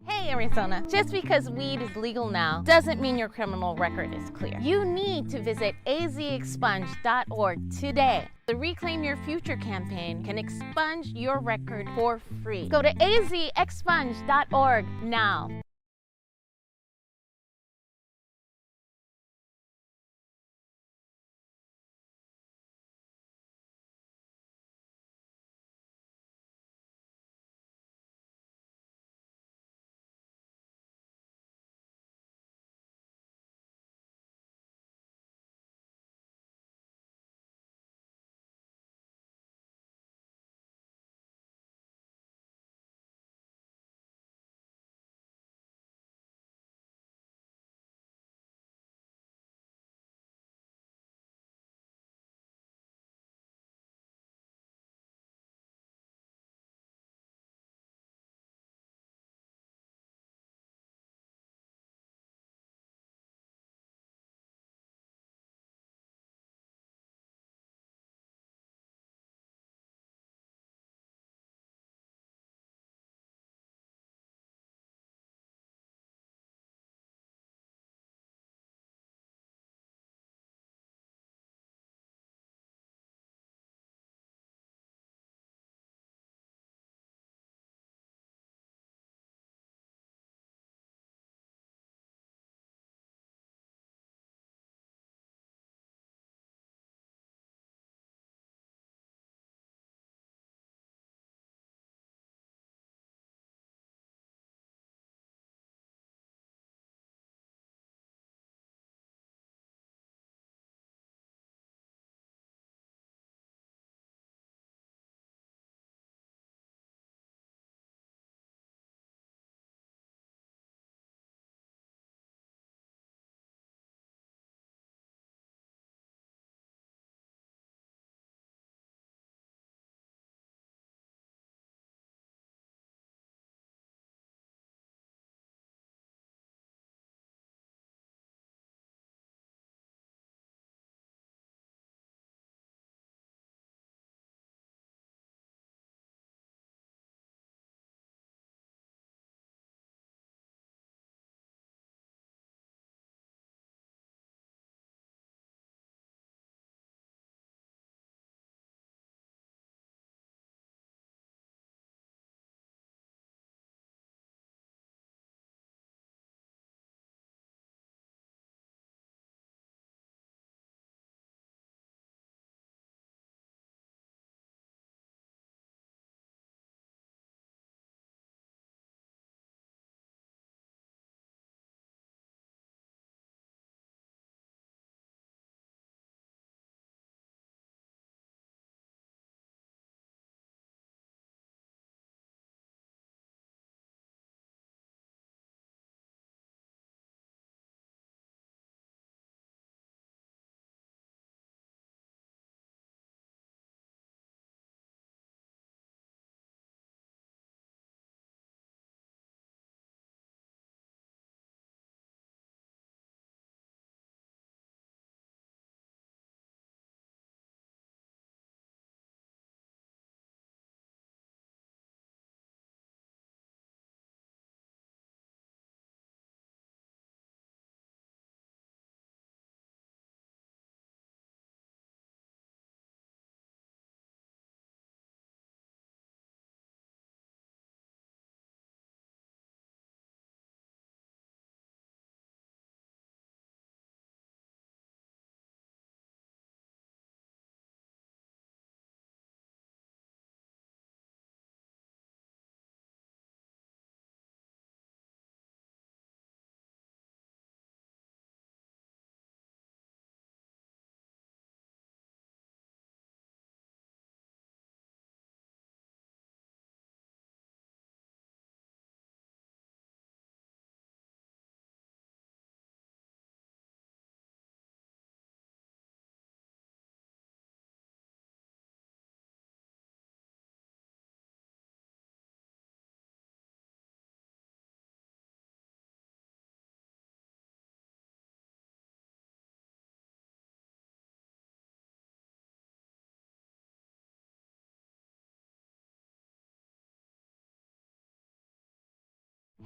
Hey Arizona, just because weed is legal now doesn't mean your criminal record is clear. You need to visit azexpunge.org today. The Reclaim Your Future campaign can expunge your record for free. Go to azexpunge.org now.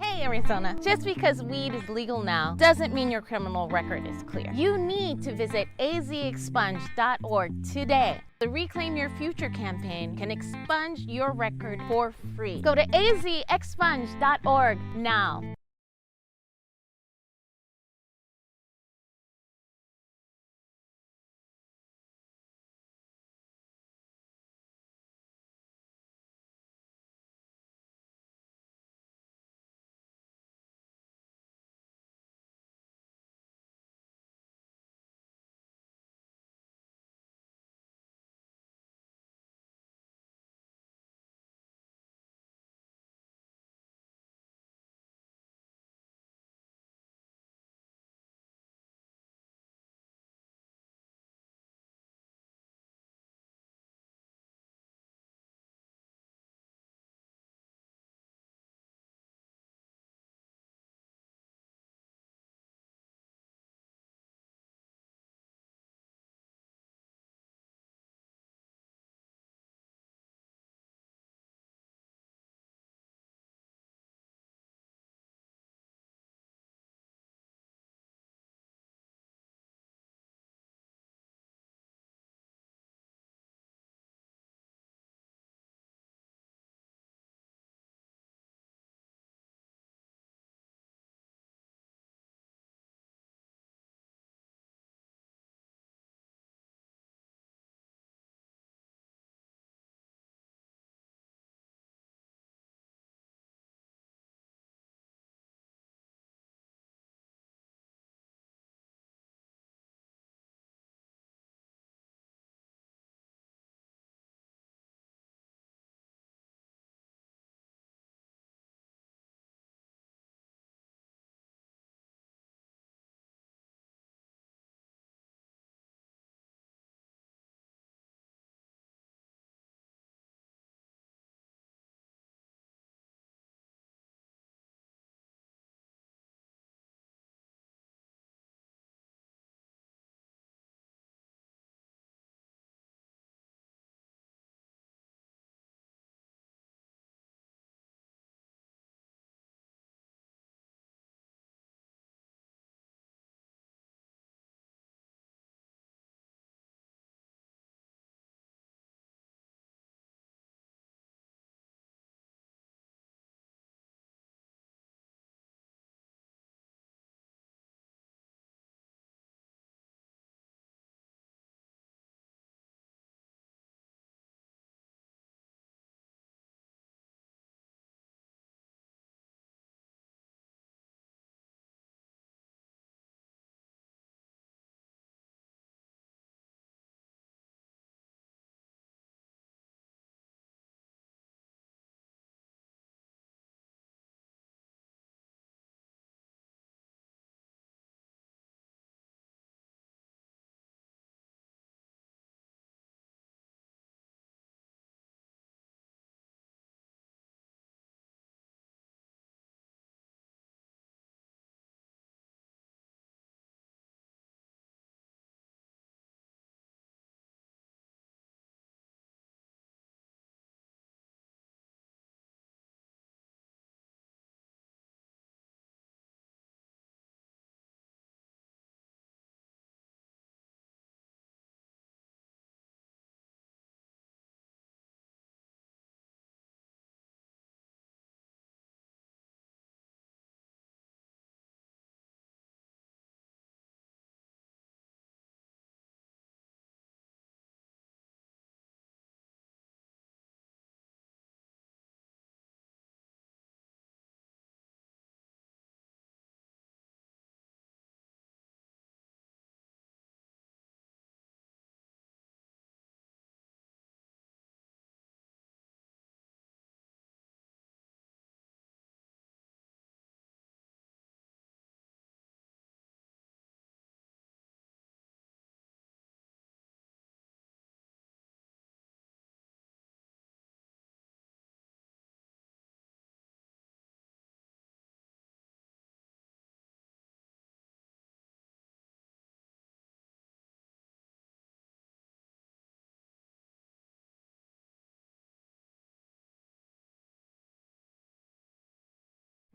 Hey Arizona, just because weed is legal now doesn't mean your criminal record is clear. You need to visit azexpunge.org today. The Reclaim Your Future campaign can expunge your record for free. Go to azexpunge.org now.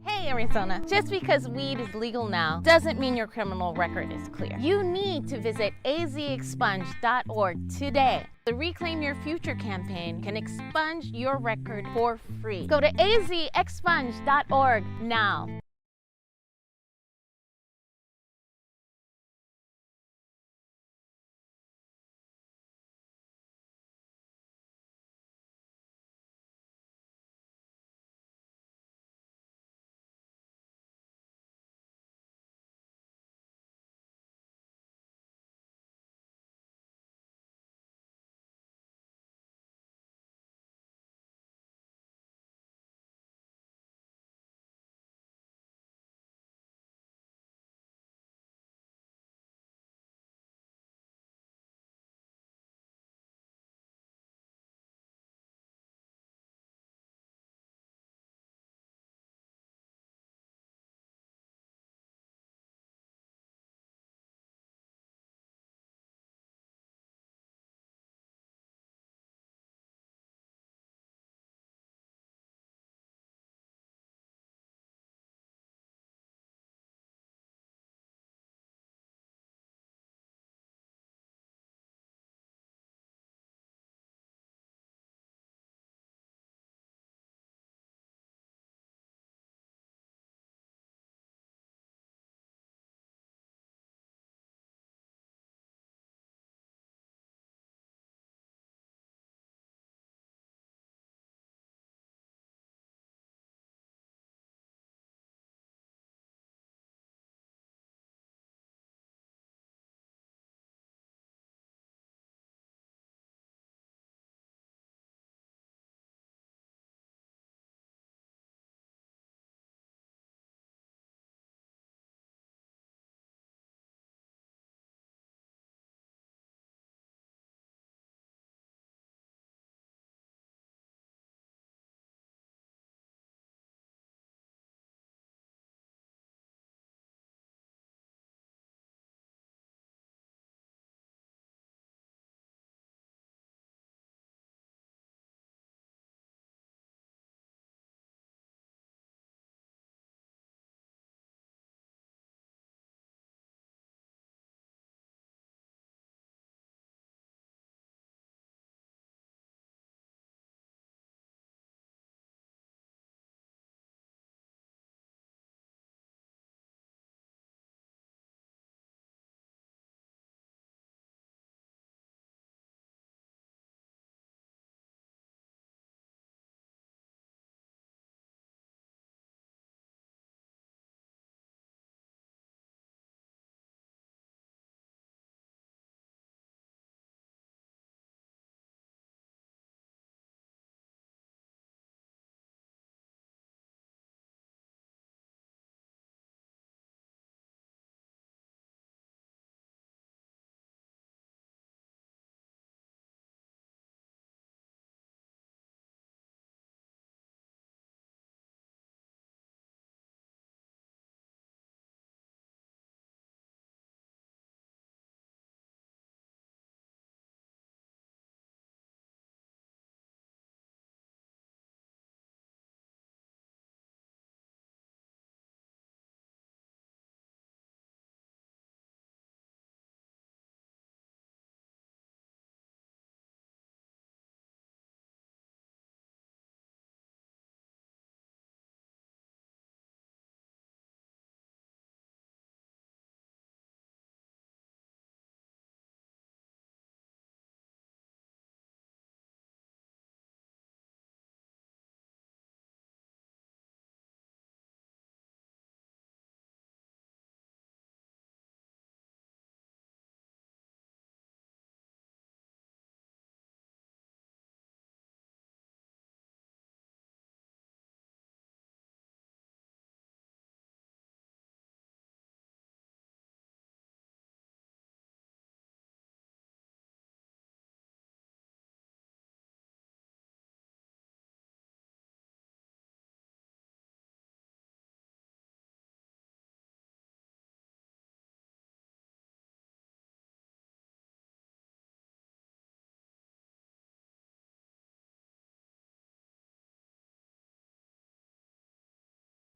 Hey Arizona, just because weed is legal now doesn't mean your criminal record is clear. You need to visit azexpunge.org today. The Reclaim Your Future campaign can expunge your record for free. Go to azexpunge.org now.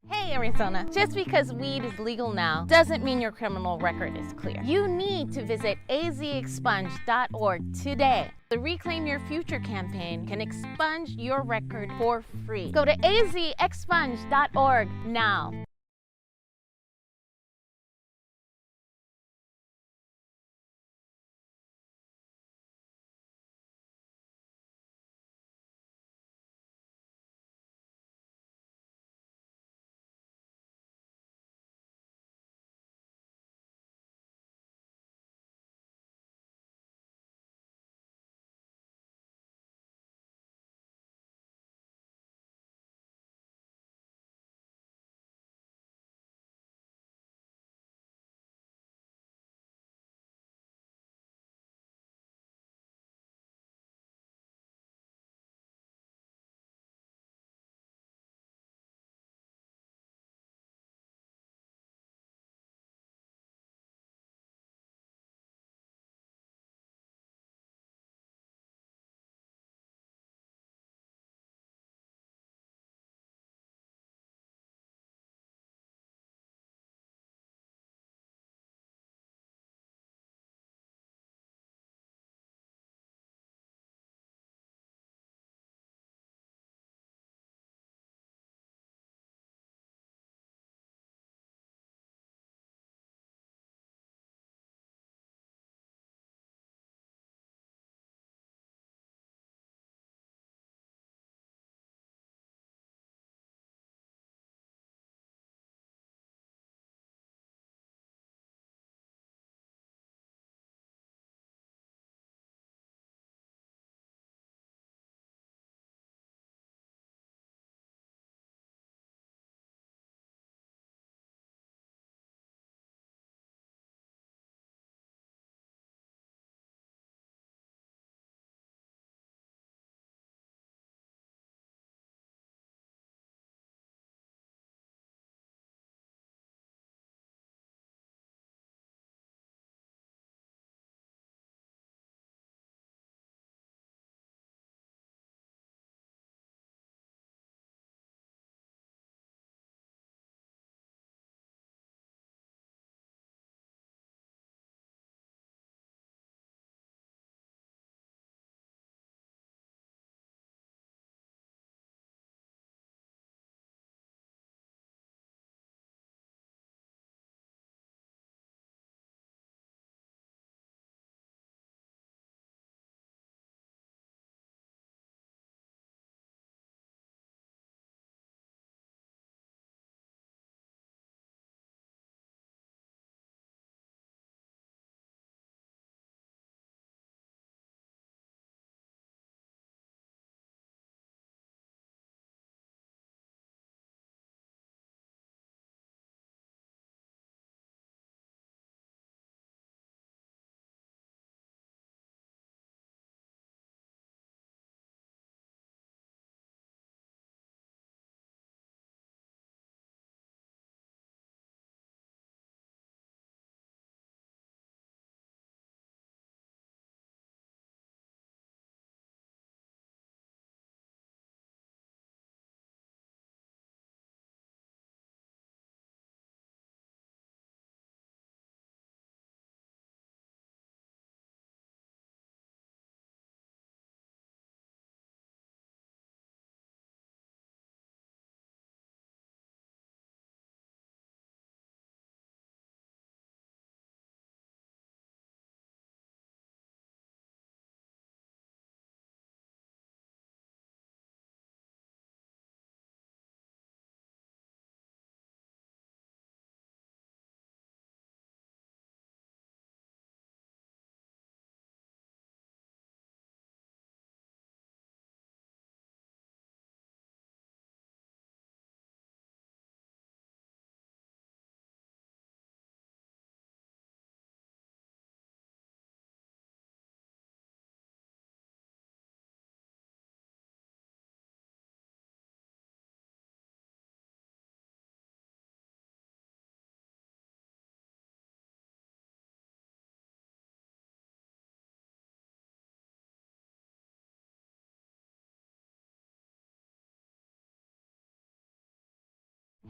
Hey Arizona, just because weed is legal now doesn't mean your criminal record is clear. You need to visit azexpunge.org today. The Reclaim Your Future campaign can expunge your record for free. Go to azexpunge.org now.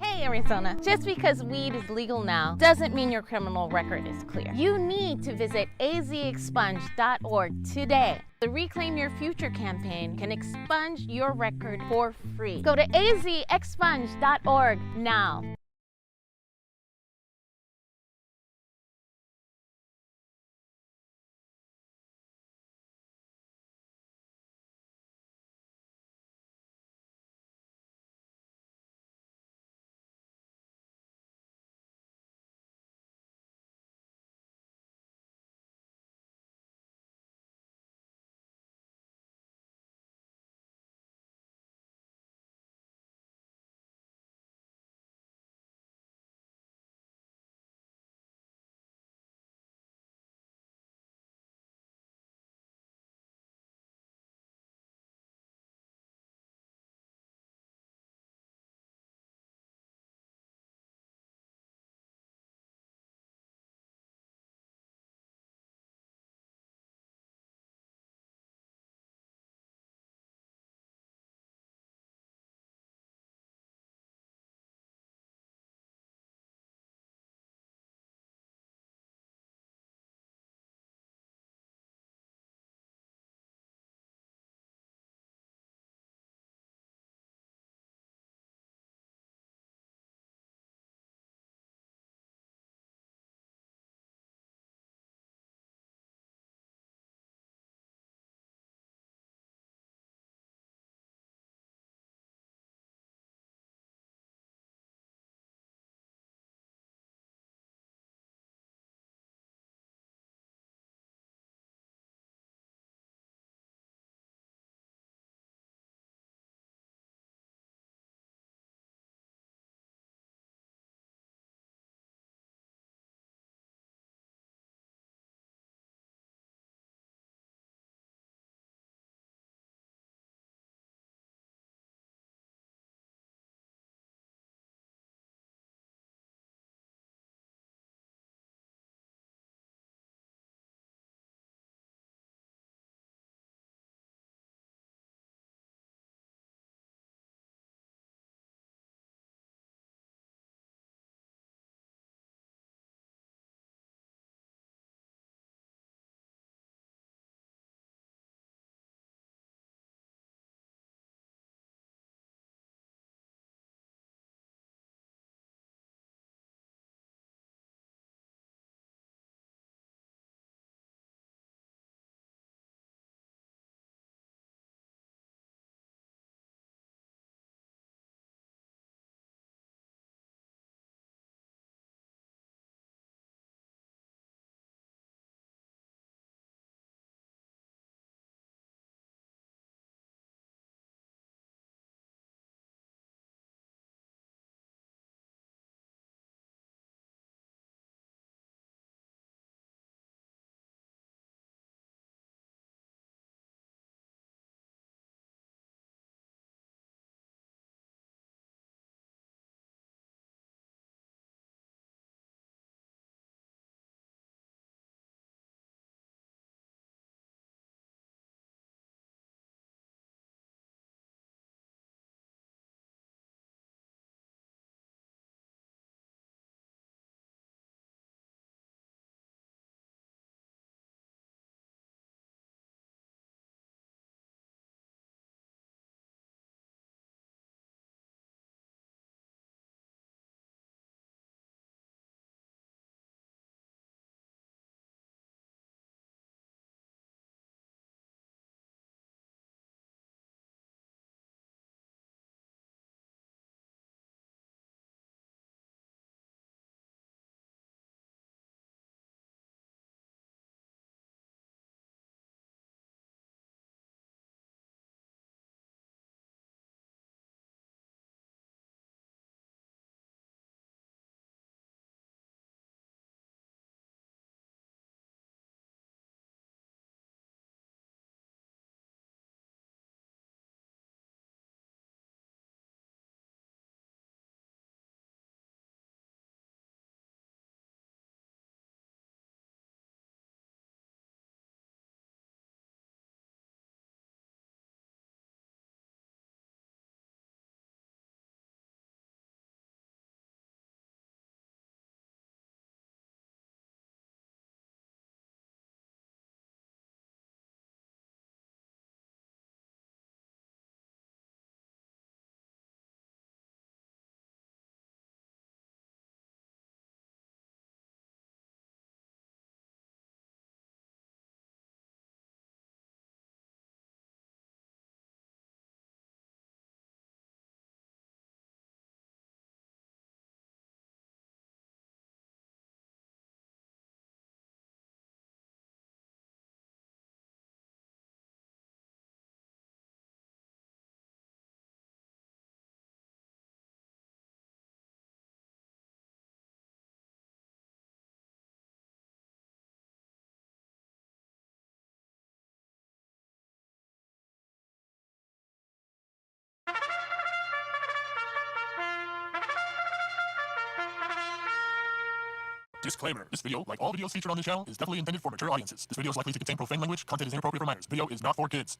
Hey Arizona, just because weed is legal now doesn't mean your criminal record is clear. You need to visit azexpunge.org today. The Reclaim Your Future campaign can expunge your record for free. Go to azexpunge.org now. Disclaimer. This video, like all videos featured on this channel, is definitely intended for mature audiences. This video is likely to contain profane language. Content is inappropriate for minors. Video is not for kids.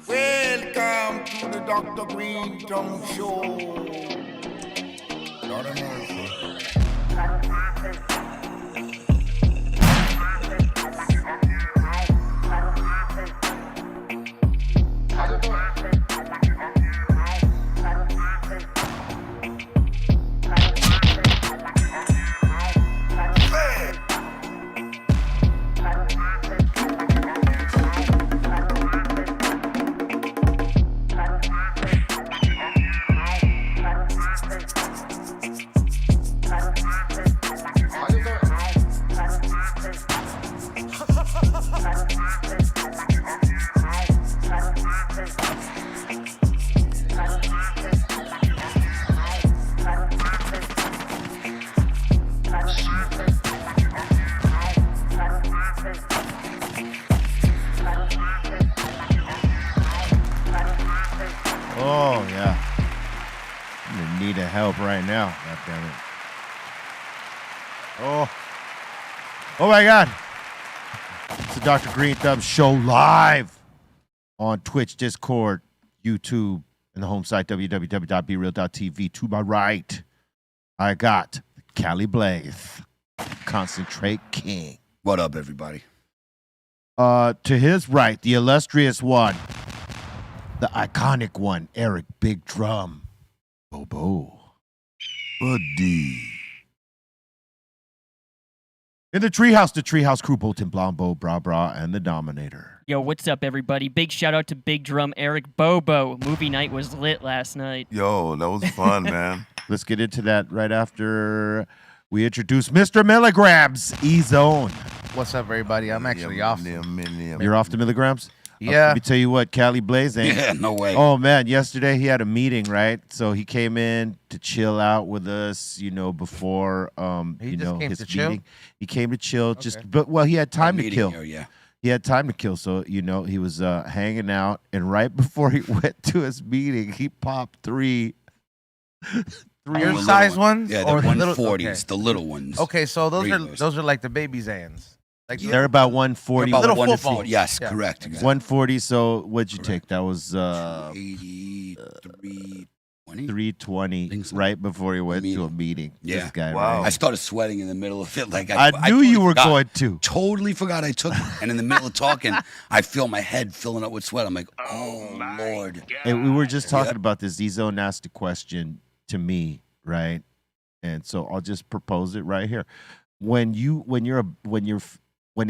Welcome to the Dr. Greenthumb Show. Lord of mercy. Oh, yeah. I'm in need of help right now. God damn it. Oh my God. It's the Dr. Greenthumb Show live on Twitch, Discord, YouTube, and the home site, www.brealtv. To my right, I got Cali Blaze, Concentrate King. What up, everybody? To his right, the illustrious one, the iconic one, Eric Big Drum Bobo. Buddy. In the treehouse crew, Bolton, Blombo, Bra Bra, and the Dominator. Yo, what's up, everybody? Big shout out to Big Drum Eric Bobo. Movie night was lit last night. Yo, that was fun, man. Let's get into that right after we introduce Mr. Milligrams, E-Zone. What's up, everybody? I'm actually off. You're off to Milligrams? Yeah. Let me tell you what, Cali Blaze ain't. Yeah, no way. Oh, man, yesterday he had a meeting, right? So he came in to chill out with us, before, He just came his to chill? meeting. He came to chill, Okay. but he had time to kill. Here, yeah. He had time to kill, so, he was hanging out, and right before he went to his meeting, he popped three Your the size little ones? Yeah, or the the little- 140s, okay. the little ones. Okay, so Three of those are like the baby Zans. Like They're about 140. About little 140. football. Yes, Yeah. correct. Exactly. 140, so what'd you Correct. take? That was 83, 20. 320 Think so. right before he went to Meeting. a meeting. Yeah. This guy, I right? started sweating in the middle of it. Like I knew totally you were forgot. going to. Totally forgot I took it. And in the middle of talking, I feel my head filling up with sweat. I'm like, oh, Lord. And we were just talking Yeah. about this. Z-Zone asked a question to me, right? And so I'll just propose it right here. When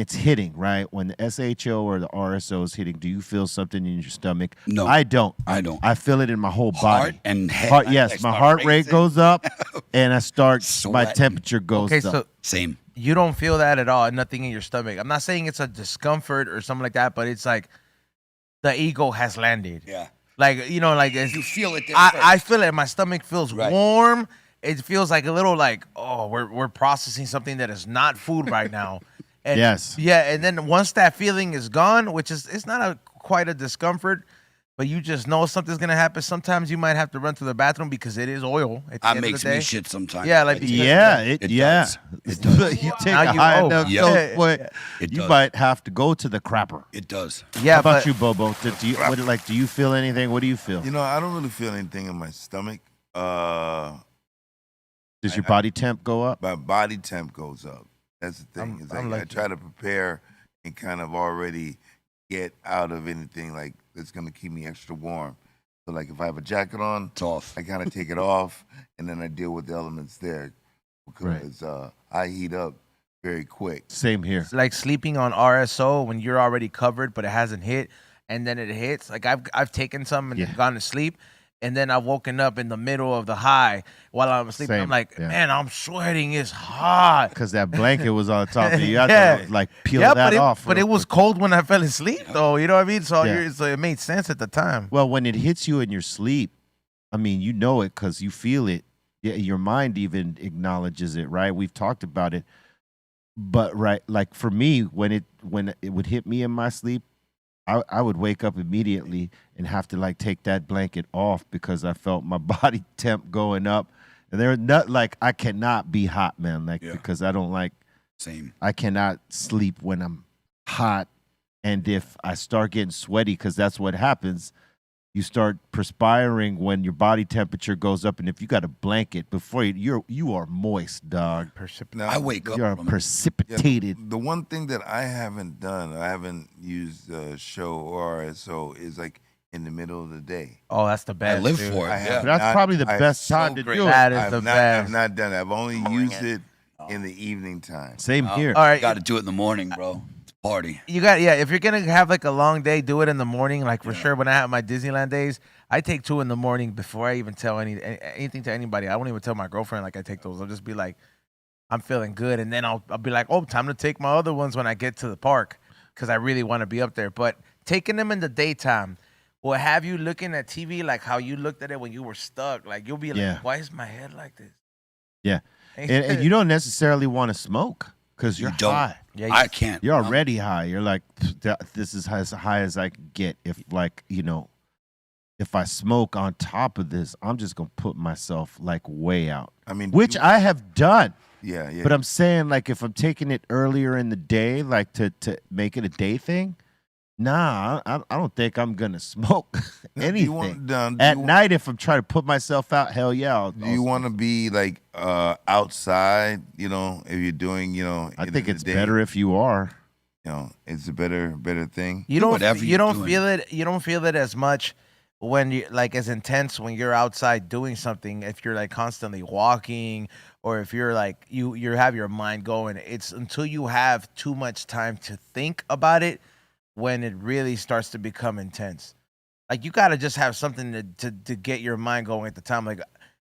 it's hitting, right? When the SHO or the RSO is hitting, do you feel something in your stomach? No. I don't. I don't. I feel it in my whole Heart body. and head. Heart, I yes, my start heart rate racing. goes up, and my Sweating. temperature goes Okay, up. so Same. you don't feel that at all, nothing in your stomach. I'm not saying it's a discomfort or something like that, but it's like the ego has landed. Yeah. Like, it's, You feel it there I first. feel it. My stomach feels Right. warm. It feels like a little like, oh, we're processing something that is not food right now. And, Yes. Yeah, and then once that feeling is gone, which is it's not quite a discomfort, but you just know something's gonna happen. Sometimes you might have to run to the bathroom because it is oil. At the That end of makes the me day. shit sometimes. Yeah, like It because- Yeah, It it does. you take Now a you high know. enough Yeah. dose, boy, It you does. might have to go to the crapper. It does. Yeah, How about but you, Bobo? Do you feel anything? What do you feel? You know, I don't really feel anything in my stomach. Does your body temp go up? My body temp goes up. That's the thing. I'm- It's I'm like I like try to prepare and kind of already get out of anything like that's gonna keep me extra warm. So like if I have a jacket on, It's off. I kind of take it off and then I deal with the elements there because I heat up very quick. Same here. it's like sleeping on RSO when you're already covered, but it hasn't hit, and then it hits. Like I've taken some and Yeah. gone to sleep, and then I've woken up in the middle of the high while I'm sleeping. Same, I'm like, yeah. man, I'm sweating. It's hot. Because that blanket was on top of you. You had Yeah. to like peel Yeah, that off. but real it was quick. cold when I fell asleep, though. You know what I mean? So, Yeah. so it made sense at the time. Well, when it hits you in your sleep, I mean, you know it because you feel it. Yeah, your mind even acknowledges it, right? We've talked about it. But right, like for me, when it would hit me in my sleep, I would wake up immediately and have to like take that blanket off because I felt my body temp going up. And they're not like I cannot be hot, man. Like because I don't like. Same. I cannot sleep when I'm hot, and if I start getting sweaty, because that's what happens. You start perspiring when your body temperature goes up, and if you got a blanket before you are moist, dog. Now, I wake up. You're precipitated. The one thing that I haven't done, I haven't used Show or RSO, is like in the middle of the day. Oh, that's the best. I live dude. for it. I Yeah. have That's probably the best time so to great. do it. That is I've the not, best. I've not done it. I've only used it in the evening time. Same here. All right, Got to do it in the morning, bro. It's a party. you got if you're gonna have like a long day, do it in the morning. Like for sure, when I have my Disneyland days, I take 2 in the morning before I even tell anything to anybody. I won't even tell my girlfriend like I take those. I'll just be like, I'm feeling good, and then I'll be like, oh, time to take my other ones when I get to the park because I really want to be up there. But taking them in the daytime will have you looking at TV like how you looked at it when you were stuck. Like you'll be like, why is my head like this? Yeah, and you don't necessarily want to smoke because you're high. Yeah, I can't. You're already high. You're like, this is as high as I can get. If if I smoke on top of this, I'm just gonna put myself like way out. I mean, which I have done. Yeah. But I'm saying like if I'm taking it earlier in the day, like to make it a day thing. Nah, I don't think I'm gonna smoke anything. At night, if I'm trying to put myself out, hell yeah. Do you want to be like outside? If you're doing, I think it's better if you are. It's a better thing. You don't feel it. You don't feel it as much when you like as intense when you're outside doing something. If you're like constantly walking, or if you're like you have your mind going. It's until you have too much time to think about it when it really starts to become intense. Like you gotta just have something to get your mind going at the time. Like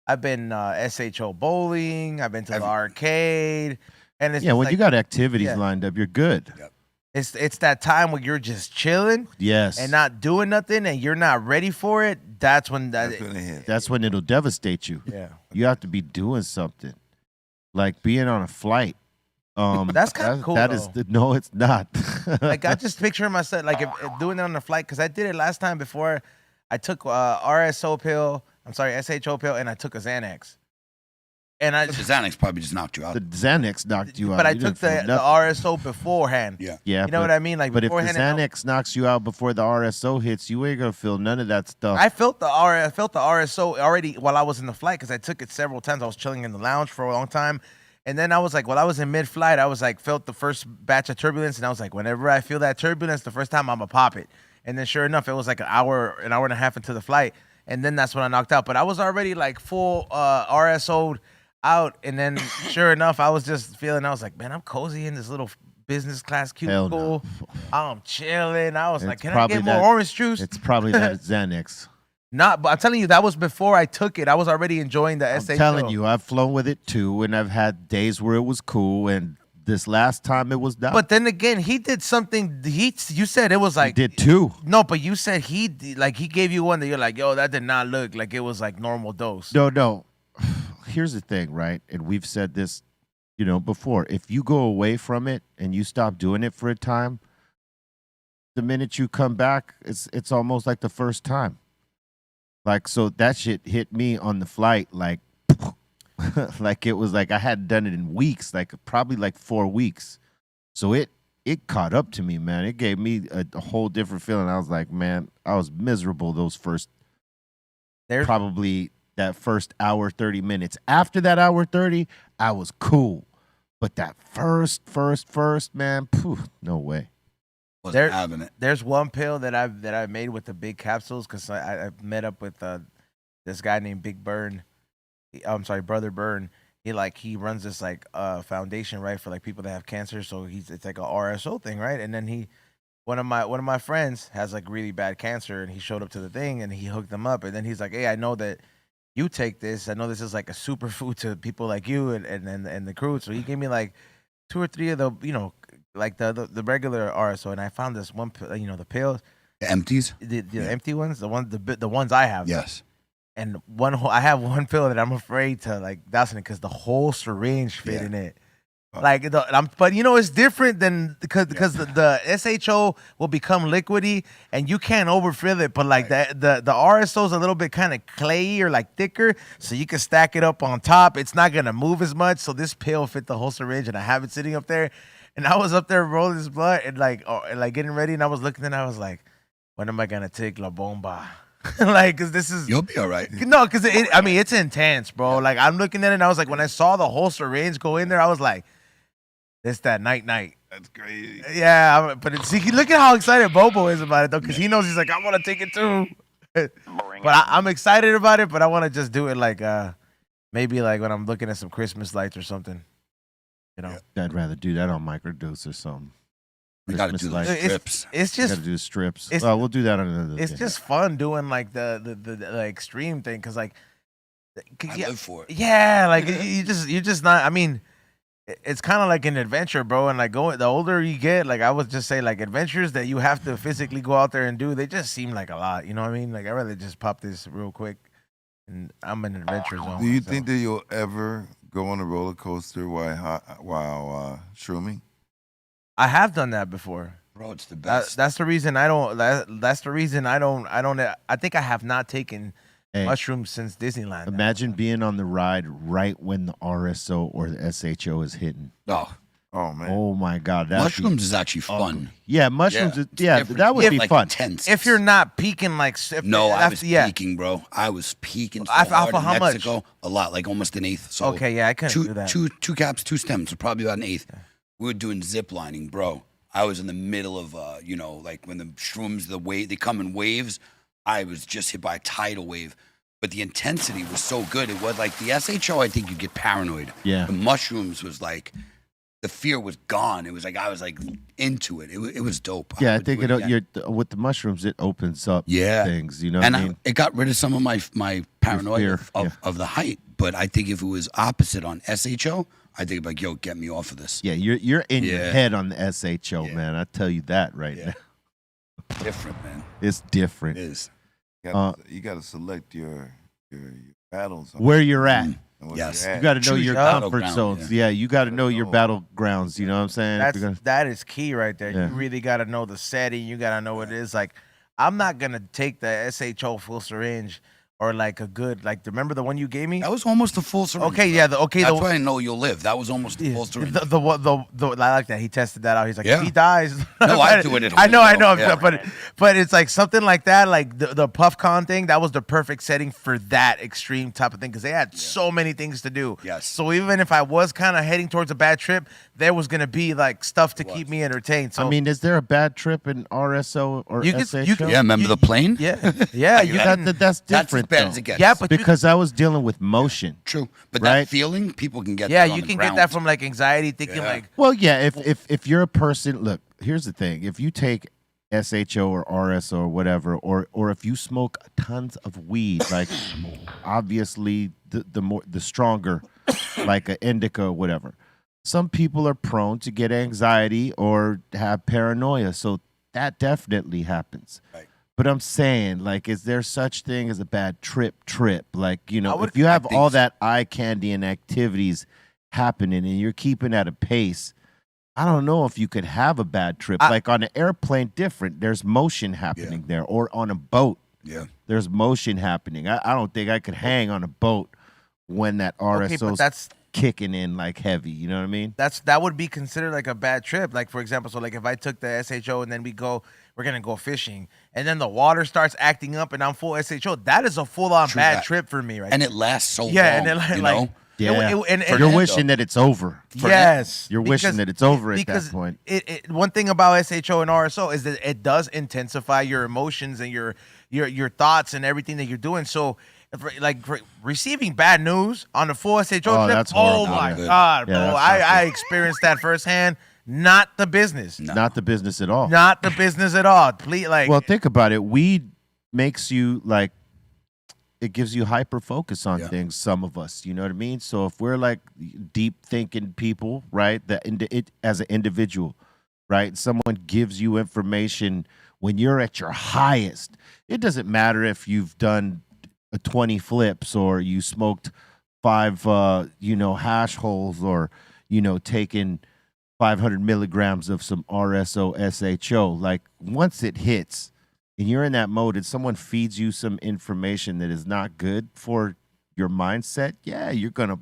I've been SHO bowling, I've been to the arcade, and it's when like, you got activities lined up, you're good. Yep. It's that time where you're just chilling, and not doing nothing, and you're not ready for it. That's when that's when it'll devastate you. Yeah, you have to be doing something, like being on a flight. That's kind of cool. That is no, it's not. Like I just picture myself like if doing it on the flight because I did it last time before. I took RSO pill. I'm sorry, SHO pill, and I took a Xanax. And The Xanax probably just knocked you out. The Xanax knocked you out. But I took the RSO beforehand. Yeah. You know what I mean? Like but if the beforehand. Xanax knocks you out before the RSO hits, you ain't gonna feel none of that stuff. I felt the RSO already while I was in the flight because I took it several times. I was chilling in the lounge for a long time. And then I was like, while I was in mid-flight, I was like, felt the first batch of turbulence. And I was like, whenever I feel that turbulence, the first time I'm going to pop it. And then sure enough, it was like an hour and a half into the flight. And then that's when I knocked out. But I was already like full RSO'd out. And then sure enough, I was just feeling, I was like, man, I'm cozy in this little business class cubicle. No. I'm chilling. I was like, can I probably get more orange juice? It's probably that Xanax. Not, but I'm telling you, that was before I took it. I was already enjoying the SHO. I'm telling you, I've flown with it too, and I've had days where it was cool, and this last time it was not. But then again, he did something. You said it was like he did too. No, but you said he gave you one that you're like, yo, that did not look like it was like normal dose. No. Here's the thing, right? And we've said this, before. If you go away from it and you stop doing it for a time, the minute you come back, it's almost like the first time. Like, so that shit hit me on the flight, like, like it was like I hadn't done it in weeks, like probably like 4 weeks. So it caught up to me, man. It gave me a whole different feeling. I was like, man, I was miserable probably that first hour, 30 minutes. After that hour 30, I was cool. But that first, man, no way. Having it. There's one pill that I've made with the big capsules because I met up with this guy named Big Burn. Brother Burn. He runs this like foundation, right, for like people that have cancer. So it's like a RSO thing, right? And then one of my friends has like really bad cancer, and he showed up to the thing and he hooked them up. And then he's like, hey, I know that you take this. I know this is like a superfood to people like you and the crew. So he gave me like 2 or 3 of the like the regular RSO, and I found this one, the pills, the empties, the empty ones, the ones I have. Yes. And I have one pill that I'm afraid to like dousing it because the whole syringe fit in it. Like, but it's different than because the SHO will become liquidy and you can't overfill it. But like the RSO is a little bit kind of clayey or like thicker, so you can stack it up on top. It's not gonna move as much. So this pill fit the whole syringe, and I have it sitting up there. And I was up there rolling this blunt and like getting ready, and I was looking, and I was like, when am I gonna take La Bomba? Like, cause this is You'll be all right. no, cause it's intense, bro. Like I'm looking at it, and I was like, when I saw the whole syringe go in there, I was like, it's that night. That's crazy. Yeah, but see, look at how excited Bobo is about it though, cause he knows he's like, I want to take it too. But I'm excited about it, but I want to just do it like maybe like when I'm looking at some Christmas lights or something. I'd rather do that on microdose or something. We got to do those strips. It's just got to do strips. We'll do that on another. It's just fun doing like the extreme thing, cause like I live for it. Yeah, like you just not. I mean, it's kind of like an adventure, bro. And like the older you get, like I would just say, like adventures that you have to physically go out there and do, they just seem like a lot. You know what I mean? Like I'd rather just pop this real quick, and I'm in an adventure zone. Do you think that you'll ever go on a roller coaster while shrooming? I have done that before. Bro, it's the best. That's the reason I don't. That's the reason I don't. I think I have not taken mushrooms since Disneyland. Imagine being on the ride right when the RSO or the SHO is hitting. Oh man. Oh my God. Mushrooms is actually fun. Yeah, mushrooms. That would be like fun. Intense. If you're not peaking like. I was peaking, bro. I was peaking. So hard in how Mexico, much? A lot, like almost an eighth. So okay, yeah, I couldn't do that. Two caps, 2 stems, so probably about an eighth. Yeah. We were doing zip lining, bro. I was in the middle of, like when the shrooms, they come in waves. I was just hit by a tidal wave, but the intensity was so good. It was like the SHO. I think you get paranoid. Yeah. The mushrooms was like, the fear was gone. It was like I was like into it. It was dope. Yeah, I think with the mushrooms, it opens up things. You know, and what I mean? It got rid of some of my paranoia of the height. But I think if it was opposite on SHO, I think like, yo, get me off of this. Yeah, you're in your head on the SHO, man. I tell you that right now. Different, man. It's different. It is. You got to select your battles. Where you're at. Yes. You got to know your comfort zones. Yeah, you got to know your battlegrounds. You know what I'm saying? That is key right there. Yeah. You really got to know the setting. You got to know what it is. Like, I'm not going to take the SHO full syringe or like a good, like, remember the one you gave me? That was almost a full syringe. Okay, yeah. That's why I know you'll live. That was almost a full syringe. The I like that. He tested that out. He's like, Yeah. if he dies. No, I do it at home. I know. Yeah. But it's like something like that, like the PuffCon thing, that was the perfect setting for that extreme type of thing because they had so many things to do. Yes. So even if I was kind of heading towards a bad trip, there was going to be like stuff to keep me entertained. So I mean, is there a bad trip in RSO or SHO? Yeah, remember the plane? Yeah. That's different. That's as bad though. as it gets. Yeah, but because I was dealing with motion. True. But right? that feeling, people can get yeah, that on you the can ground. get that from like anxiety, thinking like. Well, yeah, if you're a person, look, here's the thing. If you take SHO or RSO or whatever, or if you smoke tons of weed, like obviously the stronger, like an indica or whatever, some people are prone to get anxiety or have paranoia. So that definitely happens. Right. But I'm saying, like, is there such thing as a bad trip? Like, you know, if you I have think all so. that eye candy and activities happening and you're keeping at a pace, I don't know if you could have a bad trip. Like on an airplane, different. There's motion happening there. Or on a boat, there's motion happening. I don't think I could hang on a boat when that RSO's kicking in like heavy. You know what I mean? That would be considered like a bad trip. Like, for example, so like if I took the SHO and then we're going to go fishing, and then the water starts acting up and I'm full SHO, that is a full-on bad trip for me, right? And it lasts so long. Yeah, and then you like know? Yeah. and You're wishing that it's over. Yes. You're wishing that it's over at that point. One thing about SHO and RSO is that it does intensify your emotions and your thoughts and everything that you're doing. So, receiving bad news on the full SHO trip, that's horrible. my Good. God, Yeah, bro. I experienced that firsthand. Not the business. Not the business at all. Not the business at all. Please, Well, think about it. Weed makes you like, it gives you hyper focus on things. Some of us, you know what I mean. So if we're like deep thinking people, right? It as an individual, right? Someone gives you information when you're at your highest. It doesn't matter if you've done 20 flips or you smoked 5, hash holes or taking 500 milligrams of some RSO SHO. Like once it hits and you're in that mode and someone feeds you some information that is not good for your mindset, yeah, you're gonna.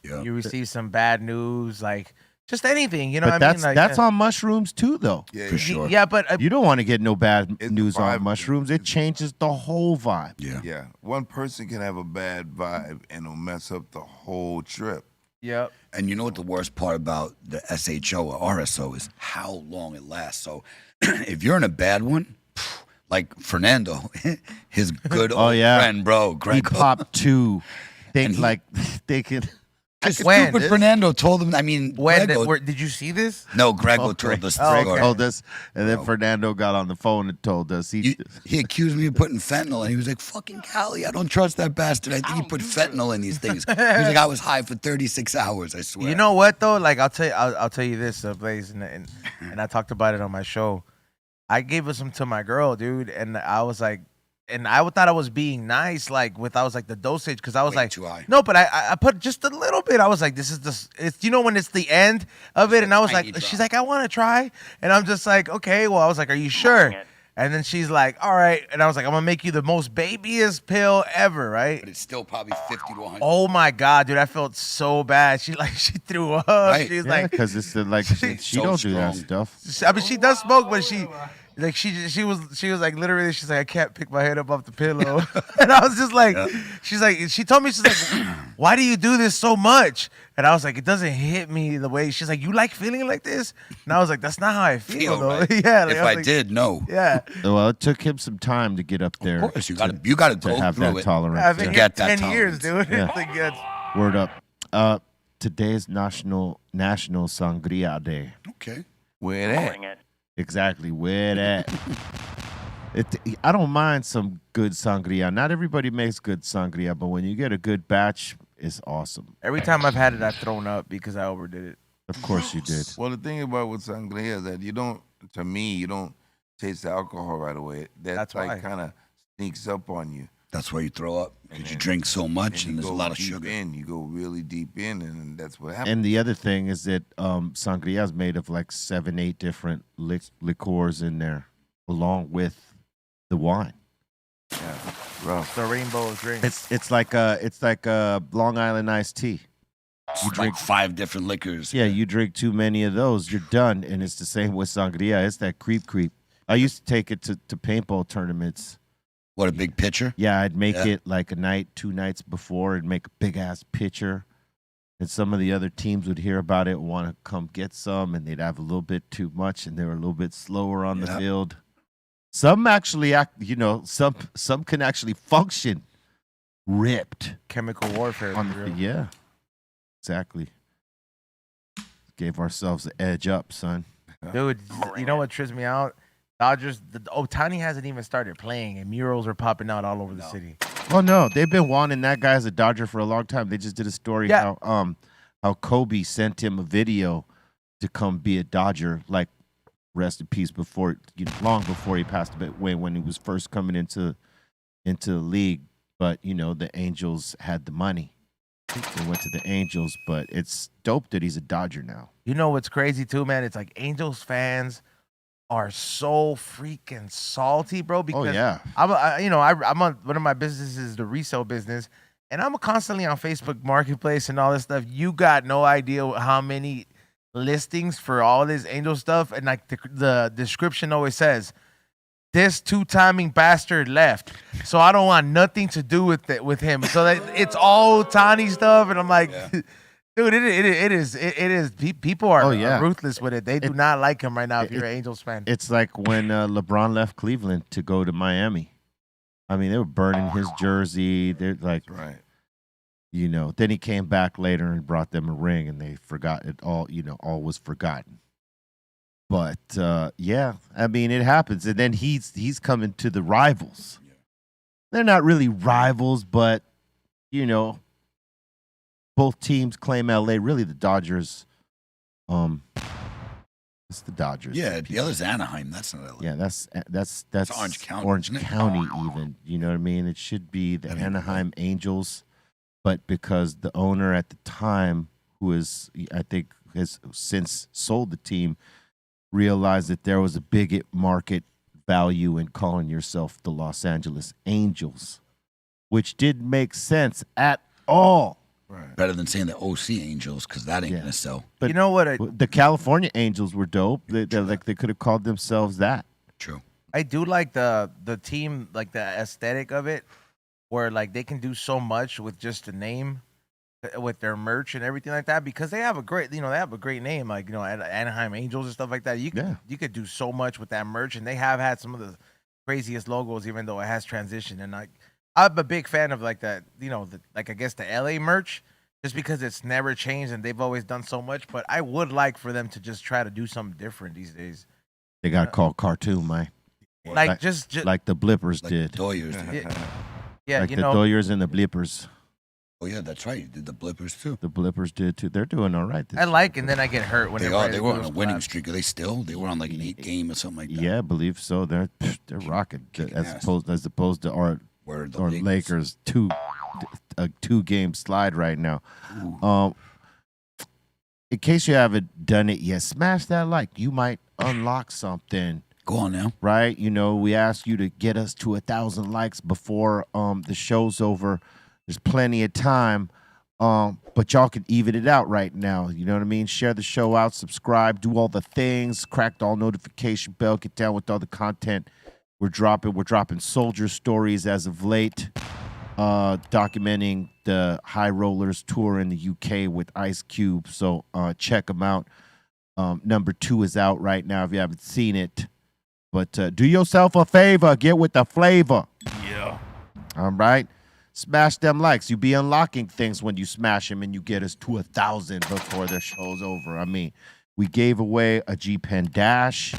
Yeah. You receive some bad news, like just anything, But what I mean? Like, that's on mushrooms too, though. Yeah, For sure. Yeah, but You don't want to get no bad It's news the vibe. on mushrooms. It changes the whole vibe. Yeah. yeah. One person can have a bad vibe and it'll mess up the whole trip. yep. And you know what the worst part about the SHO or RSO is? How long it lasts. So if you're in a bad one, like Fernando, his good old friend, bro, He Greg. popped two. And he- They can. When? Stupid Fernando told him. I mean, When Grego- did you see this? no, Grego told us the Greg story. told us, and then Fernando got on the phone and told us. He accused me of putting fentanyl, and he was like, "Fucking Cali, I don't trust that bastard. I think he put fentanyl in these things." He was like, "I was high for 36 hours. I swear." You know what though? Like I'll tell you this, Blaze, and I talked about it on my show. I gave some to my girl, dude, and I was like, and I thought I was being nice, like I was like the dosage, because I was Way like, too high. no, but I put just a little bit. I was like, this is it's when it's the end of it, and I was tiny like, she's drop. like, I want to try, and I'm just like, okay, well, I was like, are you sure? And then she's like, all right, and I was like, I'm gonna make you the most babyest pill ever, right? But it's still probably 50 to 100. Oh my god, dude, I felt so bad. She threw up. Right. She was Yeah, like, because it's like she So don't do that strong. stuff. I mean, she does smoke, but she was like literally, she's like, I can't pick my head up off the pillow, and I was just like, she told me, she's like, why do you do this so much? And I was like, it doesn't hit me the way. She's like, you like feeling like this? And I was like, that's not how I feel Feel though. right. Yeah, like, If was I like, did, no. yeah. Well, it took him some time to get up there. Of course, you to got to to go have through that it. tolerance. I've been yeah. here Get that 10 years, tolerance. dude. Yeah. It's like, it's- Word up. Today's National Sangria Day. Okay. Where it at? Exactly. Where that? I don't mind some good sangria. Not everybody makes good sangria, but when you get a good batch, it's awesome. every time I've had it, I've thrown up because I overdid it. Of course you did. Well, the thing about with sangria is that you don't taste the alcohol right away. That's why. kind of sneaks up on you. That's why you throw up, because you drink so much and you there's a go lot of deep sugar. You go really deep in, and that's what happens. And the other thing is that sangria is made of like 7-8 different liqueurs in there, along with the wine. Yeah, rough. The rainbow of drinks. It's like a Long Island iced tea. You drink 5 different liquors. Yeah, you drink too many of those, you're done. And it's the same with sangria. It's that creep. I used to take it to paintball tournaments. What a big pitcher. Yeah, I'd make Yeah. it like a night, 2 nights before, and make a big ass pitcher. And some of the other teams would hear about it, want to come get some, and they'd have a little bit too much, and they were a little bit slower on the Yeah. field. Some actually some can actually function ripped. Chemical warfare. On for real. yeah, exactly. Gave ourselves the edge up, son. Dude, you know what trips me out? Dodgers, Ohtani hasn't even started playing, and murals are popping out all over the city. Well, no, they've been wanting that guy as a Dodger for a long time. They just did a story Yeah. how Kobe sent him a video to come be a Dodger, like rest in peace long before he passed away when he was first coming into the league. But the Angels had the money. They went to the Angels, but it's dope that he's a Dodger now. You know what's crazy too, man? It's like Angels fans are so freaking salty, bro. Because yeah. I'm on one of my businesses is the resale business, and I'm constantly on Facebook Marketplace and all this stuff. You got no idea how many listings for all this Angel stuff, and like the description always says, "This 2-timing bastard left, so I don't want nothing to do with him." So that it's all Tani stuff, and I'm like, dude, it is. People are ruthless with it. They do not like him right now. If you're an Angels fan, It's like when LeBron left Cleveland to go to Miami. I mean, they were burning his jersey. They're like, Right. Then he came back later and brought them a ring, and they forgot it all. All was forgotten. But yeah, I mean, it happens, and then he's coming to the rivals. They're not really rivals, but both teams claim LA. Really, the Dodgers. It's the Dodgers. Yeah, the other's Anaheim. That's not LA. Yeah, that's Orange County, Orange isn't it? County, even. You know what I mean? It should be the That ain't Anaheim Angels, but because the owner at the time, who is, I think, has since sold the team, realized that there was a big market value in calling yourself the Los Angeles Angels, which didn't make sense at all. Better than saying the OC Angels, because that ain't gonna sell. But you know what? the California Angels were dope. They could have called themselves that. True. I do like the team, like the aesthetic of it, where like they can do so much with just the name, with their merch and everything like that, because they have a great, they have a great name, like Anaheim Angels and stuff like that. You could do so much with that merch, and they have had some of the craziest logos, even though it has transitioned. And I'm a big fan of like that, I guess the LA merch, just because it's never changed and they've always done so much. But I would like for them to just try to do something different these days. They got called cartoon, man. Like just like the Blippers Like did. the Doyers. Yeah, like the Doyers and the Blippers. Oh yeah, that's right. You did the Blippers too. The Blippers did too. They're doing all right. I like, and then I get hurt whenever They were on a winning collapse. streak. Are they still? They were on like an 8-game or something like that. Yeah, I believe so. They're rocking ass. as opposed to our Lakers a 2-game slide right now. In case you haven't done it yet, smash that like. You might unlock something. Go on now. Right? We ask you to get us to 1,000 likes before the show's over. There's plenty of time. But y'all can even it out right now. You know what I mean? Share the show out, subscribe, do all the things, crack all notification bell, get down with all the content we're dropping. We're dropping soldier stories as of late, documenting the High Rollers tour in the UK with Ice Cube. So check them out. Number 2 is out right now if you haven't seen it. But do yourself a favor. Get with the flavor. Yeah. All right? Smash them likes. You be unlocking things when you smash them and you get us to 1,000 before the show's over. I mean, we gave away a G Pen Dash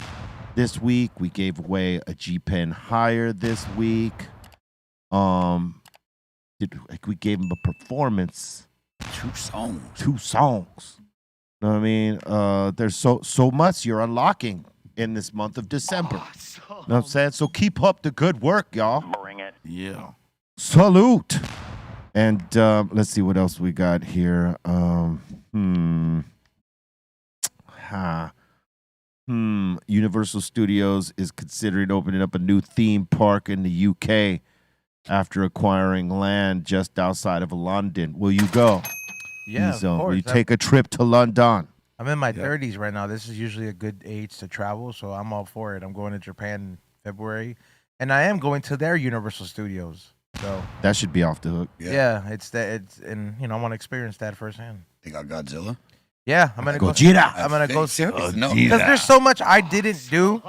this week. We gave away a G Pen Higher this week. We gave them a performance. 2 songs. 2 songs. You know what I mean? There's so much you're unlocking in this month of December. You know what I'm saying? So keep up the good work, y'all. Bring it. Yeah. Salute. And let's see what else we got here. Universal Studios is considering opening up a new theme park in the UK after acquiring land just outside of London. Will you go? Yeah, of Will course. you take a trip to London? I'm in my 30s right now. This is usually a good age to travel, so I'm all for it. I'm going to Japan in February, and I am going to their Universal Studios. So that should be off the hook. Yeah, and I want to experience that firsthand. They got Godzilla. Yeah, I'm gonna go. Gojira. I'm gonna go. No. Because there's so much I didn't do.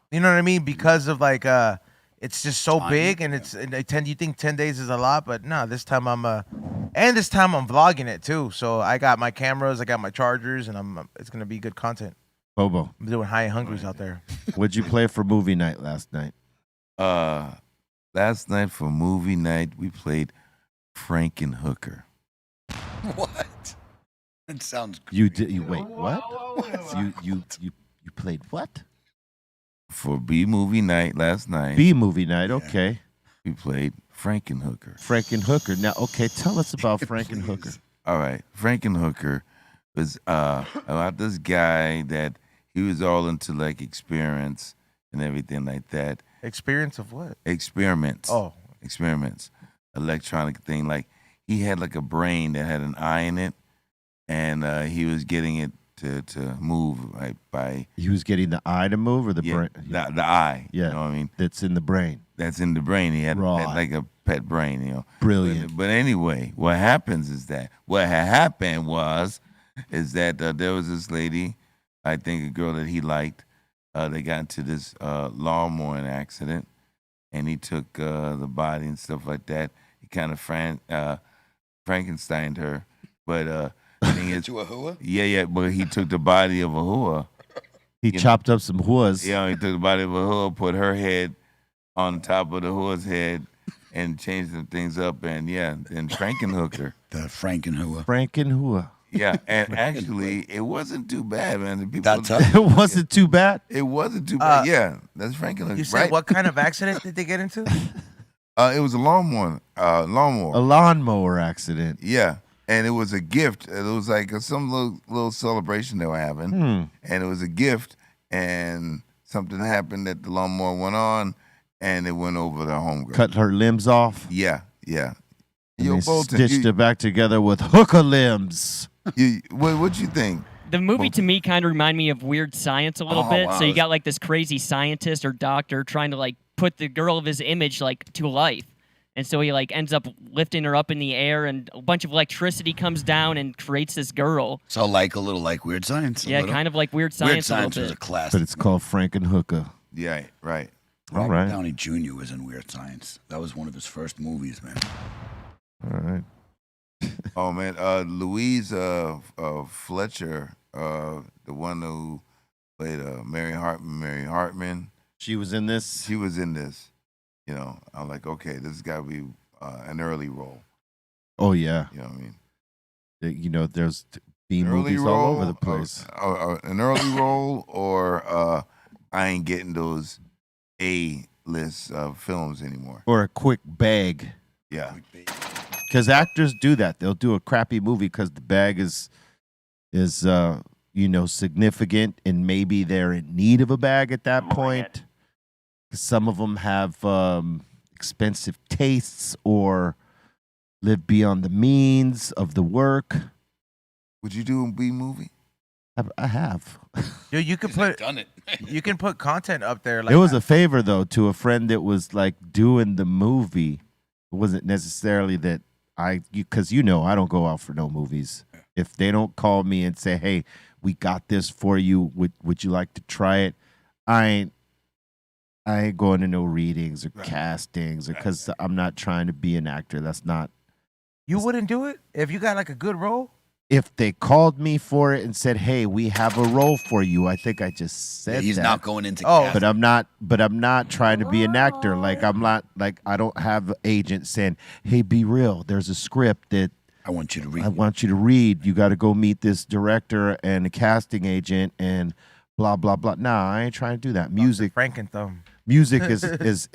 You know what I mean? Because of it's just so big, and you think 10 days is a lot, but no. This time I'm vlogging it too. So I got my cameras, I got my chargers, and it's gonna be good content. Bobo, I'm doing high and hungries out there. What'd you play for movie night last night? Last night for movie night, we played Frankenhooker. What? It sounds. You did? You wait? What? You played what? For B movie night last night. B movie night. Okay. We played Frankenhooker. Frankenhooker. Now, okay, tell us about Frankenhooker. All right, Frankenhooker was about this guy that he was all into like experiments and everything like that. Experience of what? Experiments. Oh. Experiments. Electronic thing. Like he had like a brain that had an eye in it, and he was getting it to move right by. He was getting the eye to move or the brain? The eye. Yeah. You know what I mean? That's in the brain. That's in the brain. He had like a pet brain, you know. Brilliant. But anyway, what happens is that what had happened is that there was this lady, I think a girl that he liked. They got into this lawnmowing accident, and he took the body and stuff like that. He kind of Frankensteined her, but the thing is, To a hua? yeah, but he took the body of a hua. He chopped up some huas. Yeah, he took the body of a hua, put her head on top of the hua's head, and changed some things up, and Frankenhooker. The Frankenhua. Frankenhua. Yeah, and actually, it wasn't too bad, man. The people, That's up. It wasn't too bad. It wasn't too bad. Yeah, that's Frankenhooker. You said right? what kind of accident did they get into? It was a lawnmower. A lawnmower accident. Yeah, and it was a gift. It was like some little celebration they were having, and it was a gift. And something happened that the lawnmower went on, and it went over the homegirl. Cut her limbs off. Yeah. And Yo, they Bolton, stitched it back together with hooker limbs. What you think? The movie to me kind of reminded me of Weird Science a little bit. wow. So you got like this crazy scientist or doctor trying to like put the girl of his image like to life. And so he like ends up lifting her up in the air, and a bunch of electricity comes down and creates this girl. So like a little like Weird Science. Yeah, kind of like Weird Science. Weird Science a was little a bit. classic. But it's called Frankenhooker. Yeah, right. All Robert right. Downey Jr. was in Weird Science. That was one of his first movies, man. All right. Oh man, Louise Fletcher, the one who played Mary Hartman. She was in this. She was in this. You know, I'm like, okay, this has got to be an early role. Oh yeah. You know what I mean? You know, there's B An early movies role, all over the place. an early role, or I ain't getting those A-list films anymore. Or a quick bag. Yeah. Because actors do that. They'll do a crappy movie because the bag is significant, and maybe they're in need of a bag at that point. Some of them have expensive tastes or live beyond the means of the work. Would you do a B movie? I have. Yo, you can put Done it. you can put content up there. Like It was a favor though to a friend that was like doing the movie. It wasn't necessarily that because I don't go out for no movies. If they don't call me and say, "Hey, we got this for you. Would you like to try it?" I ain't going to no readings or castings, or because I'm not trying to be an actor. That's not. You wouldn't do it if you got like a good role. If they called me for it and said, "Hey, we have a role for you," I think I just said He's that. not going into But I'm not trying to be an actor. Like I'm not like I don't have an agent saying, "Hey, be real. There's a script that I want you to read. I want you to read. You got to go meet this director and a casting agent and blah blah blah." Nah, I ain't trying to do that. Music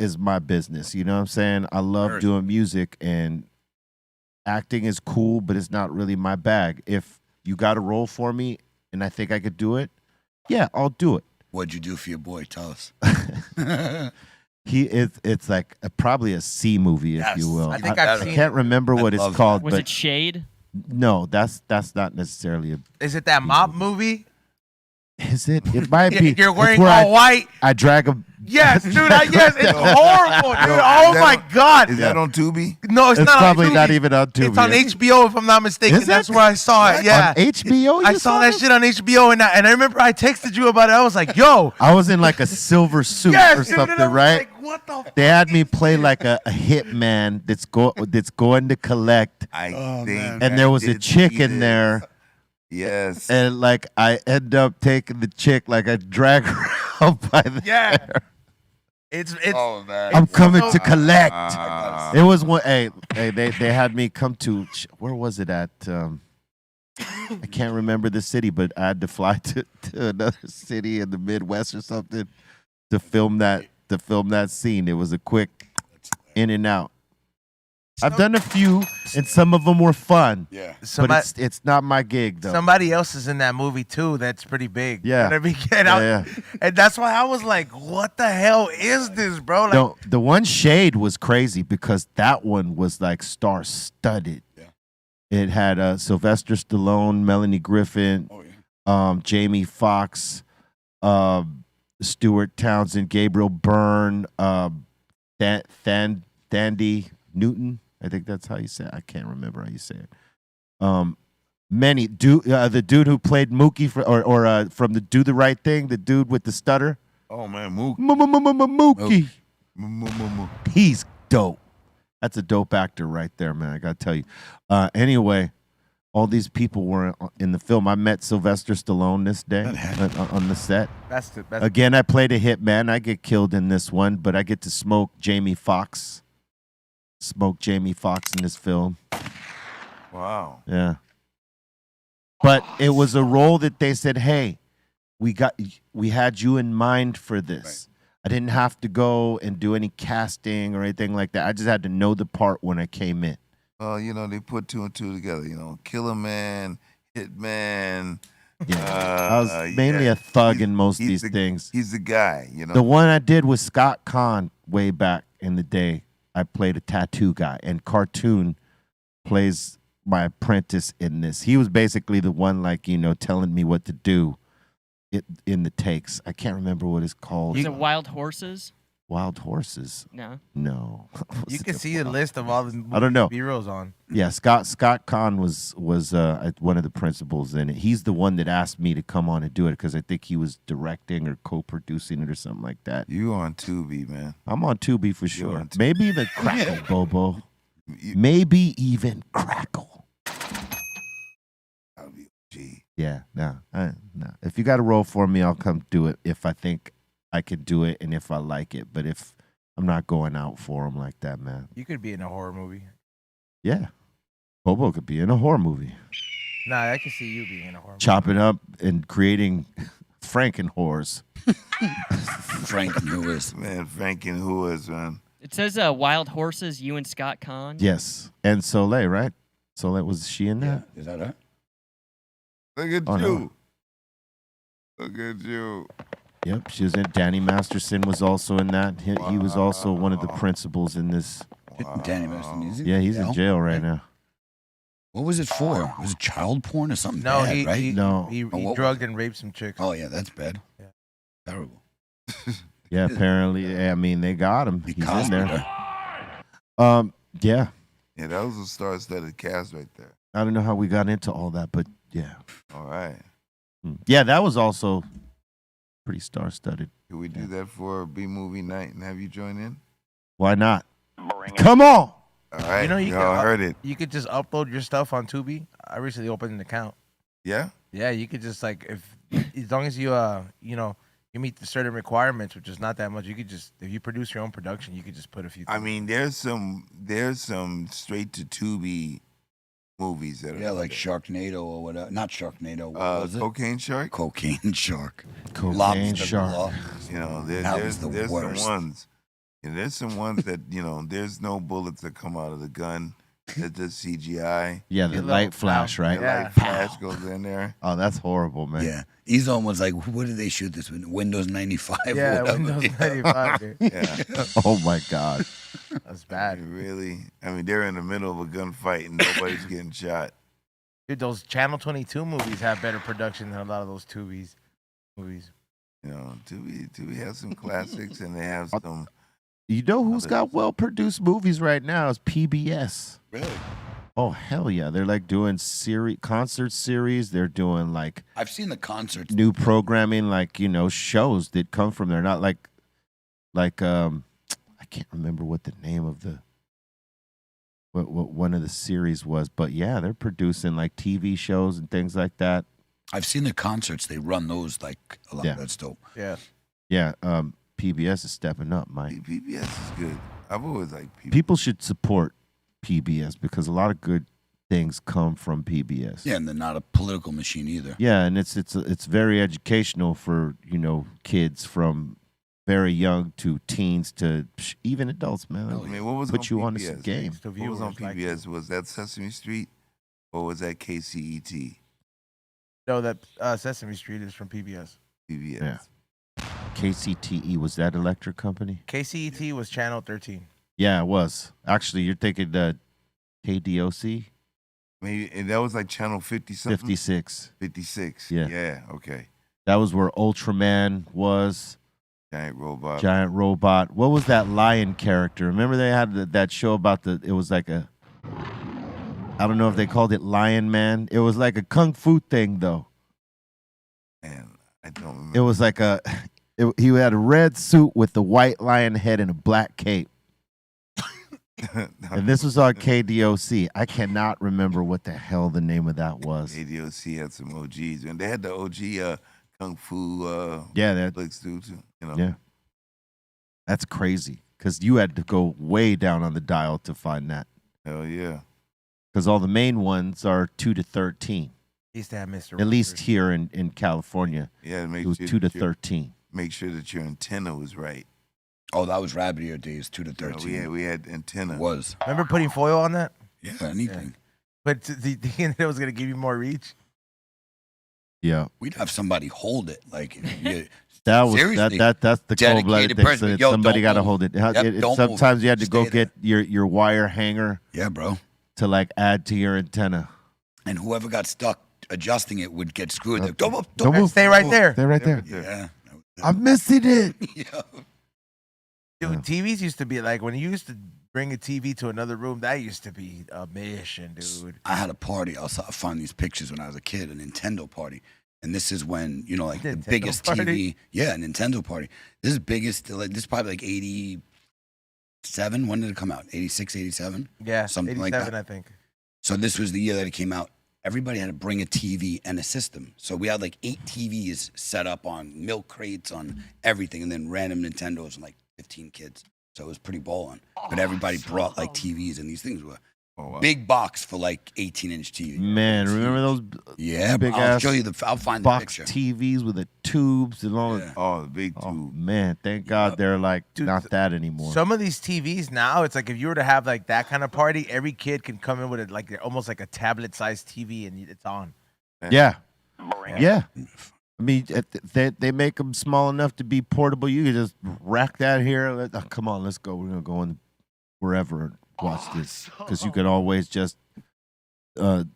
is my business. You know what I'm saying? I love doing music, and acting is cool, but it's not really my bag. If you got a role for me and I think I could do it, yeah, I'll do it. What'd you do for your boy? Tell us. It's like probably a C movie, if you will. I think I've seen can't remember what it's called. Was but it Shade? No, that's not necessarily a. Is it that mob movie? Is it? It might be. You're It's wearing where all white. I drag a. Yes, dude. Yes, it's horrible, dude. Oh my God. Is that on Tubi? No, it's not. probably on Tubi. not even on Tubi. It's on HBO, if I'm not mistaken. Is That's it? where I saw it. Yeah, On HBO. I you saw that shit on HBO, and I remember I texted you about it. I was like, "Yo." I was in like a silver suit Yes, or dude, something, and I was right? like, what the? They had me play like a hitman that's going to collect, I think. and there was a did chick see in this. there, Yes. and like I end up taking the chick, like I drag her out by the hair. It's Oh man. I'm coming to collect. Ah. It was one. Hey, they had me come to. Where was it at? I can't remember the city, but I had to fly to another city in the Midwest or something to film that scene. It was a quick in and out. I've done a few, and some of them were fun. Yeah. But it's not my gig though. Somebody else is in that movie too. That's pretty big. Yeah. You know what I mean? Yeah. And that's why I was like, "What the hell is this, bro?" Like, The one Shade was crazy because that one was like star studded. Yeah. It had Sylvester Stallone, Melanie Griffin, Jamie Foxx, Stuart Townsend, Gabriel Byrne, Thandie Newton. I think that's how you say it. I can't remember how you say it. The dude who played Mookie from the Do the Right Thing, the dude with the stutter. Oh man, Mook. Mookie. He's dope. That's a dope actor right there, man. I gotta tell you. Anyway, all these people were in the film. I met Sylvester Stallone this day on the set. Again, I played a hitman. I get killed in this one, but I get to smoke Jamie Foxx. Smoke Jamie Foxx in this film. Wow. Yeah. But it was a role that they said, "Hey, we had you in mind for this." I didn't have to go and do any casting or anything like that. I just had to know the part when I came in. they put 2 and 2 together. Killer Man, Hitman. Yeah. I was mainly a thug in most of these things. He's the guy, The one I did was Scott Conn way back in the day. I played a tattoo guy, and Cartoon plays my apprentice in this. He was basically the one, telling me what to do in the takes. I can't remember what it's called. Is it Wild Horses? Wild Horses? No. You can see the list of all the I don't know. B-rolls on. Yeah, Scott Conn was one of the principals in it. He's the one that asked me to come on and do it because I think he was directing or co-producing it or something like that. You on Tubi, man. I'm on Tubi for sure. on Tubi. Maybe even Crackle, Bobo. Maybe even Crackle. That'll be OG. Yeah, no. If you got a role for me, I'll come do it if I think I can do it and if I like it. But if I'm not going out for them like that, man. You could be in a horror movie. Yeah. Bobo could be in a horror movie. Nah, I can see you being in a horror movie. Chopping up and creating Frankenhorrors. Frankenhorrors. Man, Frankenhorrors, man. It says Wild Horses, you and Scott Conn. Yes. And Soleil, right? Soleil, was she in that? Is that her? Look at Oh, you. no. Look at you. Yep, she was in. Danny Masterson was also in that. He was also one of the principals in this. Danny Masterson. Yeah, he's in jail right now. What was it for? Was it child porn or something No, bad, right? he drugged and raped some chicks. Oh, yeah, that's bad. Yeah. Terrible. Yeah, apparently. I mean, they got him. He's in there. Yeah. Yeah, that was a star-studded cast right there. I don't know how we got into all that, but yeah. All right. Yeah, that was also pretty star-studded. Can we do that for a B-movie night and have you join in? Why not? Come on. All right. You all heard it. You could just upload your stuff on Tubi. I recently opened an account. Yeah? Yeah, you could just as long as you you meet the certain requirements, which is not that much. You could just, if you produce your own production, you could just put a few. I mean, there's some straight to Tubi movies that are like Sharknado or whatever. Not Sharknado. What was it? Cocaine Shark. Cocaine Shark. Cocaine Lobster Shark. Blood. There's the some worst. ones. And there's some ones that there's no bullets that come out of the gun. It's just CGI. Yeah, the light flash, right? The light flash goes in there. Oh, that's horrible, man. Yeah. He's almost like, what did they shoot this with? Windows 95 Yeah, or whatever. Windows 95. Dude. Yeah. Oh my God. That's bad. Really? I mean, they're in the middle of a gunfight and nobody's getting shot. Dude, those Channel 22 movies have better production than a lot of those Tubi's movies. Tubi has some classics and they have some. You know who's got well-produced movies right now is PBS. Really? Oh, hell yeah. They're like doing concert series. They're doing like I've seen the concerts. new programming, like, shows that come from there. Not like I can't remember what the name of what one of the series was, but yeah, they're producing like TV shows and things like that. I've seen the concerts. They run those like a lot. Yeah. That's dope. Yeah. Yeah, PBS is stepping up, Mike. PBS is good. I've always liked PBS. People should support PBS because a lot of good things come from PBS. Yeah, and they're not a political machine either. Yeah, and it's very educational for kids from very young to teens to even adults, man. I mean, what was put on you PBS? on to some game. What was on PBS? Was that Sesame Street or was that KCET? No, that Sesame Street is from PBS. PBS. Yeah. KCTE, was that electric company? KCET was Channel 13. Yeah, it was. Actually, you're thinking KDOC? Maybe, and that was like Channel 50 something? 56. 56. Yeah. Yeah, okay. That was where Ultraman was. Giant robot. Giant robot. What was that lion character? Remember they had that show about it was like I don't know if they called it Lion Man. It was like a kung fu thing, though. Man, I don't remember. It was like he had a red suit with the white lion head and a black cape. And this was on KDOC. I cannot remember what the hell the name of that was. KDOC had some OGs, and they had the OG kung fu. Yeah, flicks too. Yeah, that's crazy because you had to go way down on the dial to find that. Hell yeah. Because all the main ones are 2 to 13. Used to have Mr. At least here in California. Yeah, it was 2 to 13. Make sure that your antenna was right. Oh, that was Rabbit Ear days, 2 to 13. We had antenna. Was. Remember putting foil on that? Yeah, anything. But the internet was gonna give you more reach. Yeah. We'd have somebody hold it. Like, That was seriously, that's the cold-blooded dedicated thing. person. So that Yo, somebody don't got to move. hold it. Yep, don't move. Sometimes you had to go Stay there. get your wire hanger Yeah, bro. to like add to your antenna. And whoever got stuck adjusting it would get screwed. Like, don't move. Don't move. Stay right there. Stay right there. Yeah. I'm missing it. Yeah. Dude, TVs used to be like when you used to bring a TV to another room. That used to be a mission, dude. I had a party. I'll find these pictures when I was a kid, a Nintendo party. And this is when, you know, like the Nintendo biggest party? TV. Yeah, a Nintendo party. This is biggest, like, this is probably like 87. When did it come out? 86, 87? Yeah, Something 87, like that. I think. So this was the year that it came out. Everybody had to bring a TV and a system. So we had like 8 TVs set up on milk crates, on everything, and then random Nintendos and like 15 kids. So it was pretty ballin'. But everybody brought like TVs, and these things were big box for like 18-inch TV. Man, remember those Yeah, big I'll ass show you I'll find the box picture. TVs with the tubes and all? Yeah. Oh, the big Oh tube. man, thank God they're like Dude, not that anymore. Some of these TVs now, it's like if you were to have like that kind of party, every kid can come in with it like almost like a tablet-sized TV, and it's on. Yeah. Yeah. I mean, they make them small enough to be portable. You can just rack that here. Come on, let's go. We're going to go in wherever and watch this. Because you can always just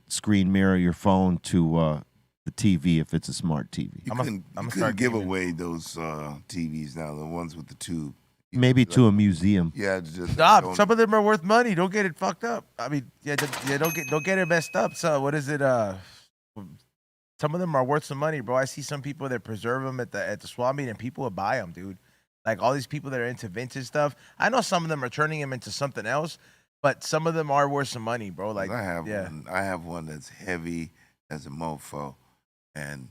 screen mirror your phone to the TV if it's a smart TV. You I'm couldn't, gonna you start couldn't give gaming. away those TVs now, the ones with the tube. Maybe to a museum. Yeah, just Stop. don't- Some of them are worth money. Don't get it fucked up. I mean, don't get it messed up. So what is it? Some of them are worth some money, bro. I see some people that preserve them at the swap meet, and people will buy them, dude. Like all these people that are into vintage stuff. I know some of them are turning them into something else, but some of them are worth some money, bro. Like I have yeah. one. I have one that's heavy as a mofo, and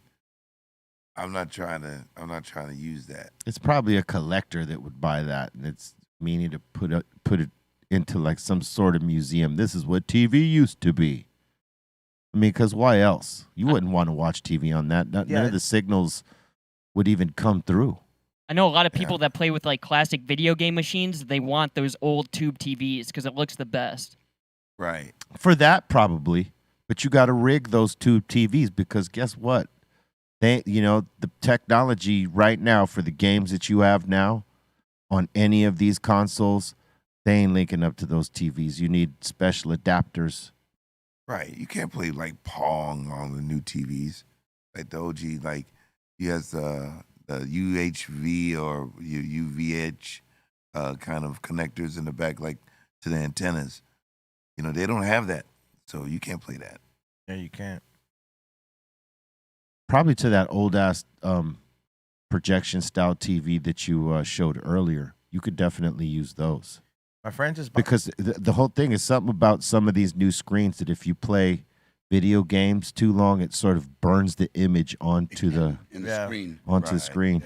I'm not trying to use that. It's probably a collector that would buy that, and it's meaning to put it into like some sort of museum. This is what TV used to be. I mean, because why else? You wouldn't want to watch TV on that. None of the signals would even come through. I know a lot of people that play with like classic video game machines. They want those old tube TVs because it looks the best. Right. For that, probably. But you got to rig those tube TVs because guess what? The technology right now for the games that you have now on any of these consoles, they ain't linking up to those TVs. You need special adapters. Right. You can't play like Pong on the new TVs. Like the OG, like he has the UHV or UVH kind of connectors in the back, like to the antennas. You know, they don't have that. So you can't play that. Yeah, you can't. Probably to that old ass projection style TV that you showed earlier. You could definitely use those. My friend just Because the whole thing is something about some of these new screens that if you play video games too long, it sort of burns the image onto the screen. screen.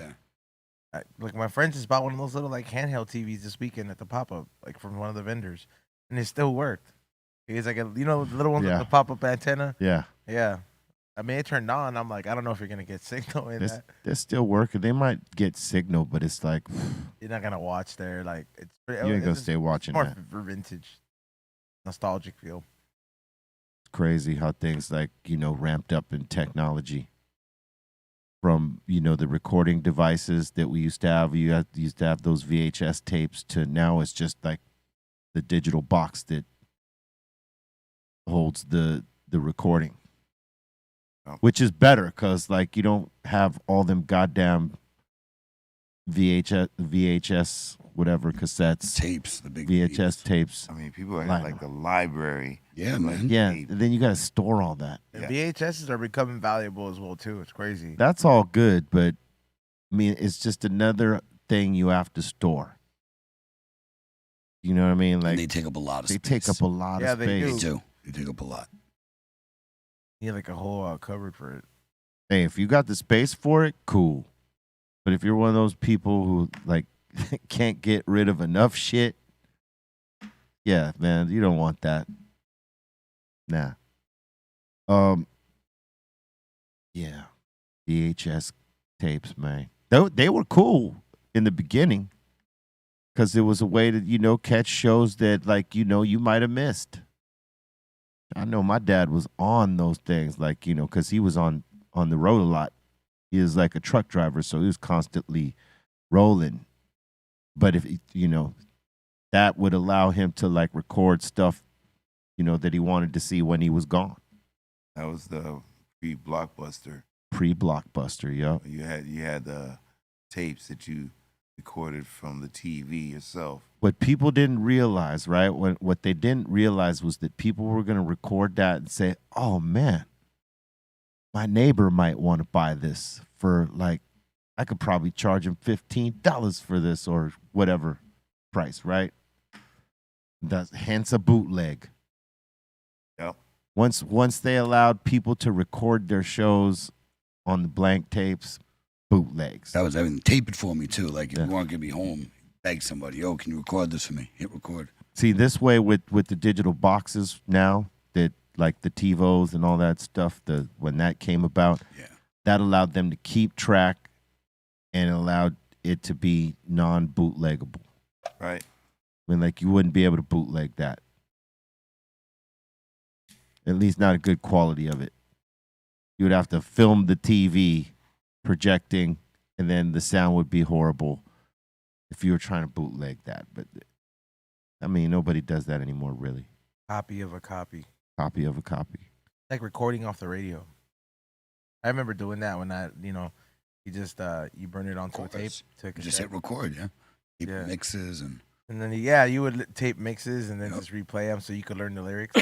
Yeah. like my friend just bought one of those little like handheld TVs this weekend at the pop-up, like from one of the vendors, and it still worked. It's like the little one with the pop-up antenna. Yeah. Yeah. I mean, it turned on. I'm like, I don't know if you're gonna get signal in that. They're still working. They might get signal, but it's like You're not gonna watch there. Like it's you ain't gonna stay watching more that. for vintage, nostalgic feel. Crazy how things like ramped up in technology. From the recording devices that we used to have, used to have those VHS tapes to now it's just like the digital box that holds the recording. Which is better because, like, you don't have all them goddamn VHS, whatever, cassettes. Tapes, the big VHS tapes. I mean, people have like a library. Yeah, of, like, man. Yeah, tape. and then you got to store all that. And VHSs are becoming valuable as well too. It's crazy. That's all good, but, I mean, it's just another thing you have to store. You know what I mean? Like And they take up a lot of space. They take up a lot of they space. They do. They take up a lot. You need like a whole cupboard for it. Hey, if you got the space for it, cool. But if you're one of those people who like can't get rid of enough shit, yeah, man, you don't want that. Nah. Yeah, VHS tapes, man. They were cool in the beginning because it was a way to catch shows that like you might have missed. I know my dad was on those things, like, you know, because he was on the road a lot. He was like a truck driver, so he was constantly rolling. But if you know, that would allow him to like record stuff, you know, that he wanted to see when he was gone. That was the pre-Blockbuster. Pre-Blockbuster, yeah. You had the tapes that you recorded from the TV yourself. What people didn't realize, right? What they didn't realize was that people were going to record that and say, "Oh man, my neighbor might want to buy this for like, I could probably charge him $15 for this or whatever price," right? That's hence a bootleg. Yep. Once they allowed people to record their shows on the blank tapes, bootlegs. That was everything. Tape it for me too. Like if you weren't gonna be home, beg somebody, yo, can you record this for me? Hit record. See, this way with the digital boxes now, that like the TiVos and all that stuff, when that came about, that allowed them to keep track and allowed it to be non-bootlegable. Right. I mean, like you wouldn't be able to bootleg that. At least not a good quality of it. You would have to film the TV projecting, and then the sound would be horrible if you were trying to bootleg that. But I mean, nobody does that anymore, really. Copy of a copy. Copy of a copy. Like recording off the radio. I remember doing that when you just you burn it onto a tape to a Just cassette. hit record, yeah. Tape mixes and then you would tape mixes and then just replay them so you could learn the lyrics.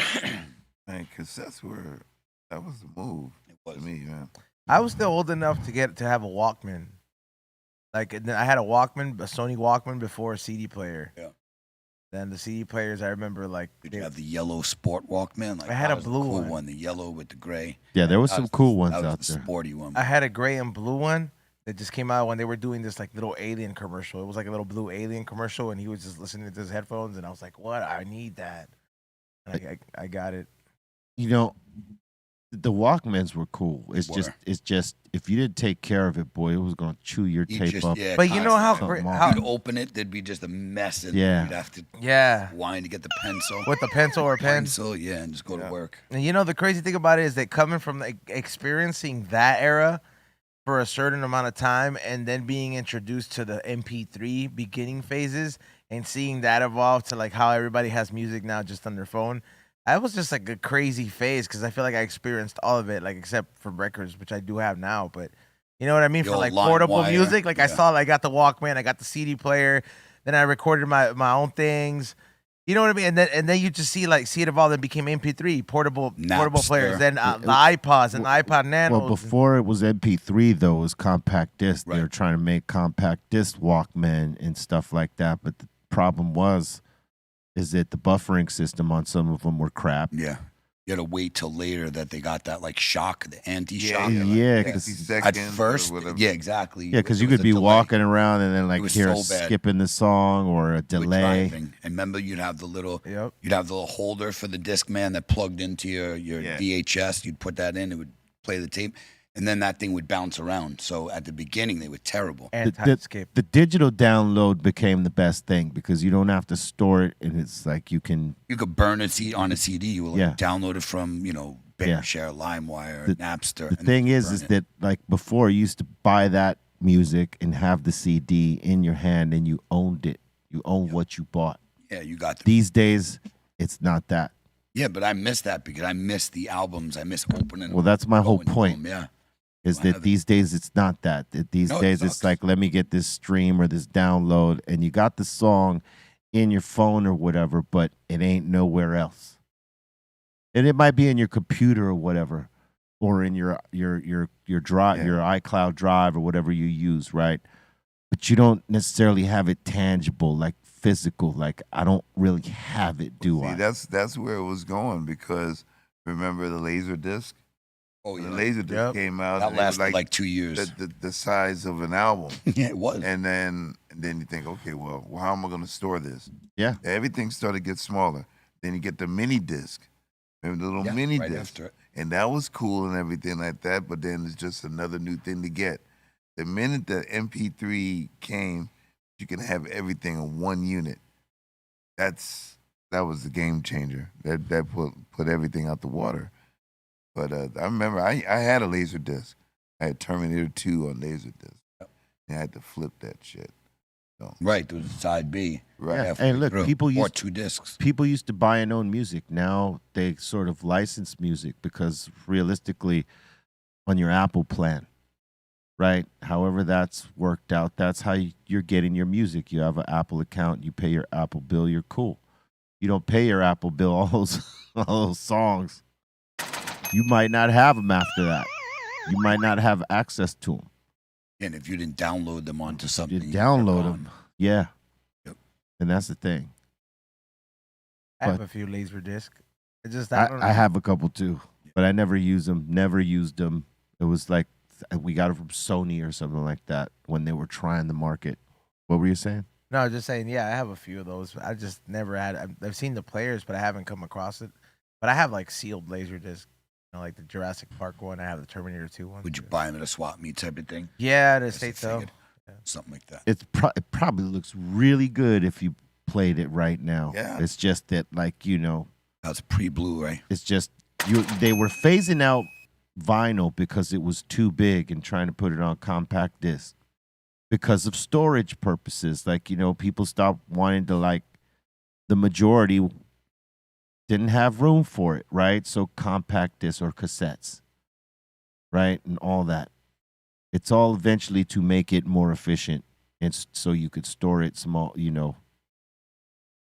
Man, cassettes that was the move to me, man. I was still old enough to have a Walkman. Like I had a Walkman, a Sony Walkman before a CD player. Yeah. Then the CD players, I remember like. Did you have the yellow Sport Walkman? Like I had that a was blue cool one. the yellow with the gray. Yeah, there was That some cool ones that was out the there. Sporty one. I had a gray and blue one that just came out when they were doing this like little alien commercial. It was like a little blue alien commercial, and he was just listening to his headphones, and I was like, "What? I need that." And I got it. You know, the Walkmans were cool. It's just if you didn't take care of it, boy, it was going to chew your tape up. But you know how you'd open it, there'd be just a mess, and Yeah. you'd have to wind to get the pencil with the pencil or pen. Pencil, yeah, and just go to work. And you know the crazy thing about it is that coming from like, experiencing that era for a certain amount of time, and then being introduced to the MP3 beginning phases, and seeing that evolve to like how everybody has music now just on their phone. That was just like a crazy phase because I feel like I experienced all of it, like except for records, which I do have now. But you know what I mean? For like portable music, like I got the Walkman, I got the CD player, then I recorded my own things. You know what I mean? And then you just see it evolve and became MP3 portable players. Then the iPods and the iPod Nanos. Well, before it was MP3 though, it was compact disc. They were trying to make compact disc Walkman and stuff like that. But the problem is that the buffering system on some of them were crap. Yeah. You had to wait till later that they got that like shock, the anti-shock. Yeah, because at first, yeah, exactly. Yeah, because you There was could a be delay. walking around and then like It was hear so bad. skipping the song or a With delay. driving. And remember, you'd have the little holder for the Discman that plugged into your VHS. You'd put that in, it would play the tape, and then that thing would bounce around. So at the beginning, they were terrible. The digital download became the best thing because you don't have to store it, and it's like you can burn it on a CD. You will download it from BearShare, LimeWire, Napster. The thing is that like before, you used to buy that music and have the CD in your hand, and you owned it. You owned what you bought. Yeah, you got These days, it's not that. Yeah, but I miss that because I miss the albums. I miss opening. Well, that's my whole going to point. them, yeah. Is that these days it's not that. These No, it days it's like, let me get this stream or this download, and you got the song in your phone or whatever, but it ain't nowhere else. And it might be in your computer or whatever, or in your drive, your iCloud drive or whatever you use, right? But you don't necessarily have it tangible, like physical. Like I don't really have it, do I? That's where it was going because remember the laser disc? Oh, yeah. The laser disc came out. That and it was lasted like 2 years. The size of an album. Yeah, it was. And then you think, okay, well, how am I going to store this? Yeah. Everything started to get smaller. Then you get the mini disc. Remember the little mini right disc? after it. And that was cool and everything like that, but then it's just another new thing to get. The minute the MP3 came, you can have everything in one unit. That's that was the game changer. That put everything out the water. But I remember I had a laser disc. I had Terminator 2 on laser disc. And I had to flip that shit. So. Right, there was side B. Right. Yeah. And look, or 2 discs. People used to buy and own music. Now they sort of license music because realistically, on your Apple plan, right? However that's worked out, that's how you're getting your music. You have an Apple account, you pay your Apple bill, you're cool. You don't pay your Apple bill, all those songs, you might not have them after that. You might not have access to them. And if you didn't download them onto something. You download them. Yeah. Yep. And that's the thing. I have a few laser discs. I have a couple too, but I never use them. Never used them. It was like we got it from Sony or something like that when they were trying the market. What were you saying? No, I was just saying, yeah, I have a few of those. I just never had. I've seen the players, but I haven't come across it. But I have like sealed laser discs, like the Jurassic Park one. I have the Terminator 2 one. Would you buy them at a swap meet type of thing? Yeah, the States though. Yeah. Something like that. It probably looks really good if you played it right now. Yeah. It's just that, like, that's pre-Blu-ray. It's just they were phasing out vinyl because it was too big and trying to put it on compact disc because of storage purposes. Like, people stopped wanting to, the majority didn't have room for it, right? So compact discs or cassettes, right? And all that. It's all eventually to make it more efficient and so you could store it small,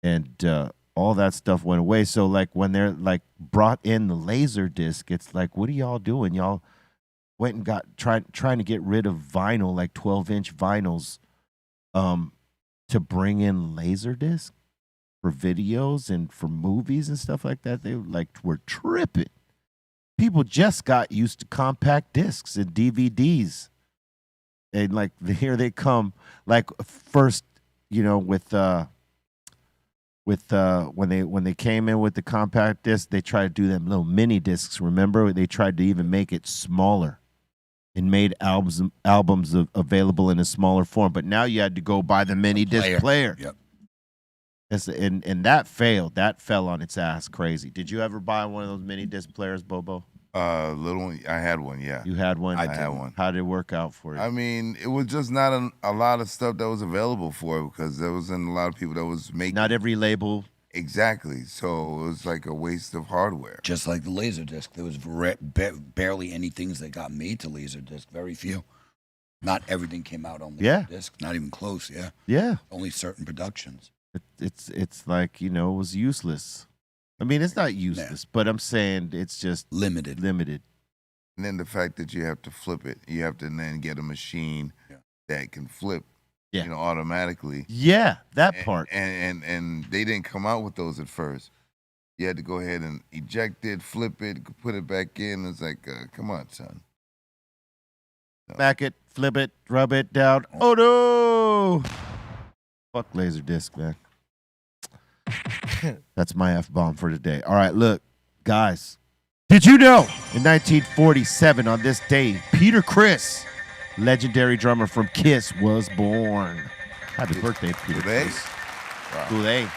and all that stuff went away. So when they're brought in the laser disc, it's like, what are y'all doing? Y'all went and got trying to get rid of vinyl, like 12-inch vinyls, to bring in laser disc for videos and for movies and stuff like that. They were tripping. People just got used to compact discs and DVDs. And here they come, first, when they came in with the compact disc, they tried to do them little mini discs. Remember, they tried to even make it smaller and made albums available in a smaller form. But now you had to go buy the mini disc player. Yep. And that failed. That fell on its ass crazy. Did you ever buy one of those mini disc players, Bobo? Little one. I had one, yeah. You had one? I had one. How did it work out for you? I mean, it was just not a lot of stuff that was available for it because there wasn't a lot of people that was making. Not every label. Exactly. So it was like a waste of hardware. Just like the Laserdisc. There was barely any things that got made to Laserdisc. Very few. Not everything came out on Laserdisc. Not even close, yeah. Yeah. Only certain productions. It's like, it was useless. I mean, it's not useless, but I'm saying it's just limited. And then the fact that you have to flip it, you have to then get a machine that can flip, automatically. Yeah, that part. And they didn't come out with those at first. You had to go ahead and eject it, flip it, put it back in. It's like, come on, son. No. Back it, flip it, rub it down. Oh, no. Fuck Laserdisc, man. That's my F-bomb for today. All right, look, guys. Did you know in 1947 on this day, Peter Criss, legendary drummer from Kiss, was born? Happy birthday, Peter Criss. Wow. Today.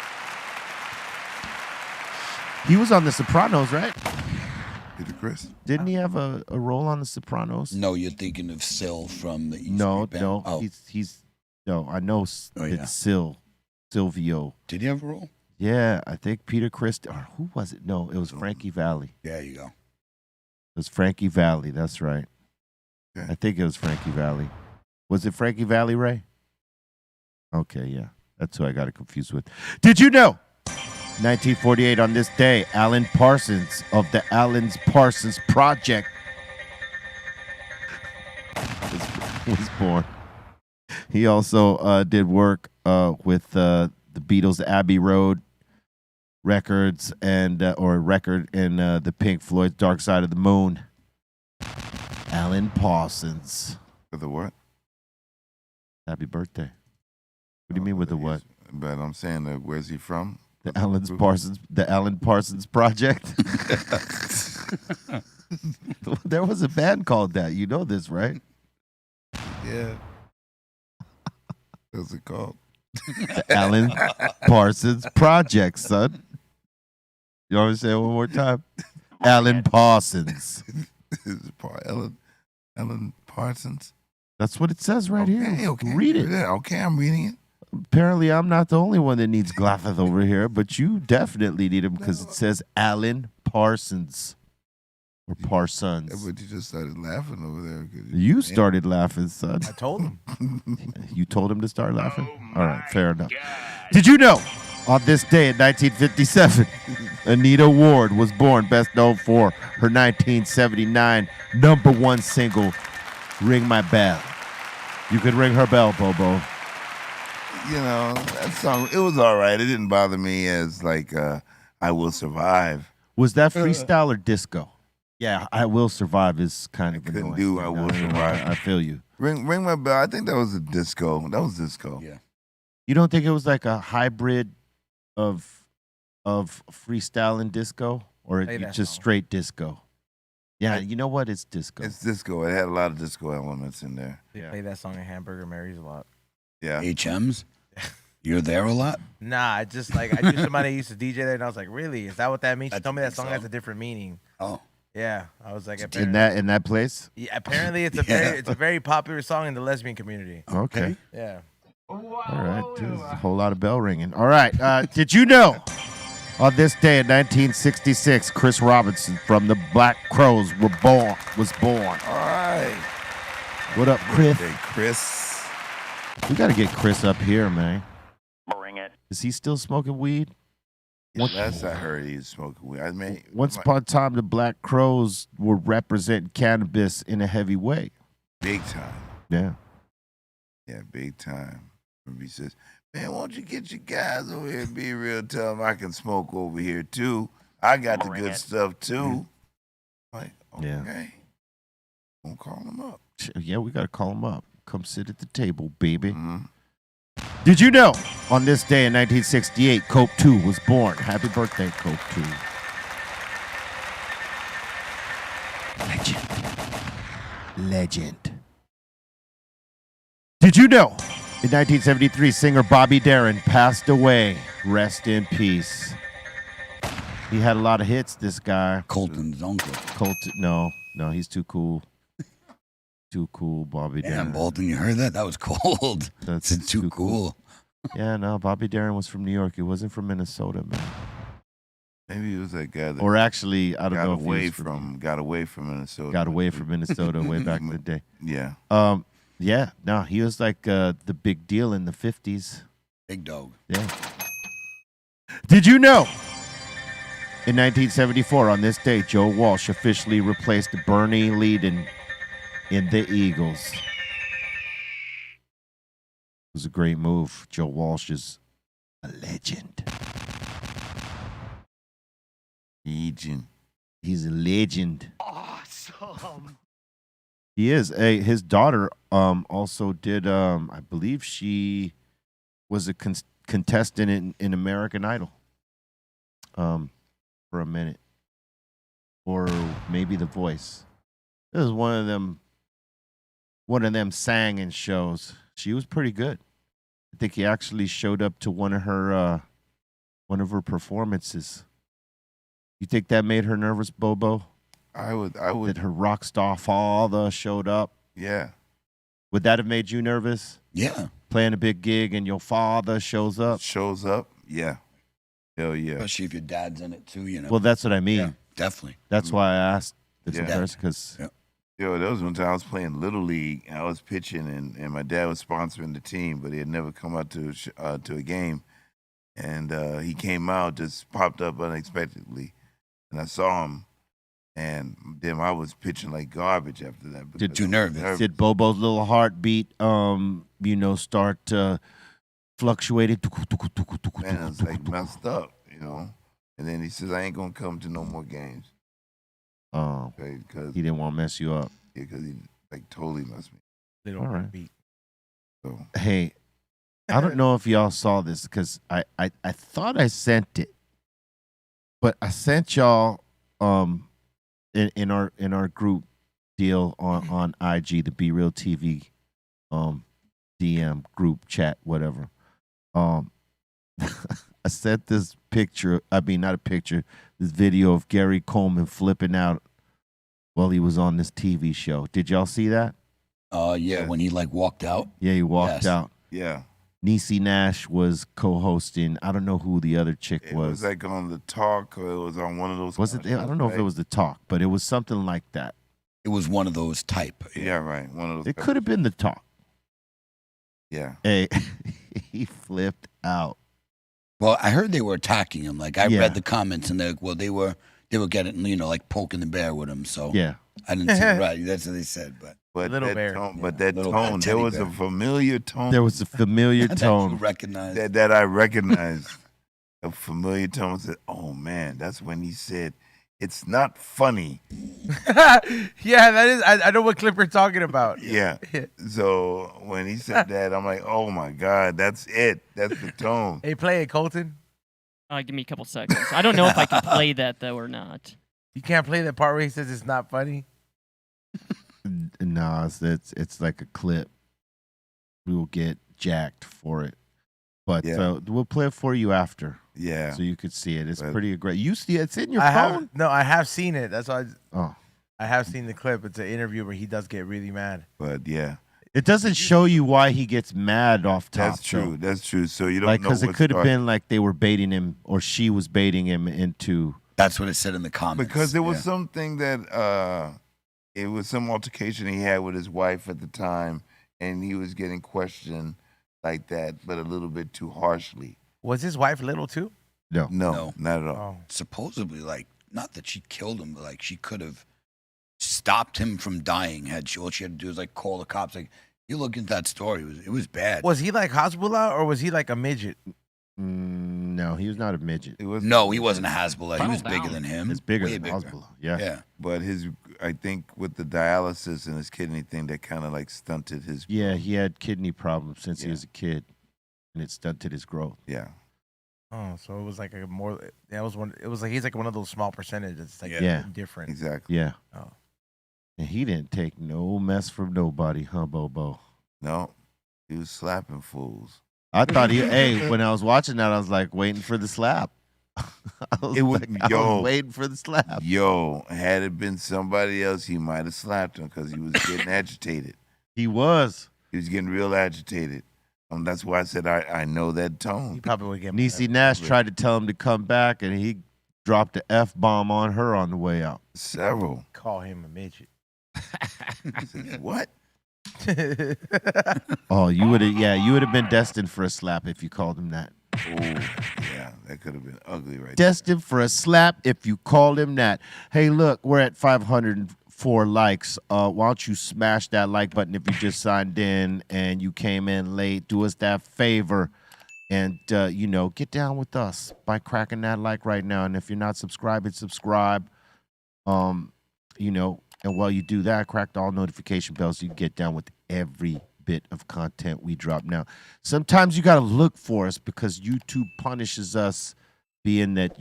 He was on The Sopranos, right? Peter Criss. Didn't he have a role on The Sopranos? No, you're thinking of Sil from the East No, Street no. Band. No, I know it's Silvio. Did he have a role? Yeah, I think Peter Criss, or who was it? No, it was Frankie Valli. There you go. It was Frankie Valli, that's right. Okay. I think it was Frankie Valli. Was it Frankie Valli, Ray? Okay, yeah. That's who I got it confused with. Did you know? 1948 on this day, Alan Parsons of the Alan Parsons Project was born. He also did work with the Beatles' Abbey Road records and record in the Pink Floyd's Dark Side of the Moon. Alan Parsons. For the what? Happy birthday. What do you mean with the what? But I'm saying, where's he from? The Alan Parsons Project. There was a band called that. You know this, right? Yeah. What's it called? The Alan Parsons Project, son. You want me to say it one more time? Alan Parsons. Ellen Parsons. That's what it says right here. Okay. Read it. Yeah, okay, I'm reading it. Apparently, I'm not the only one that needs glasses over here, but you definitely need them because it says Alan Parsons. Or Parsons. Yeah, but you just started laughing over there. You started laughing, son. I told him. You told him to start laughing? All right, fair enough. Did you know on this day in 1957, Anita Ward was born, best known for her 1979 #1 single, Ring My Bell? You could ring her bell, Bobo. You know, that song, it was all right. It didn't bother me as like I Will Survive. Was that freestyle or disco? Yeah, I Will Survive is kind of couldn't annoying. do I Will Survive. I feel you. Ring My Bell. I think that was a disco. That was disco. Yeah. You don't think it was like a hybrid of freestyle and disco, or Play it that just song. straight disco? Yeah, you know what? It's disco. It's disco. It had a lot of disco elements in there. Yeah. Play that song at Hamburger Mary's a lot. Yeah. HMs? You're there a lot? Nah, I knew somebody used to DJ there, and I was like, really? Is that what that means? She I told me that think song so. has a different meaning. Oh. Yeah, I was like, in apparently, that place. yeah, apparently it's a very popular song in the lesbian community. Okay. Yeah. All right. There's a whole lot of bell ringing. All right. Did you know on this day in 1966, Chris Robinson from the Black Crowes was born? All right. What up, Chris? Hey, Chris. We got to get Chris up here, man. Bring it. Is he still smoking weed? Yeah, last I heard, he was smoking weed. Once upon a time, the Black Crowes were representing cannabis in a heavy way. Big time. Yeah. Yeah, big time. He says, man, won't you get your guys over here and be real? Tell them I can smoke over here, too. I got the Bring good it. stuff, too. Like, okay. Yeah. Gonna call him up. Yeah, we got to call him up. Come sit at the table, baby. Mm-hmm. Did you know on this day in 1968, Cope 2 was born? Happy birthday, Cope 2. Legend. Did you know in 1973, singer Bobby Darin passed away? Rest in peace. He had a lot of hits, this guy. Colton's uncle. No, he's too cool. Too cool, Bobby Darin. Damn, Bolton, you heard that? That was cold. That's It's too cool. Yeah, no, Bobby Darin was from New York. He wasn't from Minnesota, man. Maybe he was that guy that Or actually, I don't got know if he away was from got away from Minnesota. got away from Minnesota way back in the day. Yeah. Yeah, no, he was like the big deal in the 50s. Big dog. Yeah. Did you know? In 1974, on this day, Joe Walsh officially replaced Bernie Leadon in the Eagles. It was a great move. Joe Walsh is a legend. Legend. He's a legend. Awesome. He is. Hey, his daughter also did. I believe she was a contestant in American Idol. For a minute, or maybe The Voice. This was one of them sang-in shows. She was pretty good. I think he actually showed up to one of her performances. You think that made her nervous, Bobo? I would. That her rock star father showed up? Yeah. Would that have made you nervous? Yeah. Playing a big gig and your father shows up? Shows up? Yeah. Hell yeah. Especially if your dad's in it too, you know. Well, that's what I mean. Yeah, definitely. That's why I asked this Yeah. first, because Yo, there was one time I was playing Little League and I was pitching and my dad was sponsoring the team, but he had never come out to a game. And he came out, just popped up unexpectedly. And I saw him. And then I was pitching like garbage after that. because Too I was nervous. did Bobo's little heartbeat, start fluctuating? Man, I was like messed up, you know. And then he says, I ain't gonna come to no more games. Oh, Okay, because he didn't want to mess you up. he like totally messed me. Little All right. beat. So Hey, I don't know if y'all saw this because I thought I sent it, but I sent y'all in our group deal on IG, the Be Real TV DM group chat, whatever. I sent this picture. I mean, not a picture. This video of Gary Coleman flipping out while he was on this TV show. Did y'all see that? Yeah, when he like walked out. Yeah, he walked out. Yeah. Niecy Nash was co-hosting. I don't know who the other chick It was. was like on the Talk, or it was on one of those. Was it? I don't know if it was the Talk, but it was something like that. It was one of those type. Yeah, right. One of those. It could have been the Talk. Yeah. Hey, he flipped out. Well, I heard they were attacking him. Like I Yeah. read the comments, and they were getting like poking the bear with him. So Yeah. I didn't see it right. That's what they said, but Little that bear. tone, Yeah, but that little tone, teddy there was bear. a familiar tone. There was a familiar that you tone. recognize. that I recognized. A familiar tone said, "Oh man, that's when he said." It's not funny. Yeah, that is. I know what clip you're talking about. Yeah. So when he said that, I'm like, oh my God, that's it. That's the tone. Hey, play it, Colton. Give me a couple seconds. I don't know if I can play that though or not. You can't play that part where he says it's not funny. No, it's like a clip. We will get jacked for it, but Yeah. we'll play it for you after, Yeah. so you could see it. It's But- pretty great. You see it's in your I phone. have seen it. That's why Oh, I have seen the clip. It's an interview where he does get really mad. But yeah, it doesn't show you why he gets mad off top. that's true. though. That's true. So you don't Like, know because it what could have started. been like they were baiting him, or she was baiting him into. That's what it said in the comments. Because there was Yeah. something that it was some altercation he had with his wife at the time, and he was getting questioned like that, but a little bit too harshly. Was his wife little too? No, No, not at all. Oh, supposedly, like, not that she killed him, but like she could have stopped him from dying. All she had to do was like call the cops. Like, you look into that story, it was bad. was he like Hasbullah or was he like a midget? No, he was not a midget. It was No, he wasn't a Hasbullah. He was Calm bigger down. than him. It's bigger Way than Hezbollah. Yeah. Yeah. But I think with the dialysis and his kidney thing, that kind of like stunted his. Yeah, he had kidney problems since he Yeah. was a kid, and it stunted his growth. Yeah. Oh, so it was like a more. That was one. It was like he's like one of those small percentages. It's like Yeah. different. Exactly. Yeah. Oh. And he didn't take no mess from nobody, huh, Bobo? No, he was slapping fools. I thought hey, when I was watching that, I was like waiting for the slap. I was I was waiting for the slap. Yo, had it been somebody else, he might have slapped him because he was getting agitated. He was. He was getting real agitated. That's why I said I know that He tone. probably would get. Niecy Nash tried to tell him to come back, and he dropped the F-bomb on her on the way out. Several. Call him a midget. I said, what? Oh, you would have been destined for a slap if you called him that. Oh, yeah, that could have been ugly right Destined for a slap if you called him that. Hey, look, we're at 504 likes. Why don't you smash that like button if you just signed in and you came in late? Do us that favor and, get down with us by cracking that like right now. And if you're not subscribing, subscribe. And while you do that, crack all notification bells so you can get down with every bit of content we drop. Now, sometimes you got to look for us because YouTube punishes us, being that,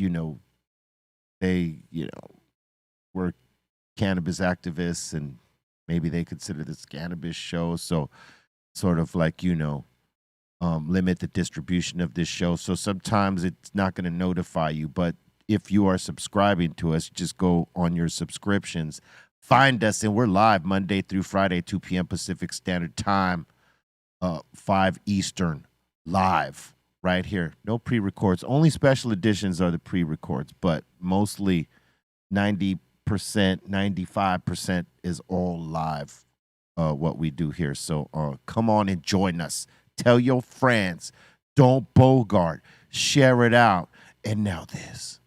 we're cannabis activists and maybe they consider this cannabis show. So sort of like, limit the distribution of this show. So sometimes it's not going to notify you. But if you are subscribing to us, just go on your subscriptions. Find us, and we're live Monday through Friday, 2 p.m. Pacific Standard Time, 5 Eastern, live right here. No pre-records. Only special editions are the pre-records, but mostly 90%, 95% is all live, what we do here. So come on and join us. Tell your friends. Don't bogart. Share it out. And now this.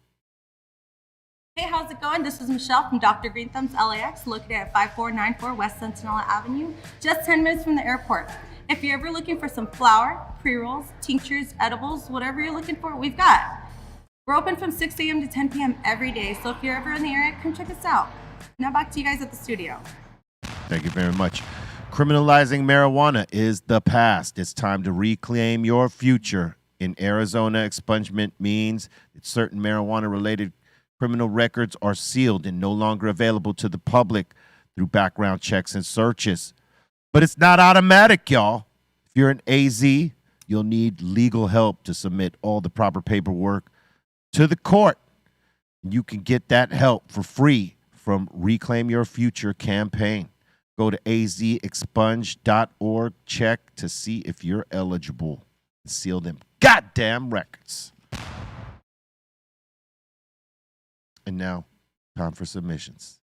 Hey, how's it going? This is Michelle from Dr. Greenthumb's LAX, located at 5494 West Sentinel Avenue, just 10 minutes from the airport. If you're ever looking for some flour, pre-rolls, tinctures, edibles, whatever you're looking for, we've got. We're open from 6 a.m. to 10 p.m. every day, so if you're ever in the area, come check us out. Now back to you guys at the studio. Thank you very much. Criminalizing marijuana is the past. It's time to reclaim your future. In Arizona, expungement means that certain marijuana-related criminal records are sealed and no longer available to the public through background checks and searches. But it's not automatic, y'all. If you're an AZ, you'll need legal help to submit all the proper paperwork to the court. You can get that help for free from Reclaim Your Future campaign. Go to azexpunge.org, check to see if you're eligible. Seal them goddamn records. And now, time for submissions.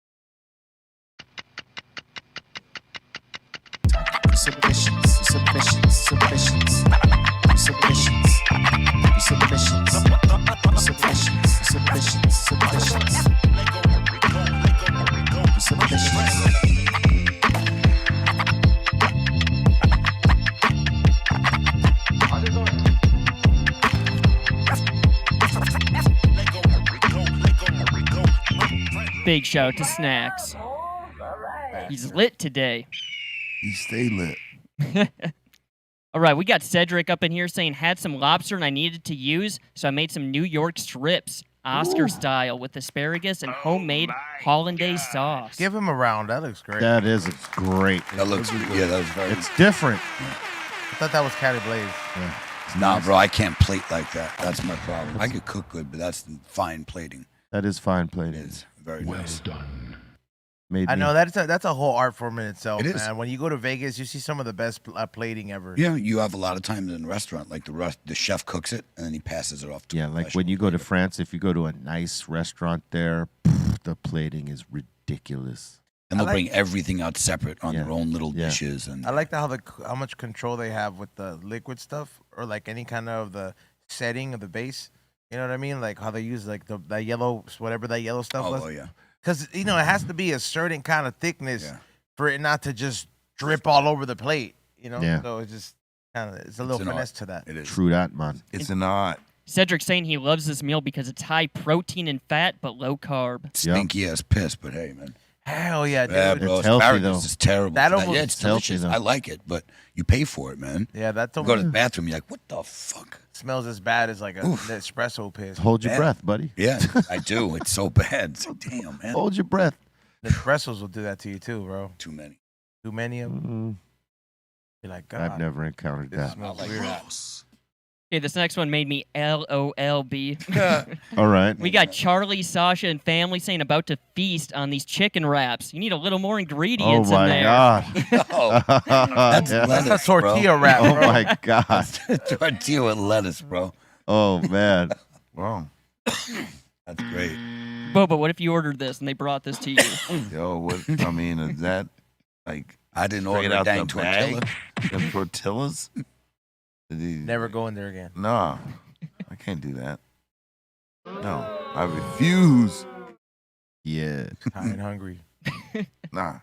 Big shout out to Snacks. He's lit today. He stay lit. All right, we got Cedric up in here saying had some lobster and I needed to use, so I made some New York strips, Oscar style, with asparagus and homemade hollandaise sauce. Give him a round. That looks great. That is great. That looks, yeah, that was very. It's different. I thought that was Cali Blaze. Yeah. Nah, bro, I can't plate like that. That's my problem. I could cook good, but that's fine plating. That is fine plating. It's very nice. I know that's a whole art form in itself, It is. man. When you go to Vegas, you see some of the best plating ever. Yeah, you have a lot of times in a restaurant, like the chef cooks it and then he passes it off to Yeah, like when you go to France, if you go to a nice restaurant there, the plating is ridiculous. And they'll bring everything out separate on Yeah. their own little Yeah. dishes. And I like how much control they have with the liquid stuff or like any kind of the setting of the base. You know what I mean? Like how they use like that yellow, whatever that yellow stuff was. oh yeah. Because, you know, it has to be a certain kind of thickness for it not to just drip all over the plate, you know? Yeah. So it's just kind of, it's a little finesse to that. It is. True that, man. It's an art. Cedric saying he loves this meal because it's high protein and fat, but low carb. Stinky as piss, but hey, man. Hell yeah, dude. Yeah, bro. It's healthy, Asparagus though. is terrible. That for almost- yeah, it's It's healthy, delicious. though. I like it, but you pay for it, man. Yeah, that's You go to the bathroom, you're like, what the fuck? smells as bad as like a espresso piss. Hold your Man. breath, buddy. Yeah, I do. It's so bad. It's like, damn, man. Hold your breath. The espressos will do that to you too, bro. Too many. Too many of them. Mm, You're like, God. I've never encountered This that. smells like weird. Okay, this next one made me LOLB. All right. We got Charlie, Sasha, and family saying about to feast on these chicken wraps. You need a little more Oh ingredients in my there. God. Oh, that's Yeah. lettuce, That's a tortilla bro. wrap, Oh bro. my God. Tortilla with lettuce, bro. Oh man. Wow. That's great. Boba, what if you ordered this and they brought this to you? Yo, what? I mean, is that like I didn't straight order a out dang the tortilla. bag? Them tortillas? Never go in there again. No, I can't do that. No, I refuse. Yeah. High and hungry. Nah.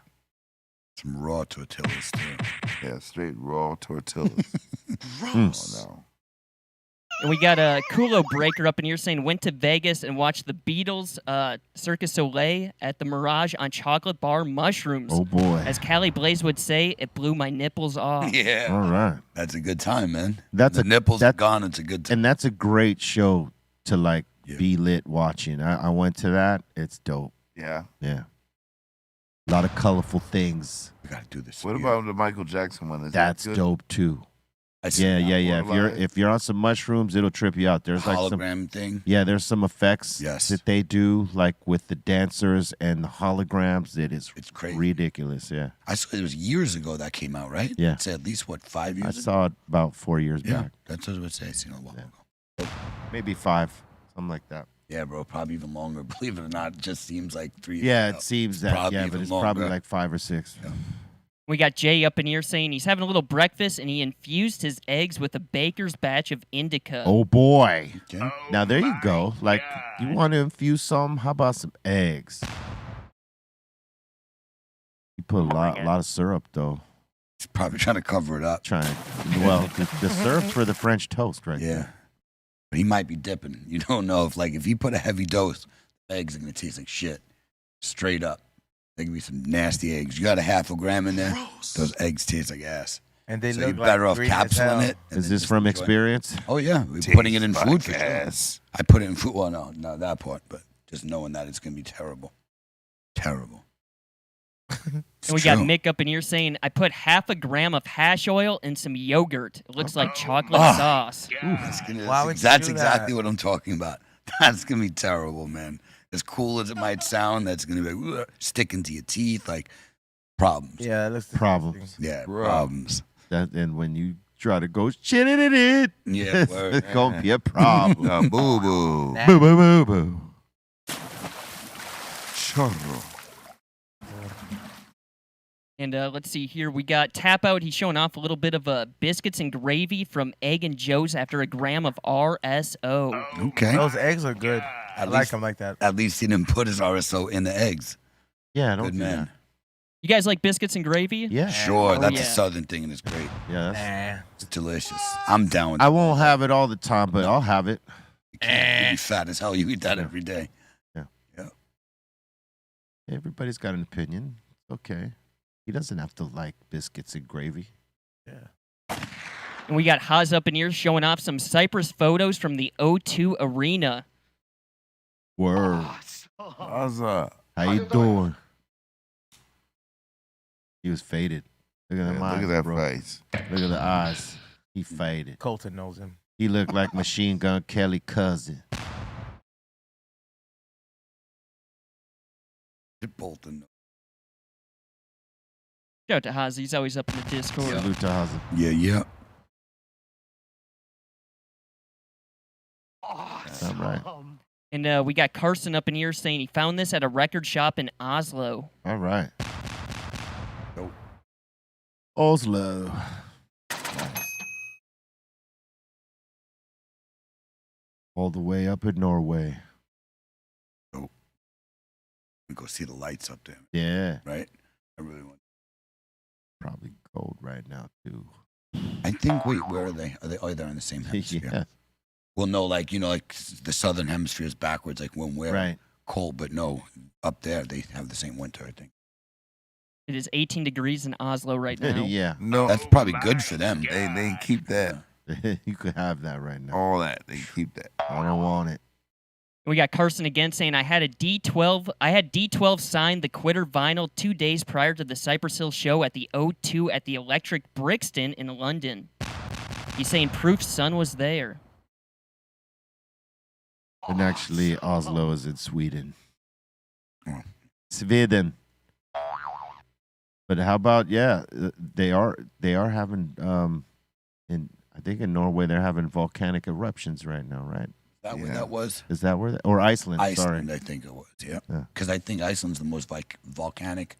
Some raw tortillas, too. Yeah, straight raw tortillas. Mm. Oh, no. And we got a Kulo Breaker up in here saying went to Vegas and watched the Beatles Circus Soleil at the Mirage on chocolate bar mushrooms. Oh boy. As Callie Blaze would say, it blew my nipples off. Yeah. All right. That's a good time, man. That's the a- nipples are that- gone. It's a good time. And that's a great show to like Yeah. be lit watching. I went to that. It's dope. Yeah. Yeah. A lot of colorful things. We got to do this. What again. about the Michael Jackson one? Is That's that good? dope too. I seen Yeah, that yeah, yeah. Borderline. If you're on some mushrooms, it'll trip you out. There's like some hologram thing. there's some effects Yes. that they do, like with the dancers and the holograms. It is It's crazy. ridiculous. Yeah, I saw it was years ago that came out, right? Yeah. I'd say at least, what, 5 years I ago? saw it about 4 years Yeah, back, that's what I would say. I seen it a while ago. maybe 5, something like that. Yeah, bro, probably even longer. Believe it or not, it just seems like 3 years Yeah, ago. it seems that. Probably Yeah, but even it's probably longer. like 5 or 6. We got Jay up in here saying he's having a little breakfast and he infused his eggs with a baker's batch of indica. Oh boy! Okay. Now there you go. Like you want to infuse some? How about some eggs? You put a lot of syrup though. He's probably trying to cover it up. Well, the syrup's for the French toast, right? Yeah. But he might be dipping. You don't know if you put a heavy dose, the eggs are going to taste like shit. Straight up. There can be some nasty eggs. You got a half a gram in there, those eggs taste like ass. And they So look you're like better off green as capsuling hell. it. and Is then this just from enjoy it. experience? Oh, yeah. We're putting it in Tastes food for like sure. ass. I put it in food. Well, no, not that part, but just knowing that it's going to be terrible. Terrible. And we got Mick up in here saying, I put half a gram of hash oil in some yogurt. It looks like chocolate sauce. That's exactly what I'm talking about. That's going to be terrible, man. As cool as it might sound, that's going to be like, sticking to your teeth, like problems. Yeah, that's Problems. Yeah, problems. And when you try to go shit it, Yeah, word. it's going to be a problem. Boo-boo. Boo, boo, boo, boo. Churro. And let's see here. We got Tap Out. He's showing off a little bit of biscuits and gravy from Egg and Joe's after a gram of RSO. Okay. Those eggs are good. I like them like that. At least he didn't put his RSO in the eggs. Yeah, I don't Good do man. that. You guys like biscuits and gravy? Yeah. Sure, that's yeah. a southern thing and it's great. Yeah, It's delicious. I'm down with I won't have it all the time, but I'll have it. You can't. You'd be fat as hell. You eat that every day. Everybody's got an opinion. Okay. He doesn't have to like biscuits and gravy. And we got Haas up in here showing off some Cypress photos from the O2 Arena. Word. What's up? How you doing? He was faded. Look at them eyes, Look at that bro. face. Look at the eyes. He faded. Colton knows him. He looked like Machine Gun Kelly cousin. Bolton. Shout out to Haas. He's always up in the Discord. Salute to Hazen. Yeah. All right. And we got Carson up in here saying he found this at a record shop in Oslo. All right. Nope. Oslo. All the way up in Norway. Go see the lights up there. Yeah. Right? I really want. Probably cold right now, too. I think, wait, where are they? They're in the same hemisphere. Yeah. Well, no, like, like the southern hemisphere is backwards, like when we're cold, but no, up there they have the same winter, I think. It is 18 degrees in Oslo right now. Yeah. No, that's probably good for them. They keep that. You could have that right now. All that. They keep that. I don't want it. We got Carson again saying I had D12 signed the Quitter vinyl 2 days prior to the Cypress Hill show at the O2 at the Electric Brixton in London. He's saying proof son was there. And actually, Oslo is in Sweden. Sweden. But how about they are having I think in Norway they're having volcanic eruptions right now, right? Is that where that was? Is that where or Iceland? Iceland, sorry. I think it was. Yeah. Because I think Iceland's the most volcanic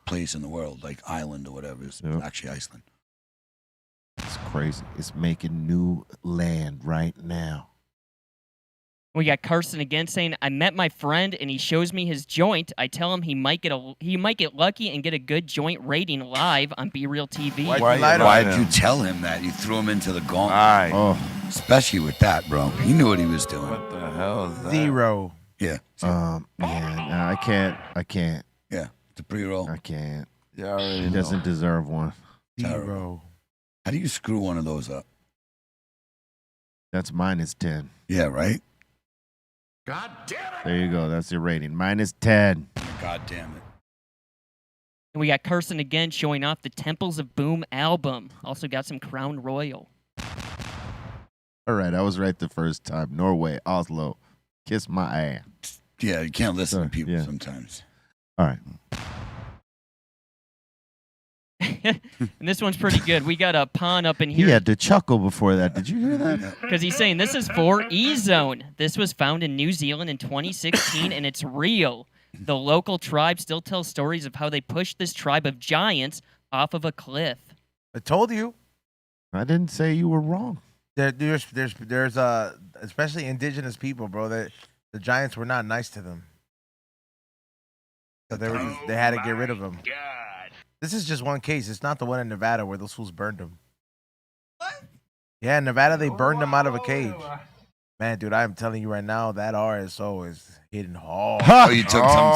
place in the world, like island or whatever. It's actually Iceland. It's crazy. It's making new land right now. We got Carson again saying I met my friend and he shows me his joint. I tell him he might get lucky and get a good joint rating live on Be Real TV. Why'd you tell him that? You threw him into the gauntlet. Oh, especially with that, bro. He knew what he was doing. What the hell is that? Zero. Yeah. Yeah. No, I can't. Yeah. It's a pre-roll. I can't. Yeah, He doesn't deserve one. Zero. How do you screw one of those up? That's -10. Yeah, right? God damn it! There you go. That's your rating. -10. God damn it. And we got Carson again showing off the Temples of Boom album. Also got some Crown Royal. All right, I was right the first time. Norway, Oslo. Kiss my ass. Yeah, you can't listen to people sometimes. All right. And this one's pretty good. We got a pawn up in He here. had to chuckle before that. Did you hear that? Because he's saying this is for E-Zone. This was found in New Zealand in 2016, and it's real. The local tribe still tells stories of how they pushed this tribe of giants off of a cliff. I told you. I didn't say you were wrong. There's especially indigenous people, bro. That the giants were not nice to them. So they had to get rid of them. This is just one case. It's not the one in Nevada where those fools burned them. What? Yeah, in Nevada they burned them out of a cage. Man, dude, I'm telling you right now, that RSO is hitting hard. Oh, you took some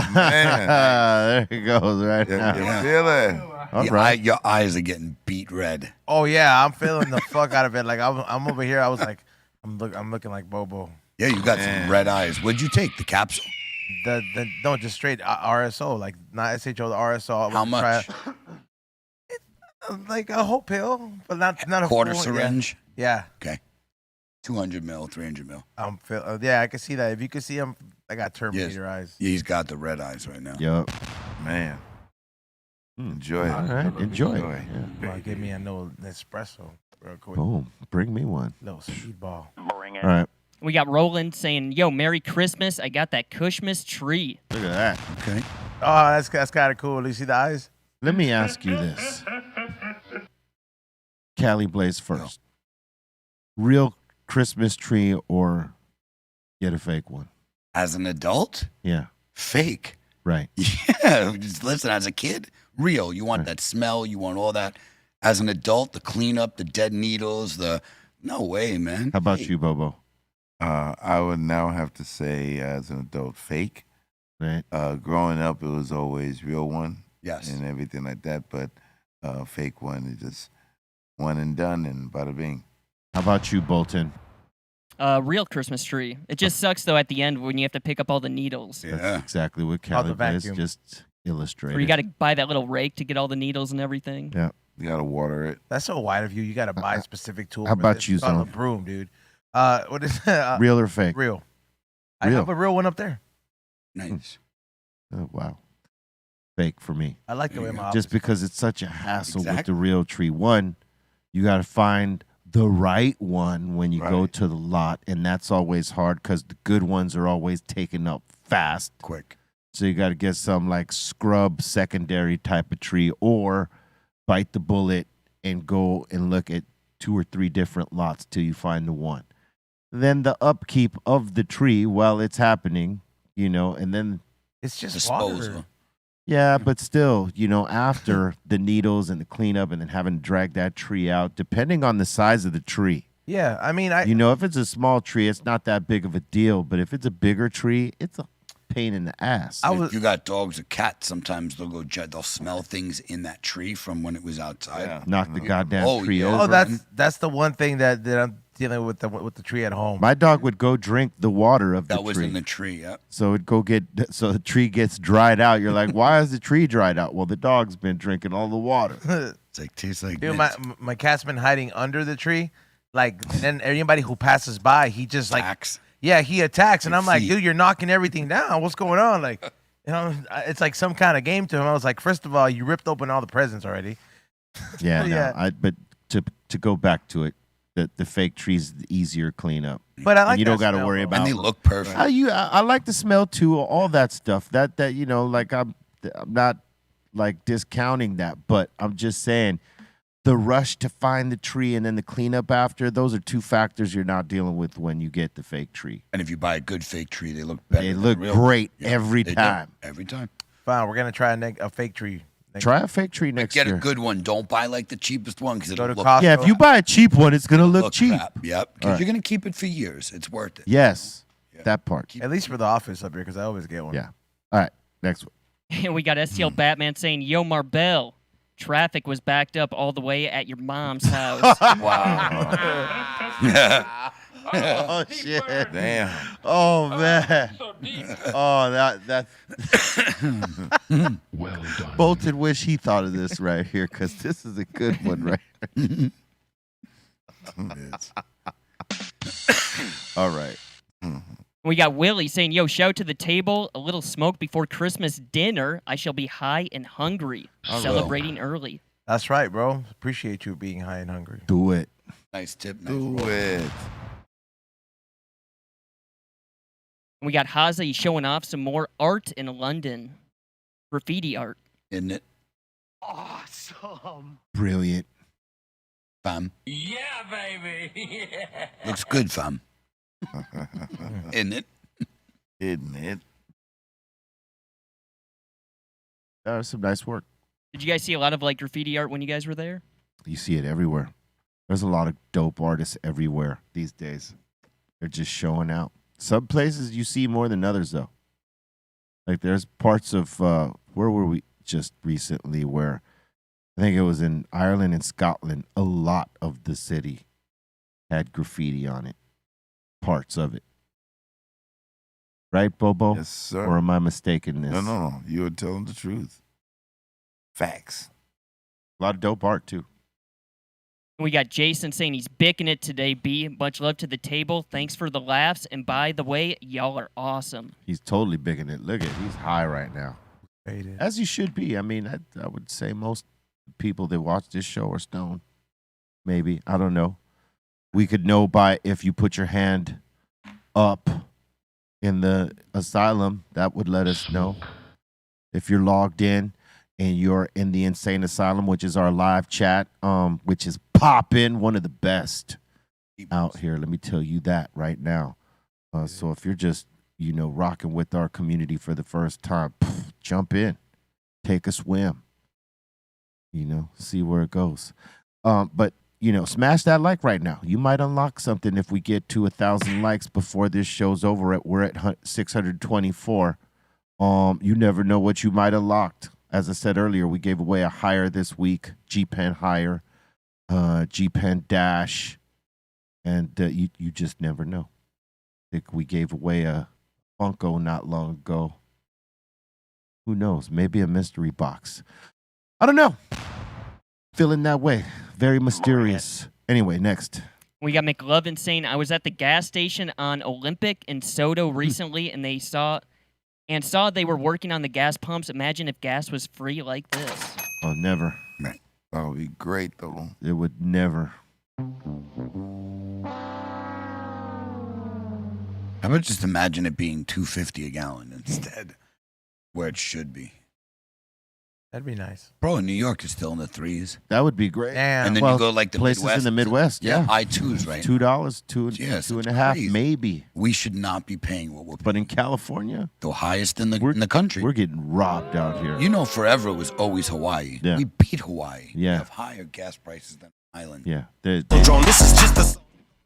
today? There it goes right now. You feel it? All right. Your eyes are getting beat red. Oh yeah, I'm feeling the fuck out of it. Like I'm over here. I was like, I'm looking like Bobo. Yeah, you got some red eyes. What'd you take? The capsule? No, just straight RSO, like not SHO, the RSO. How much? Like a whole pill, but not a Quarter full, syringe? Yeah. Okay. 200 mil, 300 mil. Yeah, I can see that. If you can see him, I got Terminator eyes. Yeah, he's got the red eyes right now. Yup. Man. Enjoy it. All right, enjoy it. Enjoy. Yeah. Well, give me a no espresso real quick. Boom. Bring me one. Little speedball. Bring it. All right. We got Roland saying, "Yo, Merry Christmas! I got that Cushmas tree." Look at that. Okay. Oh, that's kind of cool. Do you see the eyes? Let me ask you this. Cali Blaze first. Real Christmas tree or get a fake one? As an adult, Yeah. fake. Right. Yeah. Just listen, as a kid, real. You want that smell. You want all that. As an adult, the cleanup, the dead needles, no way, man. How about you, Bobo? I would now have to say, as an adult, fake. Right. Growing up, it was always real one. Yes. And everything like that, but fake one is just one and done and bada bing. How about you, Bolton? Real Christmas tree. It just sucks though at the end when you have to pick up all the needles. Yeah. That's exactly what Cali the Blaze vacuum. just illustrated. Or you got to buy that little rake to get all the needles and everything. Yeah. You gotta water it. That's so wide of you. You got to buy a specific tool. how for about this. you, It's called Zone? a broom, dude. What is it? Real or fake? Real. I Real. have a real one up there. Nice. Oh, wow. Fake for me. I like the way my Just because it's such a hassle with Exactly. the real tree. One, you got to find the right one when you go Right. to the lot, and that's always hard because the good ones are always taken up fast. Quick. So you got to get some like scrub secondary type of tree, or bite the bullet and go and look at 2 or 3 different lots till you find the one. Then the upkeep of the tree while it's happening, and then It's just Disposal. water. yeah, but still, after the needles and the cleanup and then having to drag that tree out, depending on the size of the tree. Yeah, I mean, If it's a small tree, it's not that big of a deal. But if it's a bigger tree, it's a pain in the ass. If you got dogs or cats, sometimes they'll smell things in that tree from when it was outside. Yeah. Knock the goddamn Oh, tree yeah. over. Oh, that's the one thing that I'm dealing with the tree at home. My dog would go drink the water of the That was tree. in the tree, yeah. So the tree gets dried out. You're like, why is the tree dried out? Well, the dog's been drinking all the water. It's like tastes like Dude, mint. my cat's been hiding under the tree. Like, then anybody who passes by, he just like, Attacks. yeah, he attacks, and Your I'm like, feet. dude, you're knocking everything down. What's going on? Like, it's like some kind of game to him. I was like, first of all, you ripped open all the presents already. Yeah, Yeah. but to go back to it, the fake tree's the easier cleanup. But I And like you don't that got to smell, worry though. about. And they look perfect. I like the smell too. All that stuff. That like I'm not like discounting that, but I'm just saying the rush to find the tree and then the cleanup after. Those are 2 factors you're not dealing with when you get the fake tree. And if you buy a good fake tree, they look better. They than look real. great Yeah, every they do. time. Every time. Fine, we're gonna try a fake tree. Try a fake tree next Get year. a good one. Don't buy like the cheapest one because it'll to look, Costco. Yeah, if you buy a cheap one, it's gonna look cheap. crap. Yep. Because All right. you're gonna keep it for years. It's worth it. Yes, that part. At least for the office up here, because I always get one. Yeah. All right, next one. And we got STL Batman saying, "Yo, Marbell, traffic was backed up all the way at your mom's house." Wow. Oh shit! Damn. Oh man! Oh that. Well done. Bolton wish he thought of this right here because this is a good one, right? All right. We got Willie saying, "Yo, shout to the table, a little smoke before Christmas dinner. I shall be high and hungry, celebrating early." That's right, bro. Appreciate you being high and hungry. Do it. Nice tip. Nice Do roll. it. We got Haza showing off some more art in London, graffiti art. Isn't it? Awesome. Brilliant. Fam. Yeah, baby. Yeah. Looks good, fam. Isn't it? Isn't it? That was some nice work. Did you guys see a lot of like graffiti art when you guys were there? You see it everywhere. There's a lot of dope artists everywhere these days. They're just showing out. Some places you see more than others, though. Like there's parts of where were we just recently where I think it was in Ireland and Scotland. A lot of the city had graffiti on it. Parts of it. Right, Bobo? Yes, sir. Or am I mistaken this? No. You're telling the truth. Facts. A lot of dope art, too. We got Jason saying he's bicking it today, B. Much love to the table. Thanks for the laughs. And by the way, y'all are awesome. He's totally bigging it. Look at he's high right now. Faded. As he should be. I mean, I would say most people that watch this show are stoned. Maybe. I don't know. We could know by if you put your hand up in the asylum, that would let us know. If you're logged in and you're in the insane asylum, which is our live chat, which is popping, one of the best out here. Let me tell you that right now. So if you're just, rocking with our community for the first time, jump in, take a swim, see where it goes. But smash that like right now. You might unlock something if we get to 1,000 likes before this show's over. We're at 624. You never know what you might have locked. As I said earlier, we gave away a hire this week, G-Pen hire, G-Pen dash, and you just never know. I think we gave away a Funko not long ago. Who knows? Maybe a mystery box. I don't know. Feeling that way. Very mysterious. Anyway, next. We got McLovin saying, I was at the gas station on Olympic and Soto recently, and saw they were working on the gas pumps. Imagine if gas was free like this. Oh, never. That would be great, though. It would never. How about just imagine it being $2.50 a gallon instead, where it should be. That'd be nice. Bro, in New York, it's still in the threes. That would be great. Damn. And then you go like the places Midwest. in the Midwest, yeah. High twos, right? $2, two Yes, and it's a half, crazy. maybe. We should not be paying what we're paying. But in California, The highest in the country. we're getting robbed out here. You know, forever it was always Hawaii. Yeah. We beat Hawaii. Yeah. We have higher gas prices than Island. Yeah. This is just a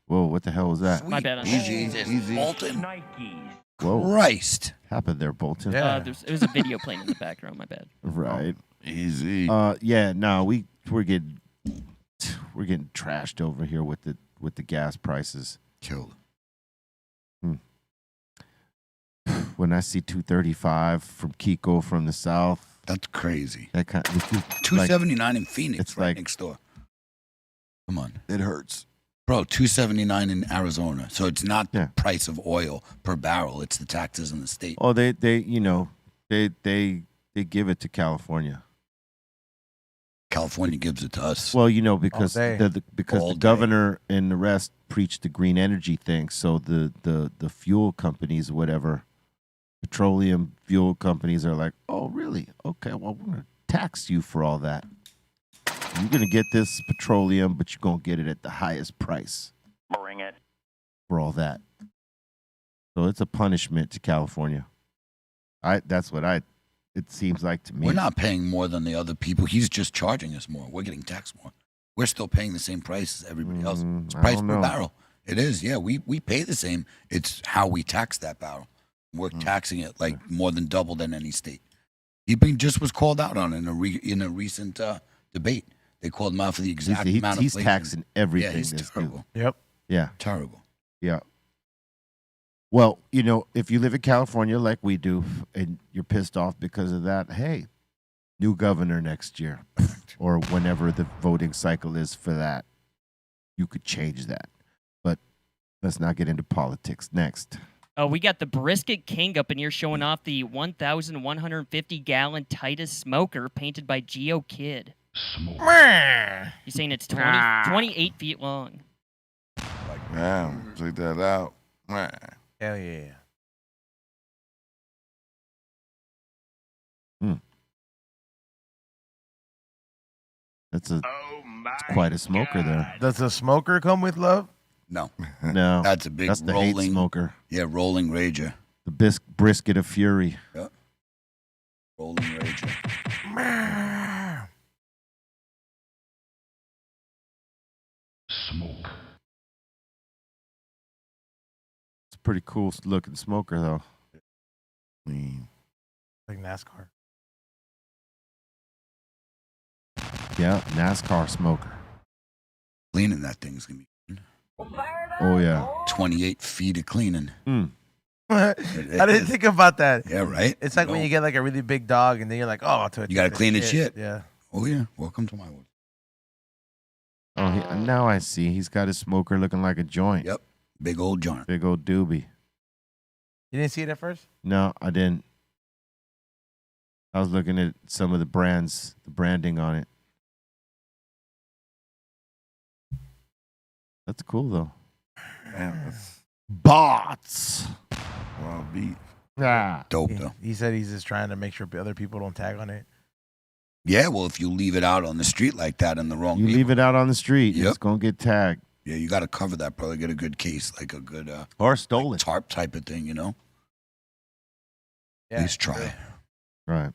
Whoa, what the hell was that? My bad on Easy, that. easy. Bolton. Whoa. Christ. Happened there, Bolton. Yeah. It was a video playing in the background. My bad. Right. Easy. Yeah, no, we're getting trashed over here with the gas prices. Killed. When I see $2.35 from Kiko from the south, That's crazy. that kind of $2.79 in Phoenix, it's right like- next door. Come on. It hurts. Bro, $2.79 in Arizona. So it's not the Yeah. price of oil per barrel. It's the taxes in the state. Oh, they give it to California. California gives it to us. Well, because All day. All the day. governor and the rest preached the green energy thing. So the fuel companies, whatever, petroleum fuel companies are like, oh, really? Okay, well, we're going to tax you for all that. You're going to get this petroleum, but you're going to get it at the highest price. Bring it. For all that. So it's a punishment to California. It seems like to me. We're not paying more than the other people. He's just charging us more. We're getting taxed more. We're still paying the same price as everybody else. It's I price don't per know. barrel. It is, yeah. We pay the same. It's how we tax that barrel. We're taxing it like more than double than any state. He just was called out on it in a recent debate. They called him out for the exact amount of He's inflation. taxing everything. Yeah, he's this dude. terrible. Yep. Yeah, Terrible. yeah. Well, if you live in California like we do, and you're pissed off because of that, hey, new governor next year, or whenever the voting cycle is for that, you could change that. But let's not get into politics. Next. We got the Brisket King up in here showing off the 1,150-gallon Titus smoker painted by Geo Kid. He's saying it's 28 feet long. Damn, check that out. Hell yeah. It's quite a smoker there. Does the smoker come with love? No. No, That's a big that's the hate rolling smoker. Yeah, rolling rager. The brisket of fury. Yep. Rolling rager. It's a pretty cool looking smoker though. Like NASCAR. Yeah, NASCAR smoker. Cleaning that thing's gonna be Oh yeah. 28 feet of cleaning. I didn't think about that. Yeah, right. It's like when you get like a really big dog, and then you're like, oh, you got to clean the shit. Yeah. Oh yeah. Welcome to my world. Oh, now I see. He's got his smoker looking like a joint. Yep. Big old joint. Big old doobie. You didn't see it at first? No, I didn't. I was looking at some of the brands, the branding on it. That's cool though. Man, Bots. well beat. Ah. Dope though. He said he's just trying to make sure other people don't tag on it. Yeah, well, if you leave it out on the street like that in the wrong You leave it out on the street, Yep. it's gonna get tagged. Yeah, you got to cover that, probably get a good case, like a good Or stolen. like tarp type of thing, you know? Yeah. At least try. Right.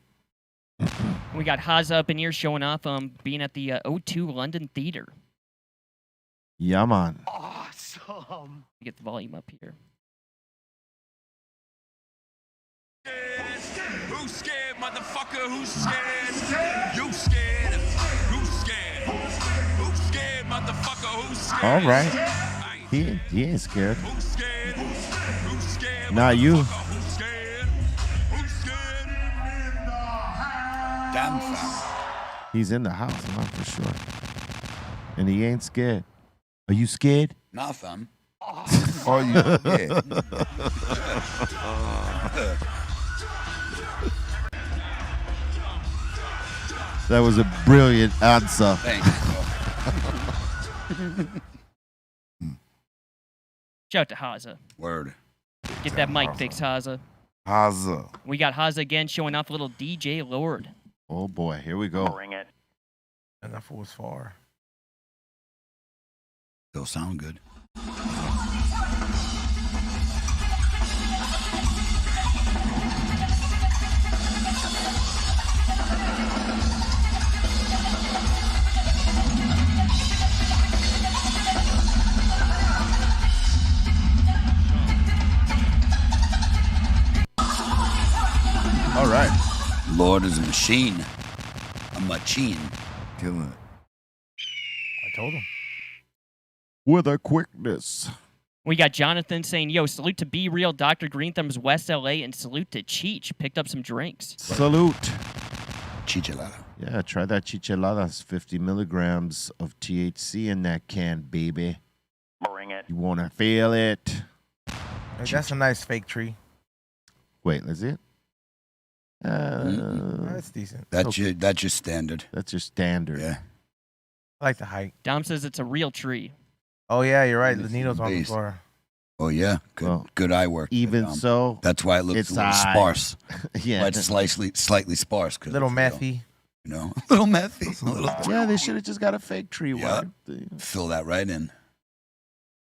We got Haza up in here showing off being at the O2 London Theater. Yeah, man. Awesome. Get the volume up here. Who's scared, motherfucker? Who's scared? You scared? Who's scared? Who's scared, motherfucker? Who's scared? All right. He ain't scared. Who's scared? Who's scared? Not you. Who's scared? Who's scared? Damn fam. He's in the house, I'm not for sure. And he ain't scared. Are you scared? Nah, fam. Are you scared? That was a brilliant answer. Thanks, bro. Shout out to Haza. Word. Get that mic fixed, Haza. Haza. We got Haza again showing off a little DJ Lord. Oh boy, here we go. Bring it. And that fool was far. Still sound good. All right. Lord is a machine. A machine. Killing it. I told him. With a quickness. We got Jonathan saying, yo, salute to Be Real, Dr. Greenthumb's West LA, and salute to Cheech. Picked up some drinks. Salute. Chichelada. Yeah, try that chichelada. It's 50 milligrams of THC in that can, baby. Bring it. You want to feel it? Hey, that's a nice fake tree. Wait, is it? That's decent. That's your standard. That's your standard. Yeah. I like the height. Dom says it's a real tree. Oh, yeah, you're right. The This is needle's the on the base. floor. Oh yeah. Good. Well, good eye work. Even so, That's why it looks it's a little eye. sparse. yeah. Why it's slightly sparse. 'Cause Little it's, methy. You know, little methy. Little, Yeah, they should have just got a fake tree. Yeah. Wire. fill that right in.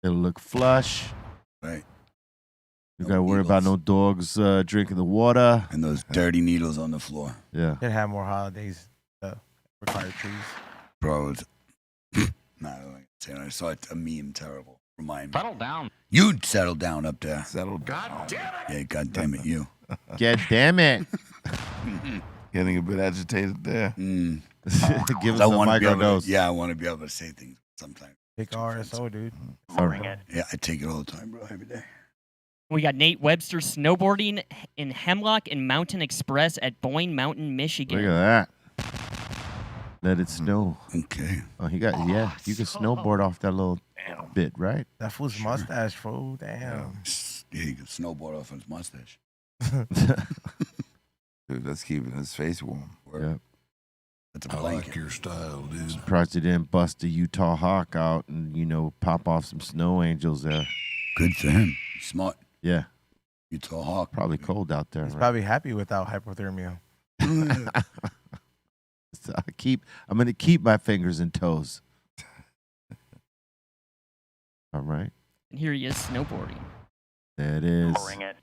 It'll look flush. Right. You No gotta worry about no needles. dogs drinking the water. And those dirty needles on the floor. Yeah. Should have more holidays. Required trees. Bro, it's, nah, I saw a meme terrible. Remind me. Settle down. You'd settle down up there. Settle down. God damn it. Yeah, God damn it, you. God damn it. Getting a bit agitated there. Mm. Give us I a wanna be able to- microdose. Yeah, I want to be able to say things sometimes. Big RSO, dude. Bring it. Yeah, I take it all the time, bro, every day. We got Nate Webster snowboarding in Hemlock and Mountain Express at Boyne Mountain, Michigan. Look at that. Let it snow. Okay. Oh, you got, yeah, you can snowboard off that little bit, right? That fool's mustache, fool. Damn. Yeah, he can snowboard off his mustache. Dude, that's keeping his face warm. Word. Yeah. That's a blanket. your style, dude. Surprised they didn't bust the Utah Hawk out and, pop off some snow angels there. Good for him. He's smart. Yeah, Utah Hawk. probably cold out there. He's Right? probably happy without hypothermia. So I'm gonna keep my fingers and toes. All right, And here he is snowboarding. there it is. Bring it.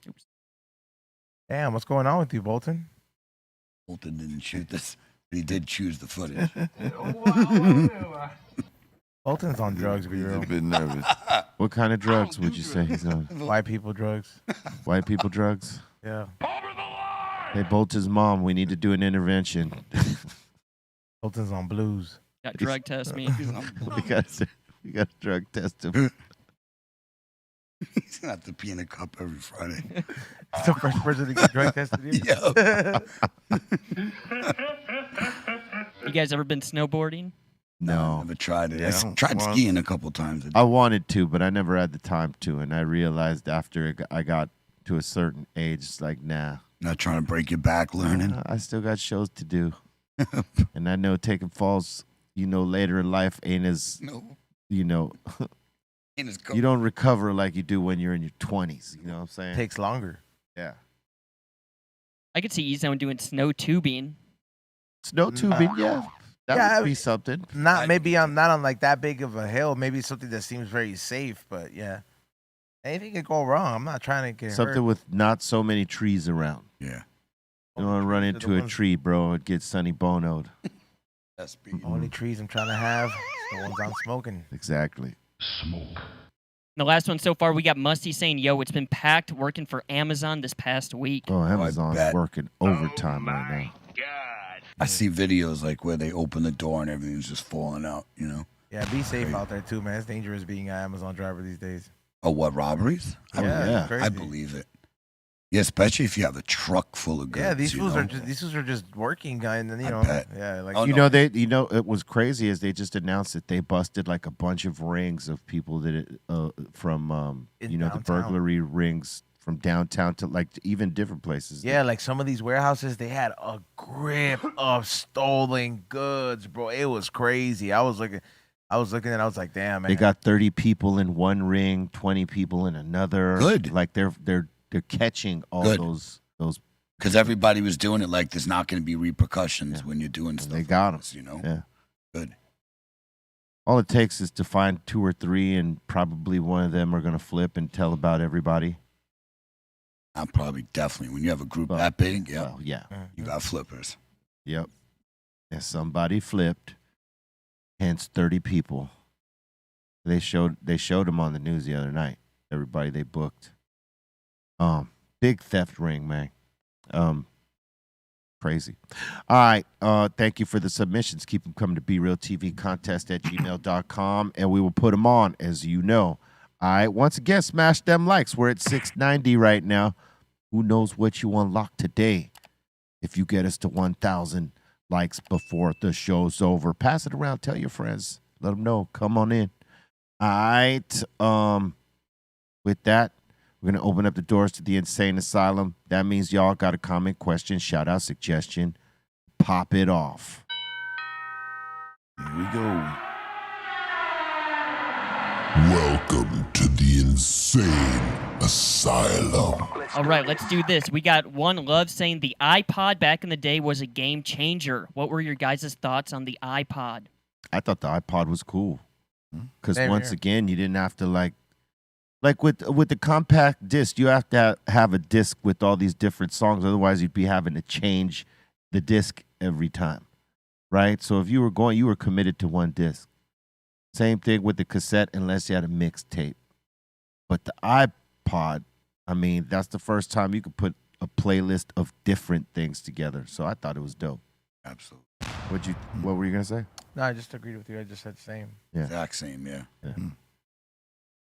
Damn, what's going on with you, Bolton? Bolton didn't shoot this, but he did choose the footage. Bolton's on drugs, be He's real. a bit nervous. What kind of drugs would you say he's on? White people drugs. White people drugs? Yeah. Hey, Bolton's mom, we need to do an intervention. Bolton's on blues. Got drug test me. we got to drug test him. He's gonna have to pee in a cup every Friday. It's the first person to get drug tested here. Yeah. You guys ever been snowboarding? No. Never tried it. Yeah, I tried once. skiing a couple times. I wanted to, but I never had the time to. And I realized after I got to a certain age, it's like, nah. Not trying to break your back learning. I still got shows to do. And I know taking falls, later in life ain't as, No. you don't recover like you do when you're in your 20s. You know what I'm saying? Takes longer. Yeah. I could see E-Zone doing snow tubing. Snow tubing, yeah. That would be something. Not on like that big of a hill. Maybe something that seems very safe, but yeah. Anything could go wrong. I'm not trying to get Something hurt. with not so many trees around. Yeah. You don't want to run into a tree, bro. It gets Sonny Bono'd. That's Only trees I'm trying to have is the ones I'm smoking. Exactly. The last one so far, we got Musty saying, yo, it's been packed working for Amazon this past week. Oh, Amazon's bet. working overtime right now. I see videos like where they open the door and everything's just falling out, Yeah, be safe out there too, man. It's dangerous being an Amazon driver these days. Oh, what, robberies? Yeah, it's crazy. I believe it. Yeah, especially if you have a truck full of goods. Yeah, these fools are just working, guy, and then bet. yeah, like it was crazy as they just announced that they busted like a bunch of rings of people that from the downtown. burglary rings from downtown to like even different places. Yeah, like some of these warehouses, they had a grip of stolen goods, bro. It was crazy. I was looking and I was like, damn, man. They got 30 people in one ring, 20 people in another. Good. Like they're catching all Good. those because everybody was doing it like there's not going to be repercussions when you're doing stuff. they got them. like this, Yeah. Good. All it takes is to find 2 or 3, and probably one of them are going to flip and tell about everybody. I'm probably definitely when you have a group that big, yeah, Well, yeah. you got flippers. Yep. And somebody flipped, hence 30 people. They showed them on the news the other night. Everybody they booked. Big theft ring, man. Crazy. All right. Thank you for the submissions. Keep them coming to brealtvcontest@gmail.com, and we will put them on, as you know. All right. Once again, smash them likes. We're at 690 right now. Who knows what you unlock today? If you get us to 1,000 likes before the show's over, pass it around. Tell your friends. Let them know. Come on in. All right. With that, we're going to open up the doors to the Insane Asylum. That means y'all got a comment, question, shout out, suggestion. Pop it off. Here we go. Welcome to the Insane Asylum. All right, let's do this. We got One Love saying the iPod back in the day was a game changer. What were your guys' thoughts on the iPod? I thought the iPod was cool. Because Same once here. again, you didn't have to like with the compact disc, you have to have a disc with all these different songs. Otherwise, you'd be having to change the disc every time, right? So if you were going, you were committed to one disc. Same thing with the cassette, unless you had a mixtape. But the iPod, I mean, that's the first time you could put a playlist of different things together. So I thought it was dope. Absolutely. What were you gonna say? No, I just agreed with you. I just said the same. Yeah. Exact same, yeah.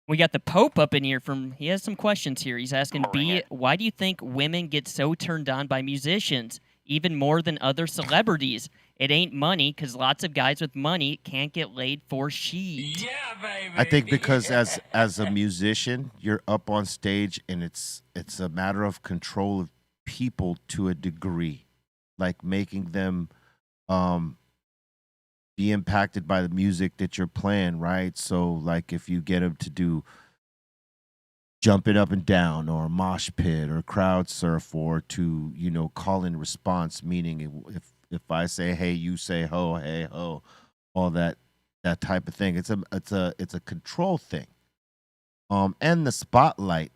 We got the Pope up in here he has some questions here. He's asking, why do you think women get so turned on by musicians, even more than other celebrities? It ain't money, because lots of guys with money can't get laid for sheet. Yeah, baby. I think because as a musician, you're up on stage and it's a matter of control of people to a degree, like making them be impacted by the music that you're playing, right? So like if you get them to do jumping up and down or a mosh pit or crowd surf or to, call and response, meaning if I say hey, you say ho, hey ho, all that type of thing. It's a control thing. And the spotlight,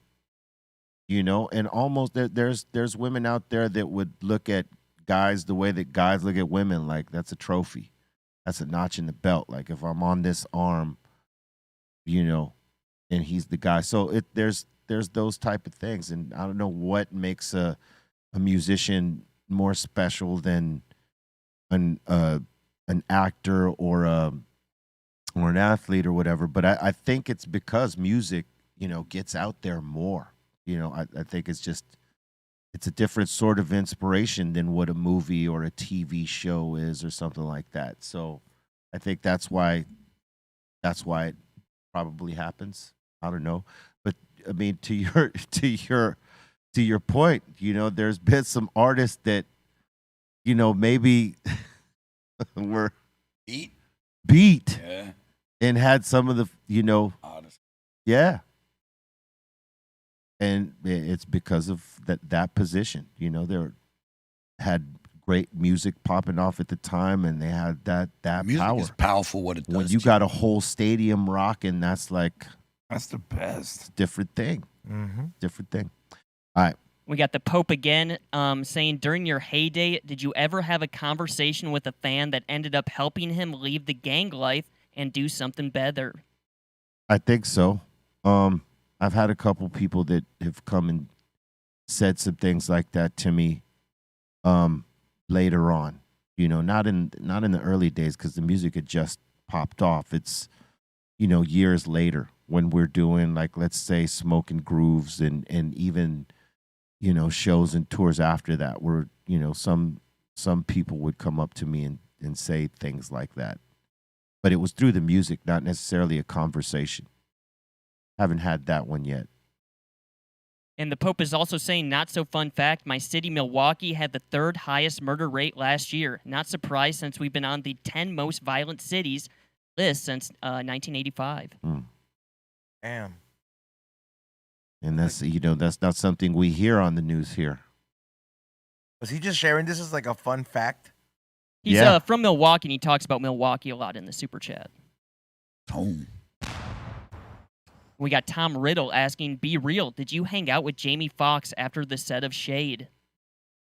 and almost there's women out there that would look at guys the way that guys look at women, like that's a trophy. That's a notch in the belt. Like if I'm on this arm, and he's the guy. So there's those type of things. And I don't know what makes a musician more special than an actor or an athlete or whatever. But I think it's because music gets out there more. I think it's a different sort of inspiration than what a movie or a TV show is or something like that. So I think that's why it probably happens. I don't know. But I mean, to your point, there's been some artists that, maybe were beat Yeah. and had some of the, Honestly. yeah. And it's because of that position. They had great music popping off at the time, and they had that Music power. is powerful. What it does. When you got a whole stadium rocking, that's the best. Different thing. Mm-hmm. Different thing. All right. We got the Pope again saying, during your heyday, did you ever have a conversation with a fan that ended up helping him leave the gang life and do something better? I think so. I've had a couple people that have come and said some things like that to me later on. Not in the early days, because the music had just popped off. It's years later when we're doing, like, let's say, Smoking Grooves and even shows and tours after that, where some people would come up to me and say things like that. But it was through the music, not necessarily a conversation. Haven't had that one yet. And the Pope is also saying, not so fun fact, my city, Milwaukee, had the 3rd highest murder rate last year. Not surprised, since we've been on the 10 most violent cities list since 1985. Damn. And that's that's not something we hear on the news here. Was he just sharing this as like a fun fact? He's from Milwaukee, and he talks about Milwaukee a lot in the super chat. We got Tom Riddle asking, be real, did you hang out with Jamie Foxx after the set of Shade?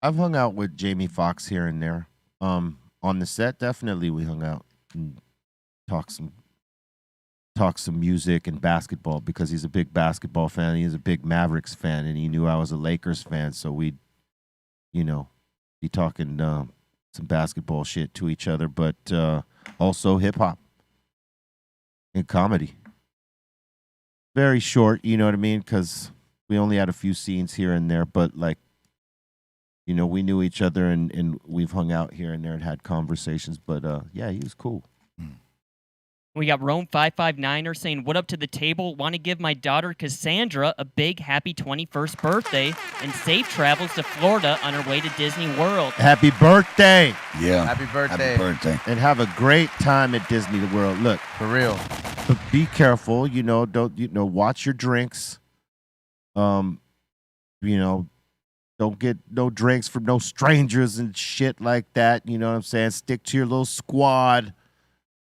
I've hung out with Jamie Foxx here and there. On the set, definitely we hung out and talked some music and basketball, because he's a big basketball fan. He's a big Mavericks fan, and he knew I was a Lakers fan, so we'd, be talking some basketball shit to each other, but also hip-hop and comedy. Very short, you know what I mean? Because we only had a few scenes here and there, but like, we knew each other and we've hung out here and there and had conversations. But yeah, he was cool. We got Rome559er saying, what up to the table? Want to give my daughter Cassandra a big happy 21st birthday and safe travels to Florida on her way to Disney World. Happy birthday. Yeah. Happy birthday. Happy birthday. And have a great time at Disney World. Look, For real. but be careful, don't watch your drinks. Don't get no drinks from no strangers and shit like that. You know what I'm saying? Stick to your little squad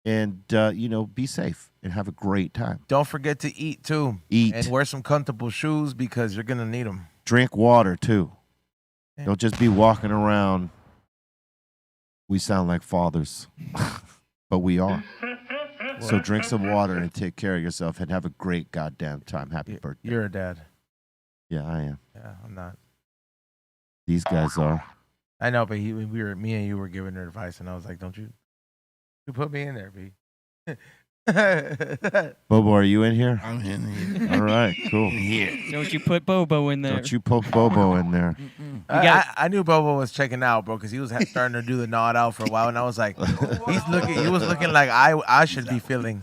and be safe and have a great time. Don't forget to eat too. Eat. And wear some comfortable shoes, because you're going to need them. Drink water too. Yeah. Don't just be walking around. We sound like fathers, but we are. So drink some water and take care of yourself and have a great goddamn time. Happy birthday. You're a dad. Yeah, I am. Yeah, I'm not. These guys are. I know, but me and you were giving her advice, and I was like, don't you put me in there, B. Bobo, are you in here? I'm in here. All right, cool. Here. Don't you put Bobo in there. Don't you poke Bobo in there. I knew Bobo was checking out, bro, because he was starting to do the nod out for a while, and I was like, he was looking like I should be feeling.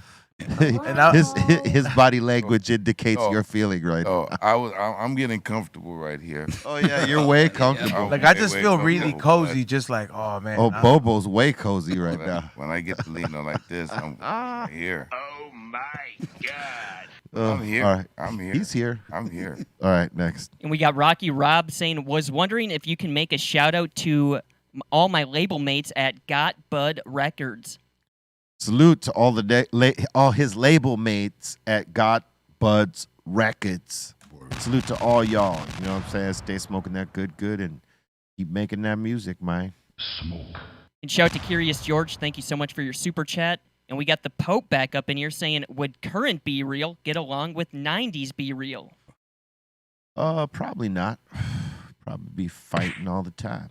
His body language indicates you're feeling right now. I'm getting comfortable right here. Oh yeah, you're way comfortable. Like, I just feel really cozy, just like, oh man. Oh, Bobo's way cozy right now. When I get to lean on like this, I'm here. Oh my God. I'm here. All right. I'm here. He's here. I'm here. All right, next. And we got Rocky Rob saying, was wondering if you can make a shout out to all my label mates at Got Bud Records. Salute to all all his label mates at Got Bud's Records. Salute to all y'all. You know what I'm saying? Stay smoking that good and keep making that music, man. Smoke. And shout out to Curious George. Thank you so much for your super chat. And we got the Pope back up in here saying, would current Be Real get along with 90s Be Real? Probably not. Probably be fighting all the time.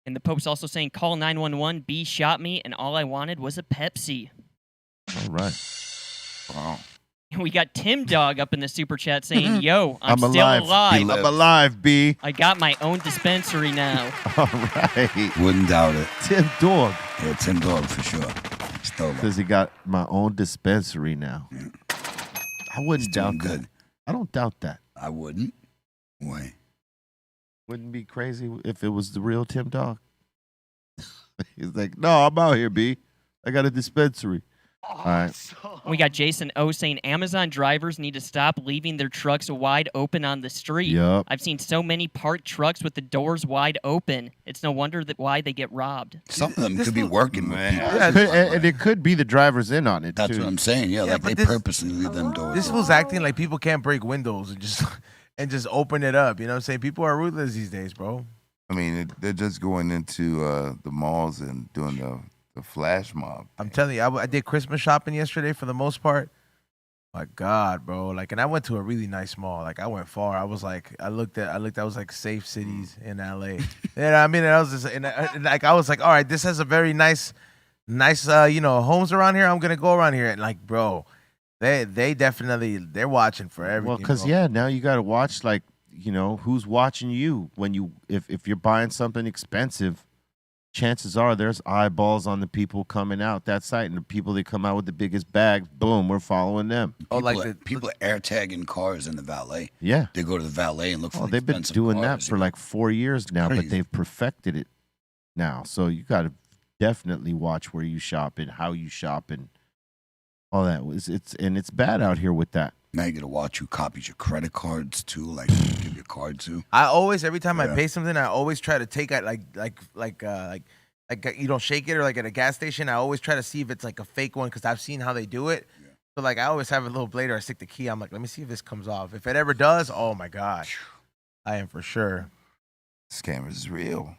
And the Pope's also saying, call 911, B shot me, and all I wanted was a Pepsi. All right. Wow. We got Tim Dog up in the super chat saying, "Yo, I'm still alive. alive. I'm alive, B. I got my own dispensary now." All right. Wouldn't doubt it. Tim Dog Yeah, Tim Dog for sure. Still says he got my own dispensary now. I wouldn't doubt doing that. good. I don't doubt that. I wouldn't. Why? Wouldn't be crazy if it was the real Tim Dog. He's like, no, I'm out here, B. I got a dispensary. All right. We got Jason O saying Amazon drivers need to stop leaving their trucks wide open on the street. Yup. I've seen so many parked trucks with the doors wide open. It's no wonder why they get robbed. Some of them could be working with people. And it could be the drivers in on it, That's too. what I'm saying. Yeah, like they but this- purposely leave them doors. This open. was acting like people can't break windows and just open it up. You know what I'm saying? People are ruthless these days, bro. I mean, they're just going into the malls and doing the flash mob. I'm telling you, I did Christmas shopping yesterday for the most part. My God, bro! Like, and I went to a really nice mall. Like, I went far. I was like, I looked. I was like safe cities in LA. And I mean, I was just, and like, I was like, all right, this has a very nice, homes around here. I'm gonna go around here. And like, bro, they definitely they're watching for everything. Well, because, bro. now you got to watch, like, who's watching you when if you're buying something expensive. Chances are there's eyeballs on the people coming out that site, and the people that come out with the biggest bags, boom, we're following them. People are air tagging cars in the valet. Yeah. They go to the valet and look for. Oh, the they've been expensive doing that cars. for like 4 years now, but Crazy. they've perfected it now. So you got to definitely watch where you shop and how you shop and all that. It's bad out here with that. Now you got to watch who copies your credit cards too, like who you give your card to. I always, every time I Yeah. pay something, I always try to take it like you don't shake it, or like at a gas station. I always try to see if it's like a fake one because I've seen how they do it. Yeah. So like I always have a little blade, or I stick the key. I'm like, let me see if this comes off. If it ever does, oh my gosh, I am for sure Scammers is real.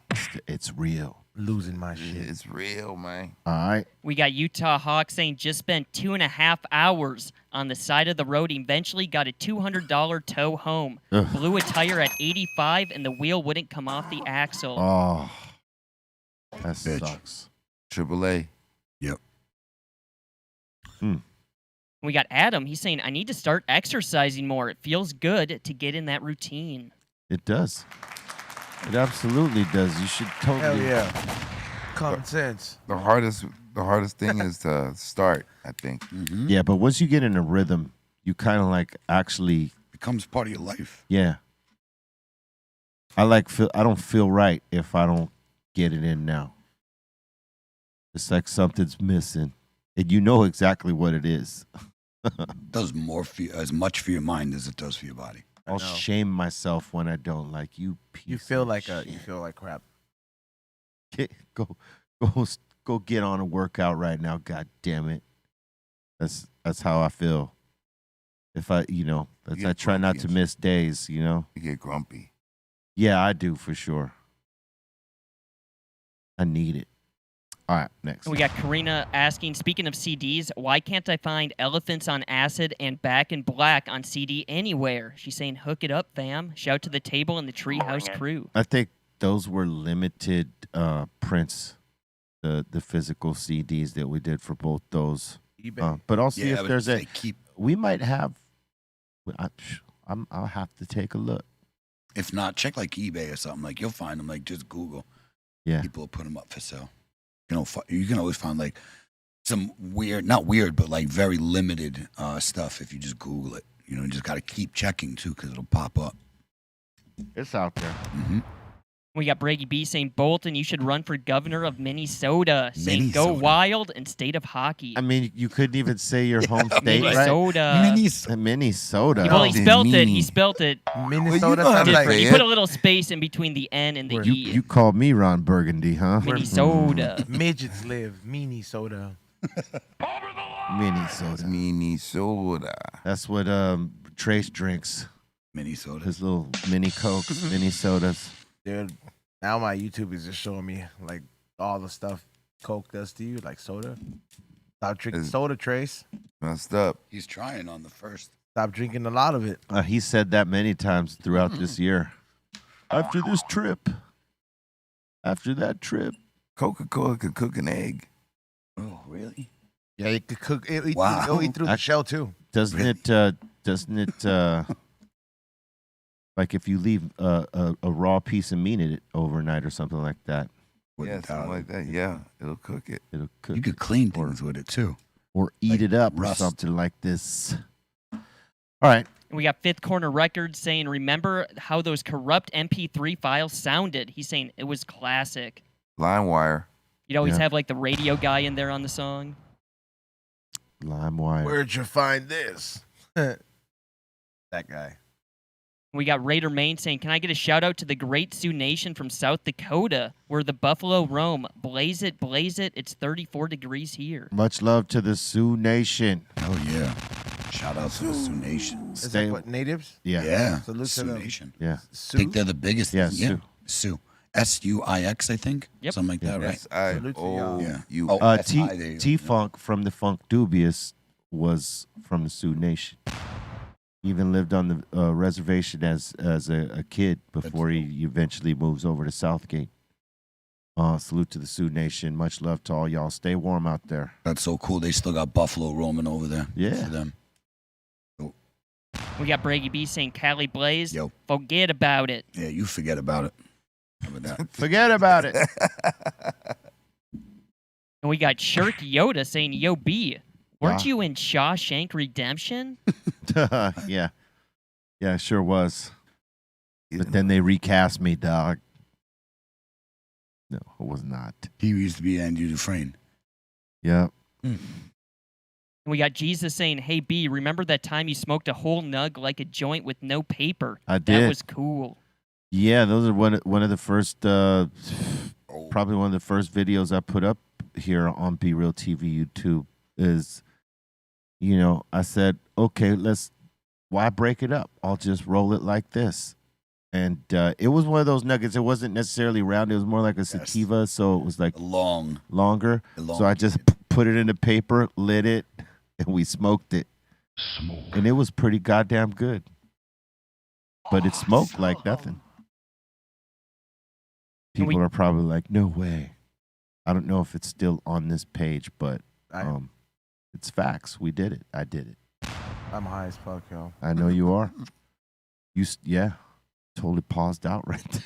It's real. losing my shit. It's real, man. All right. We got Utah Hawk saying just spent 2.5 hours on the side of the road. Eventually got a $200 tow home. Ugh. Blew a tire at 85 and the wheel wouldn't come off the axle. Oh, that Bitch. sucks. AAA. Yep. We got Adam. He's saying, I need to start exercising more. It feels good to get in that routine. It does. It absolutely does. You should Hell totally. yeah. Common sense. The hardest thing is to start, I think. Yeah, but once you get in a rhythm, you kind of like actually. Becomes part of your life. Yeah. I don't feel right if I don't get it in now. It's like something's missing, and you know exactly what it is. Does more for you, as much for your mind as it does for your body. I'll know. shame myself when I don't. Like you. You piece feel of like shit. you feel like crap. Go get on a workout right now. God damn it. That's how I feel. If I get try not grumpy to and miss days. You get grumpy. Yeah, I do for sure. I need it. All right, next. We got Karina asking, speaking of CDs, why can't I find Elephants on Acid and Back in Black on CD anywhere? She's saying, hook it up, fam. Shout to the table and the Treehouse crew. I think those were limited prints, the physical CDs that we did for both those. eBay. But I'll see Yeah, if I would there's say keep. we might have. I'll have to take a look. If not, check like eBay or something. Like you'll find them. Like just Google. Yeah. People will put them up for sale. You can always find like some weird, not weird, but like very limited stuff if you just Google it. You just got to keep checking too because it'll pop up. It's out there. Mm-hmm. We got Braggy B saying, Bolton, you should run for governor of Minnesota. Saying, go Minnesota. wild and state of hockey. I mean, you couldn't even say your home state, right? Minnesota. Minnesota. Well, he spelt it. Mini. He spelt it Minnesota know how sounds to like say different. He it. put a little space in between the N and the You E. you called me Ron Burgundy, huh? Minnesota. midgets live. Minnesota. Minnesota. Minnesota. That's what Trace drinks. Minnesota. His little mini cokes, mini sodas. Dude, now my YouTube is just showing me like all the stuff Coke does to you, like soda. Stop drinking soda, Trace. Messed up. He's trying on the first. Stop drinking a lot of it. He said that many times throughout this year. After this trip. After that trip. Coca-Cola could cook an egg. Oh, really? Yeah, you could cook. It'll eat Wow. through the shell too. Doesn't it like if you leave a raw piece of meat in it overnight or something like that? Yeah, something like that. Yeah, it'll cook it. It'll cook. You could clean things with it too. Or eat Like it up rust. or something like this. All right. And we got Fifth Corner Records saying, remember how those corrupt MP3 files sounded? He's saying it was classic. LimeWire. You'd always Yeah. have like the radio guy in there on the song. LimeWire. Where'd you find this? That guy. We got Raider Main saying, can I get a shout out to the great Sioux Nation from South Dakota where the buffalo roam? Blaze it, it's 34 degrees here. Much love to the Sioux Nation. Oh yeah. Shout out to the Sioux Nation. Is Stay- that what, natives? Yeah. Yeah. Salute to Sioux them. Nation. Yeah. I think they're the biggest. Yeah, Yeah. Sioux. Sioux. S-U-I-X, I think. Yep. Something like that, right? Salute to y'all. Yeah. You. Oh, T S-I, there you go. T-Funk from the Funk Dubious was from the Sioux Nation. He even lived on the reservation as a kid before he eventually moves over to Southgate. Salute to the Sioux Nation. Much love to all y'all. Stay warm out there. That's so cool. They still got buffalo roaming over there. Yeah. For them. We got Braggy B saying, Cali Blaze, Yo. forget about it. Yeah, you forget about it. How about that? Forget about it. And we got Shirk Yoda saying, Yo, B, weren't Yeah. you in Shawshank Redemption? Yeah. Yeah, sure was. But then they recast me, dog. No, it was not. He used to be Andy Dufresne. Yep. And we got Jesus saying, Hey, B, remember that time you smoked a whole nug like a joint with no paper? I That did. was cool. Yeah, those are one of the first, probably one of the first videos I put up here on Be Real TV YouTube is, I said, okay, why break it up? I'll just roll it like this. And it was one of those nuggets. It wasn't necessarily round. It was more like a sativa, so it was like longer. So I just put it in the paper, lit it, and we smoked it. And it was pretty goddamn good. But it smoked like nothing. People are probably like, no way. I don't know if it's still on this page, but it's facts. We did it. I did it. I'm high as fuck, yo. I know you are. Yeah. Totally paused out right there.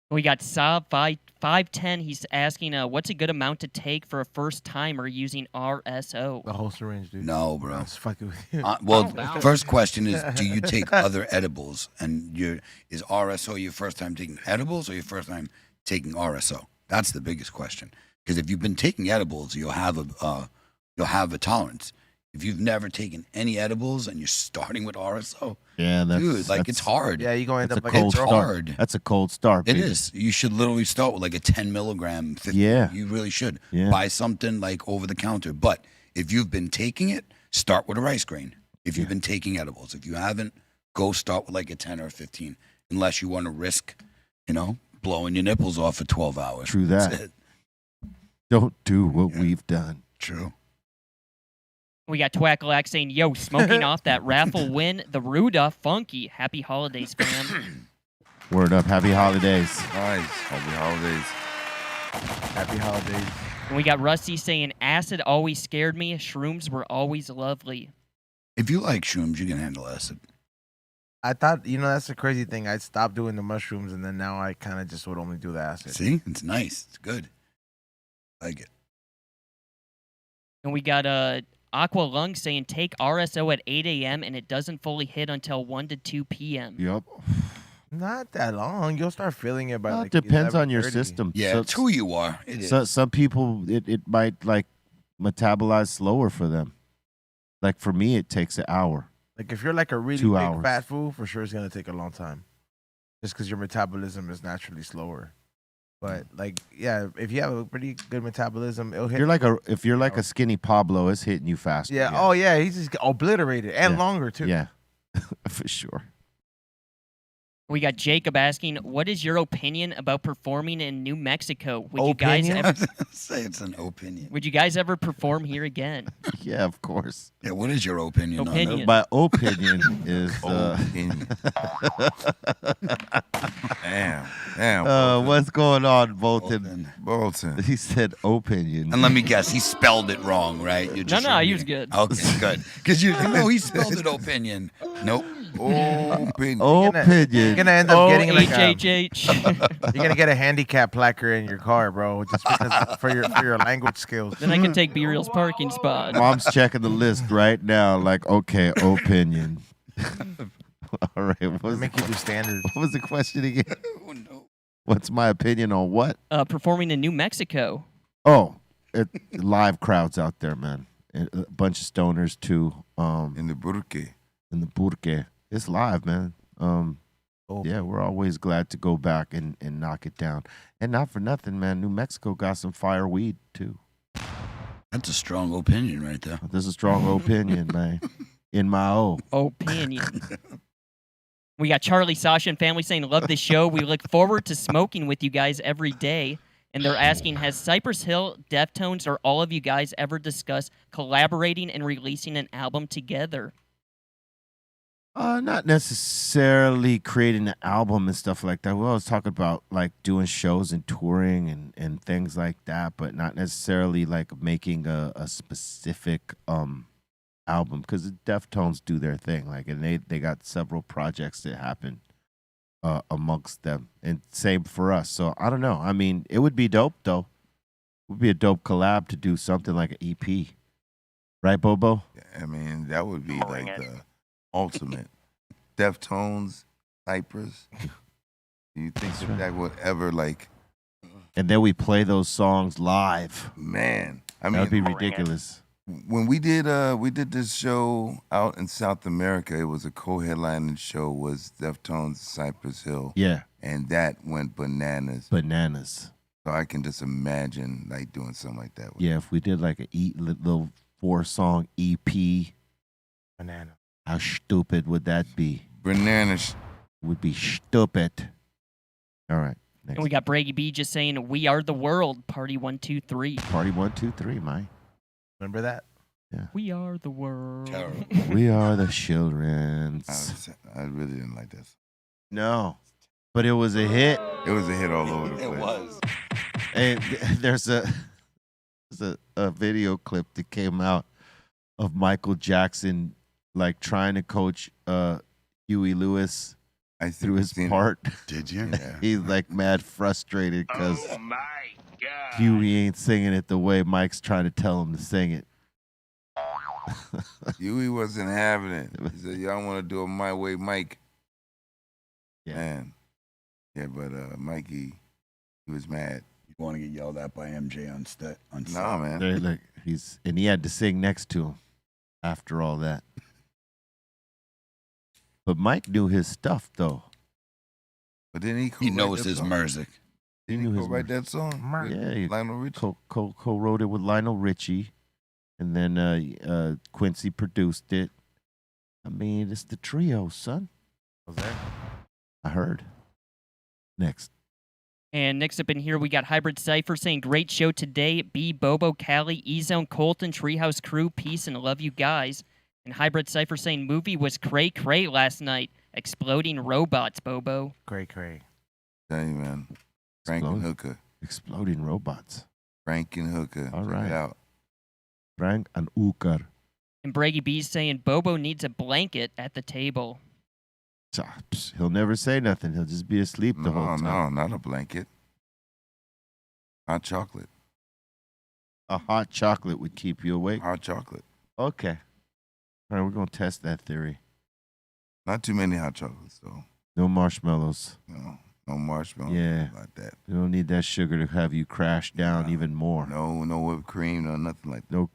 We got Saab 510. He's asking, what's a good amount to take for a first timer using RSO? The whole syringe, dude. No, bro. It's fucking with you. Well, first question is, do you take other edibles? And is RSO your first time taking edibles or your first time taking RSO? That's the biggest question. Because if you've been taking edibles, you'll have a tolerance. If you've never taken any edibles and you're starting with RSO, yeah, dude, it's hard. Yeah, you're going to end That's up a like cold it's start. hard. That's a cold start. It baby. is. You should literally start with like a 10 milligram. 50. Yeah. You really should. Yeah. Buy something like over the counter. But if you've been taking it, start with a rice grain. If you've been taking edibles. If you haven't, go start with like a 10 or a 15. Unless you want to risk, blowing your nipples off for 12 hours. True That's that. it. Don't do what we've done. True. We got Twackalack saying, Yo, smoking off that raffle win, the Ruda Funky. Happy holidays, fam. Word up. Happy holidays. Nice. Happy holidays. Happy holidays. And we got Rusty saying, acid always scared me. Shrooms were always lovely. If you like shrooms, you can handle acid. I thought, that's the crazy thing. I stopped doing the mushrooms, and then now I kind of just would only do the acid. See? It's nice. It's good. I like it. And we got Aqua Lung saying, take RSO at 8 a.m. and it doesn't fully hit until 1 to 2 p.m. Yep. Not that long. You'll start feeling it by Well, like it depends on your 11:30. system. Yeah, it's who you are. It is. Some people, it might like metabolize slower for them. Like for me, it takes an hour. Like if you're like a really 2 big hours. fat fool, for sure it's gonna take a long time, just because your metabolism is naturally slower. But like, yeah, if you have a pretty good metabolism, it'll hit. If you're like a skinny Pablo, it's hitting you faster. Yeah. Oh yeah, he's just obliterated and Yeah. longer too. Yeah, for sure. We got Jacob asking, what is your opinion about performing in New Mexico? Would you guys Opinion? ever Say it's an opinion. Would you guys ever perform here again? Yeah, of course. Yeah, what is your opinion, Opinion. on that? My opinion is. Opinion. Damn. What's going on, Bolton? Bolton. He said opinion. And let me guess, he spelled it wrong, right? You're just No, he was reading. good. Okay, good. Because he spelled it opinion. Nope. Opinion. Opinion. You're gonna end up getting like HHH. you're gonna get a handicap placard in your car, bro, just because for your language skills. Then I can take B-Real's parking spot. Mom's checking the list right now. Like, okay, opinion. All right. What was, Make you do standards. what was the question again? Oh, no. What's my opinion on what? Performing in New Mexico. Oh, live crowds out there, man. A bunch of stoners too. In the Burke. In the Burke. It's live, man. Yeah, we're always glad to go back and knock it down. And not for nothing, man. New Mexico got some fire weed too. That's a strong opinion right there. This is a strong opinion, man. In my opinion. We got Charlie, Sasha, and family saying, love this show. We look forward to smoking with you guys every day. And they're asking, has Cypress Hill, Deftones, or all of you guys ever discussed collaborating and releasing an album together? Not necessarily creating an album and stuff like that. We always talk about like doing shows and touring and things like that, but not necessarily like making a specific album, because the Deftones do their thing, like, and they got several projects that happen amongst them, and same for us. So I don't know. I mean, it would be dope though. It would be a dope collab to do something like an EP, right, Bobo? I mean, that would be like the ultimate. Deftones, Cypress. Do you think that would ever like? And then we play those songs live. Man, I mean, that would be ridiculous. When we did this show out in South America, it was a co-headlining show. Was Deftones, Cypress Hill. Yeah. And that went bananas. Bananas. So I can just imagine like doing something like that. Yeah, if we did like a little 4-song EP. Banana. How stupid would that be? Bananas. Would be stupid. All right. Next. And we got Brady B just saying, we are the world. Party 1, 2, 3. Party 1, 2, 3, Mike. Remember that? Yeah. We are the world. We are the children. I really didn't like this. No. But it was a hit. It was a hit all over the place. It was. And there's a video clip that came out of Michael Jackson like trying to coach Huey Lewis through his part. Did you? Yeah. He's like mad frustrated because Huey ain't singing it the way Mike's trying to tell him to sing it. Huey wasn't having it. He said, y'all want to do it my way, Mike. Yeah. Man. Yeah, but Mikey, he was mad. You want to get yelled at by MJ on set? Nah, man. They're like, and he had to sing next to him after all that. But Mike knew his stuff, though. But then he knows his music. Didn't he write that song? Yeah, he Lionel Richie. co-wrote it with Lionel Richie, and then Quincy produced it. I mean, it's the trio, son. Was that? I heard. Next. And next up in here, we got Hybrid Cypher saying, great show today. B, Bobo, Callie, E-Zone, Colton, Treehouse Crew, peace and love you guys. And Hybrid Cypher saying, movie was cray-cray last night. Exploding robots, Bobo. Cray-cray. Tell you, man. Frank and Hooker. Exploding robots. Frank and Hooker. All Check right. it out. Frank and Hooker. And Braggy B's saying, Bobo needs a blanket at the table. He'll never say nothing. He'll just be asleep the whole time. No, not a blanket. Hot chocolate. A hot chocolate would keep you awake? Hot chocolate. Okay. All right, we're going to test that theory. Not too many hot chocolates, though. No marshmallows. No marshmallows. Yeah. Like that. You don't need that sugar to have you crash down even more. No whipped cream, no nothing like that. No.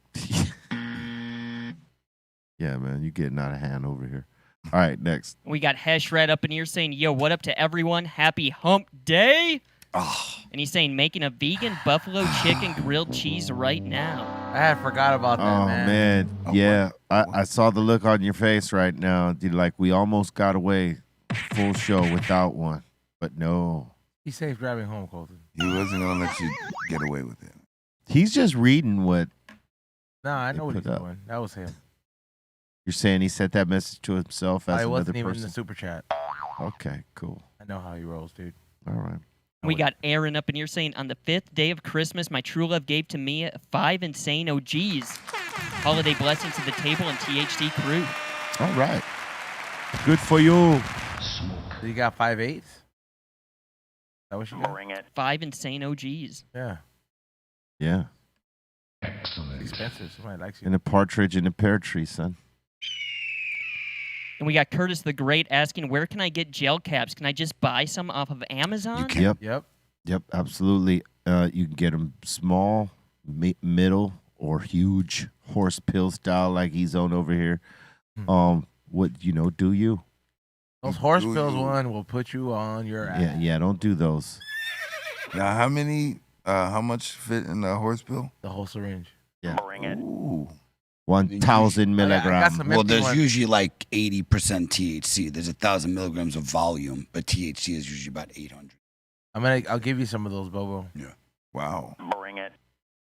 Yeah, man, you're getting out of hand over here. All right, next. We got Hesh right up in here saying, yo, what up to everyone? Happy hump day. Oh. And he's saying, making a vegan buffalo chicken grilled cheese right now. I had forgot about that, man. Yeah, I saw the look on your face right now. Dude, like, we almost got away full show without one. But no. He's safe driving home, Colton. He wasn't gonna let you get away with it. He's just reading what Nah, I they know what he's put up. doing. That was him. You're saying. He sent that message to himself as I another wasn't even in person? the super chat. Okay, cool. I know how he rolls, dude. All right. We got Aaron up in here saying, on the 5th day of Christmas, my true love gave to me 5 insane OGs. Holiday blessings to the table and THD crew. All right. Good for you. So you got 5/8? Is that what you got? Bring it. 5 insane OGs. Yeah. Yeah. It's expensive. Somebody likes you. And a partridge in a pear tree, son. And we got Curtis the Great asking, where can I get gel caps? Can I just buy some off of Amazon? Yep. Yep. Yep, absolutely. You can get them small, middle, or huge horse pill style like he's on over here. What do you? Those horse pills one will put you on your ass. Yeah, don't do those. Now, how much fit in the horse pill? The whole syringe. Yeah. Bring it. Ooh. 1,000 milligrams. Well, there's usually like 80% THC. There's 1,000 milligrams of volume, but THC is usually about 800. I'll give you some of those, Bobo. Yeah. Wow. Bring it.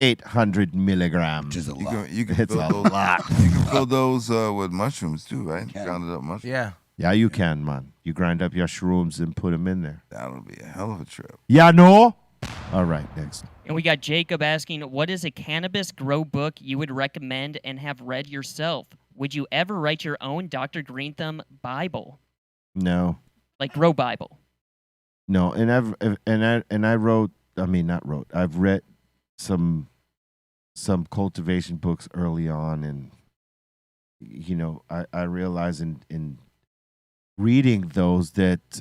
800 milligrams. Which is a lot. You can It's fill a those, lot. You can fill those with mushrooms too, right? Grounded up mushrooms. Yeah. Yeah, you can, man. You grind up your shrooms and put them in there. That'll be a hell of a trip. Yeah, no? All right, next. And we got Jacob asking, what is a cannabis grow book you would recommend and have read yourself? Would you ever write your own Dr. Greenthumb Bible? No. Like Grow Bible? No, I've read some cultivation books early on, and I realize in reading those that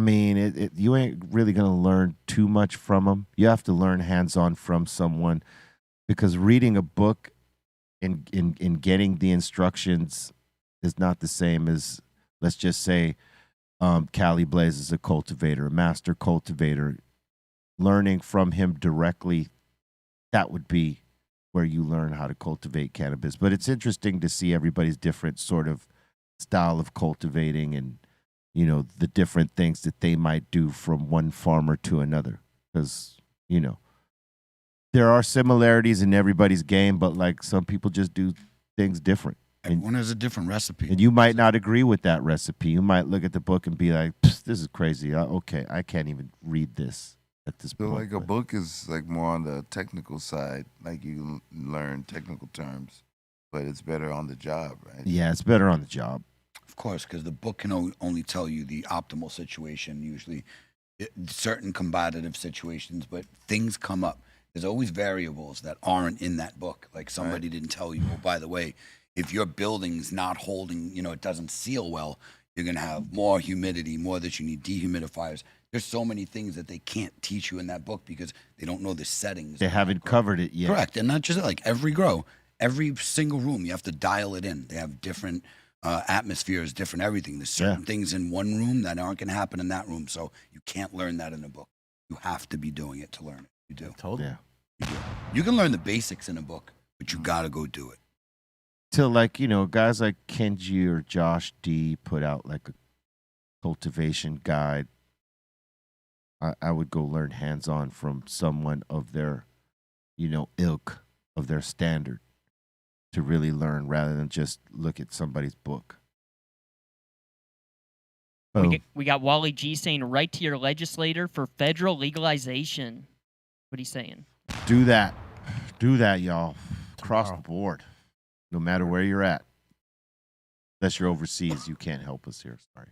you ain't really gonna learn too much from them. You have to learn hands-on from someone, because reading a book and getting the instructions is not the same as, let's just say, Cali Blaze is a cultivator, a master cultivator. Learning from him directly, that would be where you learn how to cultivate cannabis. But it's interesting to see everybody's different sort of style of cultivating, and the different things that they might do from one farmer to another, because there are similarities in everybody's game, but like some people just do things different. Everyone has a different recipe. And you might not agree with that recipe. You might look at the book and be like, this is crazy. Okay, I can't even read this at this So point. like a book is like more on the technical side, like you learn technical terms, but it's better on the job, right? Yeah, it's better on the job. Of course, because the book can only tell you the optimal situation, usually certain combative situations, but things come up. There's always variables that aren't in that book. Like somebody didn't tell you, oh, by the way, if your building's not holding, it doesn't seal well, you're going to have more humidity, more that you need dehumidifiers. There's so many things that they can't teach you in that book because they don't know the settings. They haven't covered it yet. Correct. And not just like every grow, every single room, you have to dial it in. They have different atmospheres, different everything. There's certain things in one room that aren't going to happen in that room. So you can't learn that in a book. You have to be doing it to learn it. You do. Totally. Yeah. You can learn the basics in a book, but you got to go do it. Till guys like Kenji or Josh D put out like a cultivation guide. I would go learn hands-on from someone of their, ilk, of their standard, to really learn rather than just look at somebody's book. We got Wally G saying, write to your legislator for federal legalization. What are you saying? Do that. Do that, y'all. Across the board. No matter where you're at. Unless you're overseas, you can't help us here. Sorry.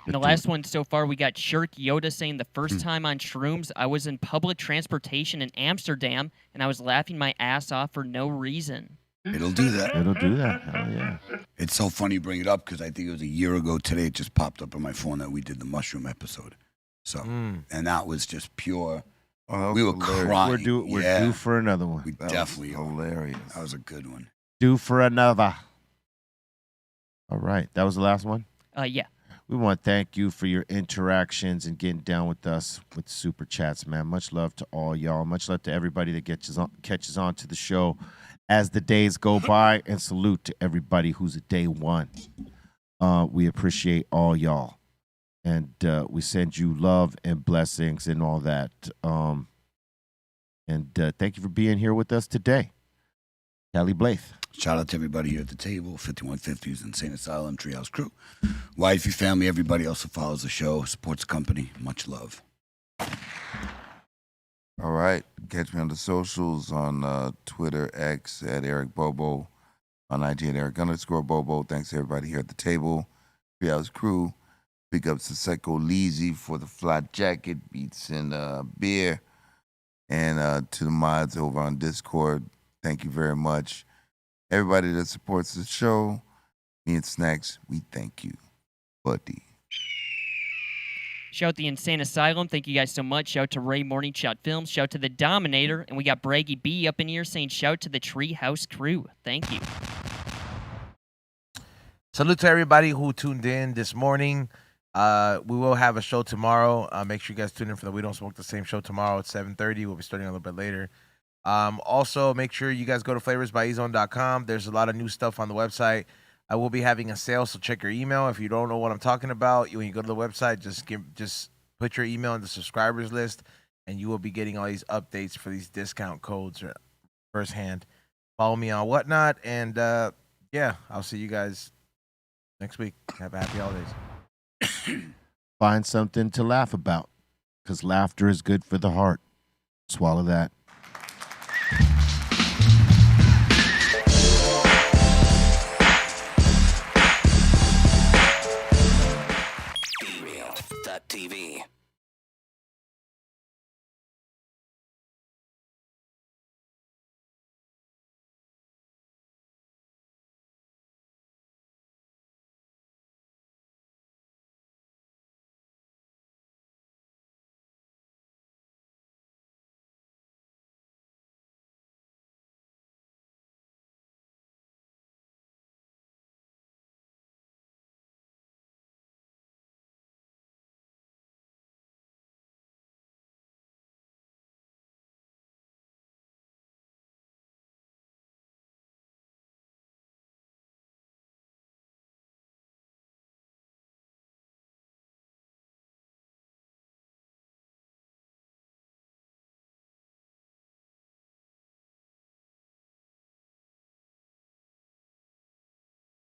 And the last one so far, we got Shirk Yoda saying, the first time on shrooms, I was in public transportation in Amsterdam, and I was laughing my ass off for no reason. It'll do that. It'll do that. Hell yeah. It's so funny you bring it up because I think it was a year ago today. It just popped up on my phone that we did the mushroom episode. So, and that was just pure. We were crying. We're due for another one. We definitely are. Hilarious. That was a good one. Due for another. All right. That was the last one? Yeah. We want to thank you for your interactions and getting down with us with Super Chats, man. Much love to all y'all. Much love to everybody that catches on to the show as the days go by. And salute to everybody who's a day one. We appreciate all y'all. And we send you love and blessings and all that. And thank you for being here with us today. Callie Blythe. Shout out to everybody here at the table, 5150s, Insane Asylum, Treehouse Crew, wifey, family, everybody else who follows the show, supports the company. Much love. All right. Catch me on the socials on Twitter, X at Eric Bobo, on IG at Eric_Bobo. Thanks to everybody here at the table. Treehouse Crew. Big ups to Psycho Leezy for the flat jacket, beats, and beer. And to the mods over on Discord, thank you very much. Everybody that supports the show, me and Snacks, we thank you, buddy. Shout out the Insane Asylum. Thank you guys so much. Shout out to Ray Morning Shot Films. Shout out to the Dominator. And we got Braggy B up in here saying shout out to the Treehouse Crew. Thank you. Salute to everybody who tuned in this morning. We will have a show tomorrow. Make sure you guys tune in for the We Don't Smoke the Same show tomorrow at 7:30. We'll be starting a little bit later. Also, make sure you guys go to flavorsbyezone.com. There's a lot of new stuff on the website. I will be having a sale, so check your email. If you don't know what I'm talking about, when you go to the website, just put your email in the subscribers list, and you will be getting all these updates for these discount codes firsthand. Follow me on Whatnot, and yeah, I'll see you guys next week. Have a happy holidays. Find something to laugh about, because laughter is good for the heart. Swallow that.